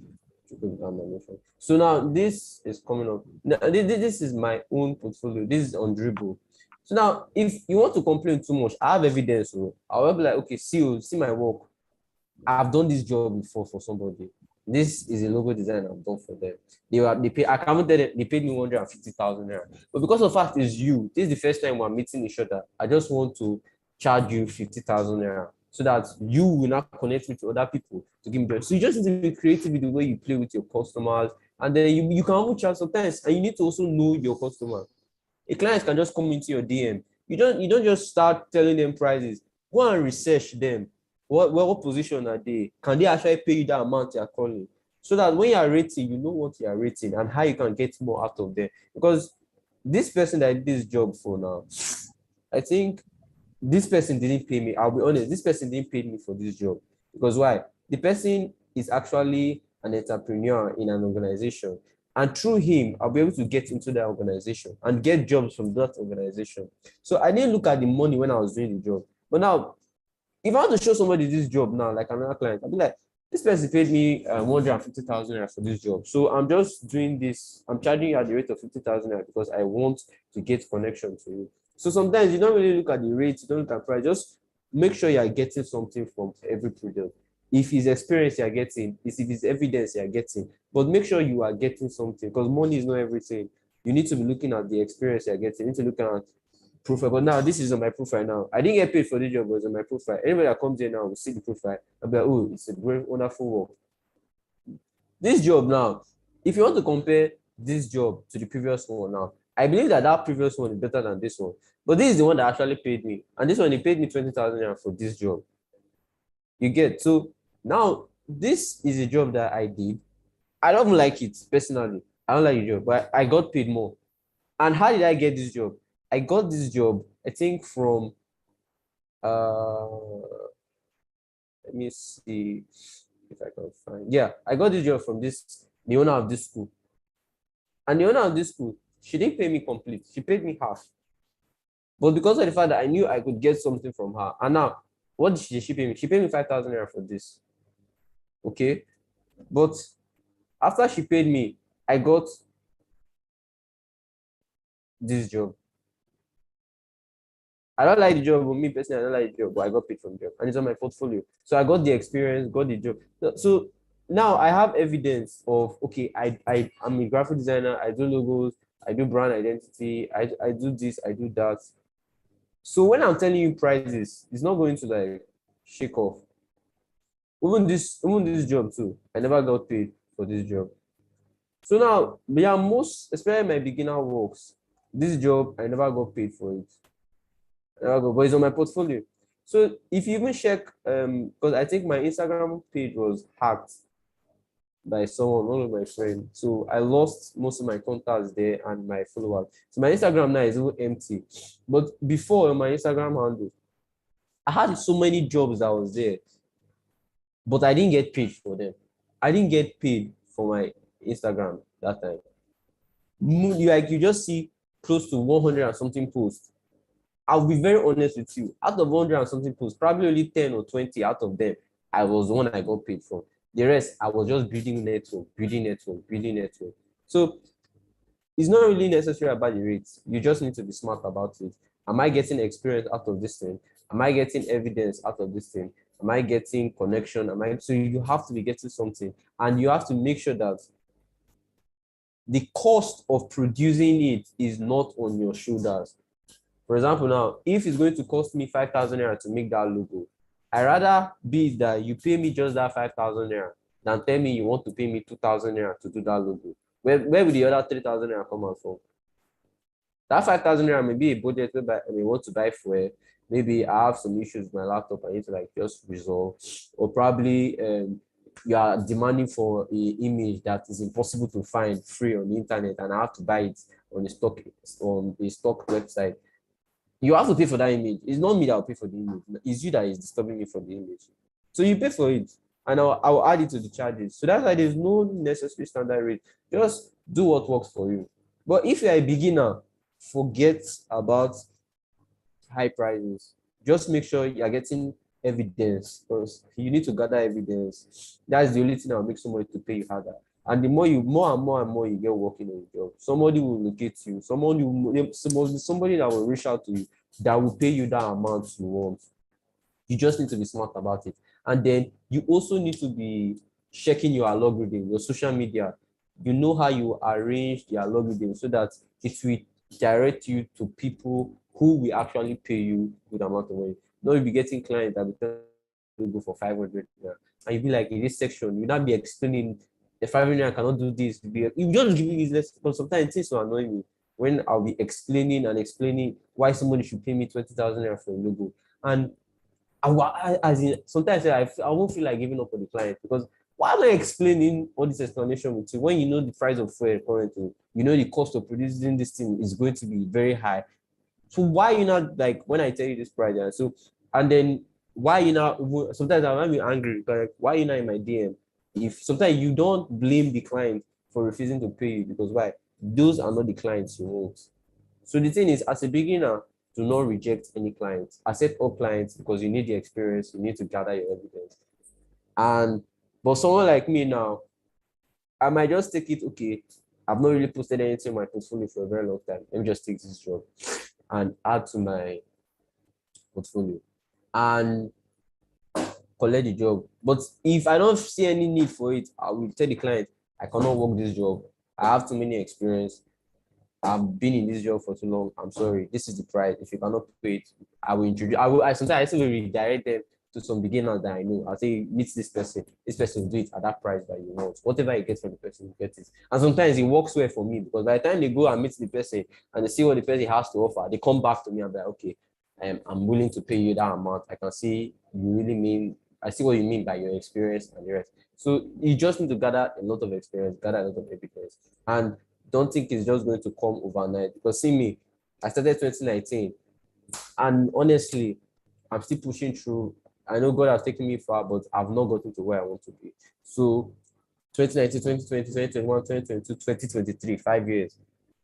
So now this is coming up. Now, this is my own portfolio. This is on Dribble. So now, if you want to complain too much, I have evidence. So I'll be like, okay, see my work. I've done this job before for somebody. This is a logo design I've done for them. They pay. I can't tell them they paid me 150,000 naira. But because of fact is you, this is the first time we're meeting each other. I just want to charge you 50,000 naira so that you will not connect with other people to give me joy. So you just need to be creative with the way you play with your customers, and then you can also charge sometimes, and you need to also know your customer. A client can just come into your DM. You don't just start telling them prices. Go and research them. What position are they? Can they actually pay you that amount you are calling? So that when you are rating, you know what you are rating and how you can get more out of them. Because this person that I did this job for now, I think this person didn't pay me. I'll be honest, this person didn't pay me for this job. Because why? The person is actually an entrepreneur in an organization. And through him, I'll be able to get into that organization and get jobs from that organization. So I didn't look at the money when I was doing the job. But now, if I want to show somebody this job now, like another client, I'll be like, this person paid me 150,000 naira for this job. So I'm just doing this. I'm charging you at the rate of 50,000 naira because I want to get connection to you. So sometimes you don't really look at the rate, you don't look at price. Just make sure you are getting something from every product. If it's experience you are getting, if it's evidence you are getting, but make sure you are getting something because money is not everything. You need to be looking at the experience you are getting. You need to look at profile. But now this is on my profile now. I didn't get paid for the job, but it's on my profile. Anybody that comes here now will see the profile. I'll be like, oh, it's a great, wonderful work. This job now, if you want to compare this job to the previous one now, I believe that previous one is better than this one. But this is the one that actually paid me. And this one, he paid me 20,000 for this job. You get, so now this is a job that I did. I don't like it personally. I don't like the job, but I got paid more. And how did I get this job? I got this job, I think from, let me see if I can find. Yeah, I got this job from the owner of this school. And the owner of this school, she didn't pay me complete. She paid me half. But because of the fact that I knew I could get something from her. And now, what did she pay me? She paid me 5,000 naira for this. Okay. But After she paid me, I got this job. I don't like the job, but me personally, I don't like the job, but I got paid from the job, and it's on my portfolio. So I got the experience, got the job. So now I have evidence of, okay, I'm a graphic designer, I do logos, I do brand identity, I do this, I do that. So when I'm telling you prices, it's not going to like shake off. Even this job too, I never got paid for this job. So now, yeah, especially my beginner works, this job, I never got paid for it. But it's on my portfolio. So if you even check, because I think my Instagram page was hacked by someone, one of my friends. So I lost most of my contacts there and my followers. So my Instagram now is even empty. But before on my Instagram handle, I had so many jobs that was there, but I didn't get paid for them. I didn't get paid for my Instagram that time. Like you just see close to 100 and something posts. I'll be very honest with you. Out of 100 and something posts, probably only 10 or 20 out of them, I was the one I got paid for. The rest, I was just building network, building network, building network. So it's not really necessary about the rates. You just need to be smart about it. Am I getting experience out of this thing? Am I getting evidence out of this thing? Am I getting connection? So you have to be getting something, and you have to make sure that the cost of producing it is not on your shoulders. For example, now, if it's going to cost me 5,000 naira to make that logo, I rather be that you pay me just that 5,000 naira than tell me you want to pay me 2,000 naira to do that logo. Where will the other 3,000 naira come out from? That 5,000 naira may be a budget where I may want to buy fuel. Maybe I have some issues with my laptop I need to like just resolve, or probably you are demanding for an image that is impossible to find free on the internet, and I have to buy it on a stock website. You have to pay for that image. It's not me that will pay for the image. It's you that is disturbing me for the image. So you pay for it, and I'll add it to the charges. So that's why there's no necessary standard rate. Just do what works for you. But if you're a beginner, forget about high prices. Just make sure you're getting evidence, because you need to gather evidence. That's the only thing that will make somebody to pay you harder. And the more and more you get working on your job, somebody will locate you. Somebody that will reach out to you that will pay you that amount you want. You just need to be smart about it. And then you also need to be checking your algorithm, your social media. You know how you arrange the algorithm so that it will direct you to people who will actually pay you good amount of money. Not you'll be getting clients that will tell you go for 500. Yeah. And you'll be like, in this section, you'll not be explaining the 500 I cannot do this. You just give me business, because sometimes it seems to annoy me when I'll be explaining why somebody should pay me 20,000 naira for a logo. And sometimes I won't feel like giving up on the client, because why am I explaining all this explanation with you when you know the price of fuel currently, you know the cost of producing this thing is going to be very high. So why you not like when I tell you this price? And then why you not? Sometimes I might be angry, like why you not in my DM? If sometimes you don't blame the client for refusing to pay you, because why? Those are not the clients you want. So the thing is, as a beginner, do not reject any clients. Accept all clients, because you need the experience, you need to gather your evidence. But someone like me now, I might just take it, okay, I've not really posted anything in my portfolio for a very long time. Let me just take this job and add to my portfolio and collect the job. But if I don't see any need for it, I will tell the client, I cannot work this job. I have too many experience. I've been in this job for too long. I'm sorry. This is the price. If you cannot pay it, I will introduce. Sometimes I still will redirect them to some beginners that I know. I'll say, meet this person. This person will do it at that price that you want. Whatever you get from the person, you get it. And sometimes it works well for me, because by the time they go and meet the person and they see what the person has to offer, they come back to me and be like, okay, I'm willing to pay you that amount. I can see you really mean. I see what you mean by your experience and the rest. So you just need to gather a lot of experience, gather a lot of evidence, and don't think it's just going to come overnight. Because see me, I started 2019, and honestly, I'm still pushing through. I know God has taken me far, but I've not gotten to where I want to be. So 2019, 2020, 2021, 2022, 2023, 5 years,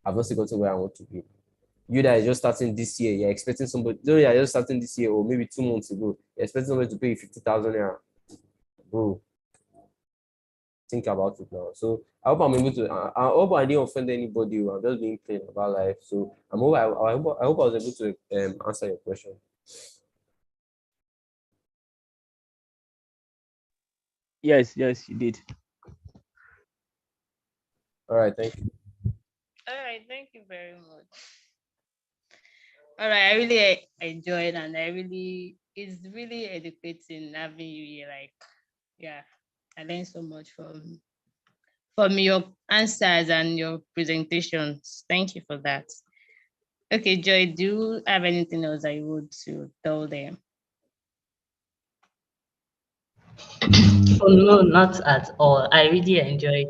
I've not still gotten where I want to be. You that are just starting this year, you're expecting somebody, no, you're just starting this year, or maybe 2 months ago, you're expecting somebody to pay you 50,000 naira. Bro, think about it now. So I hope I'm able to. I hope I didn't offend anybody. I'm just being plain about life. So I hope I was able to answer your question. Yes, yes, you did. All right, thank you. All right, thank you very much. All right, I really enjoyed, and it's really educating having you here. Like, yeah, I learned so much from your answers and your presentations. Thank you for that. Okay, Joy, do you have anything else that you would to tell them? Oh no, not at all. I really enjoyed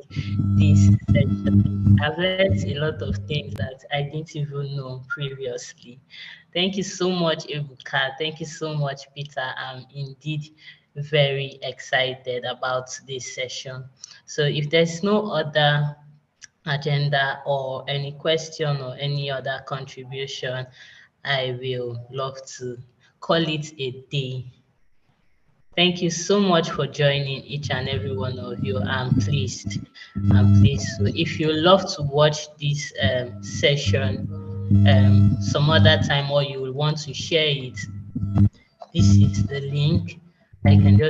this session. I've learned a lot of things that I didn't even know previously. Thank you so much, Ebuka. Thank you so much, Peter. I'm indeed very excited about this session. So if there's no other agenda or any question or any other contribution, I will love to call it a day. Thank you so much for joining each and every one of you. I'm pleased. I'm pleased. So if you love to watch this session some other time or you will want to share it, this is the link. I can just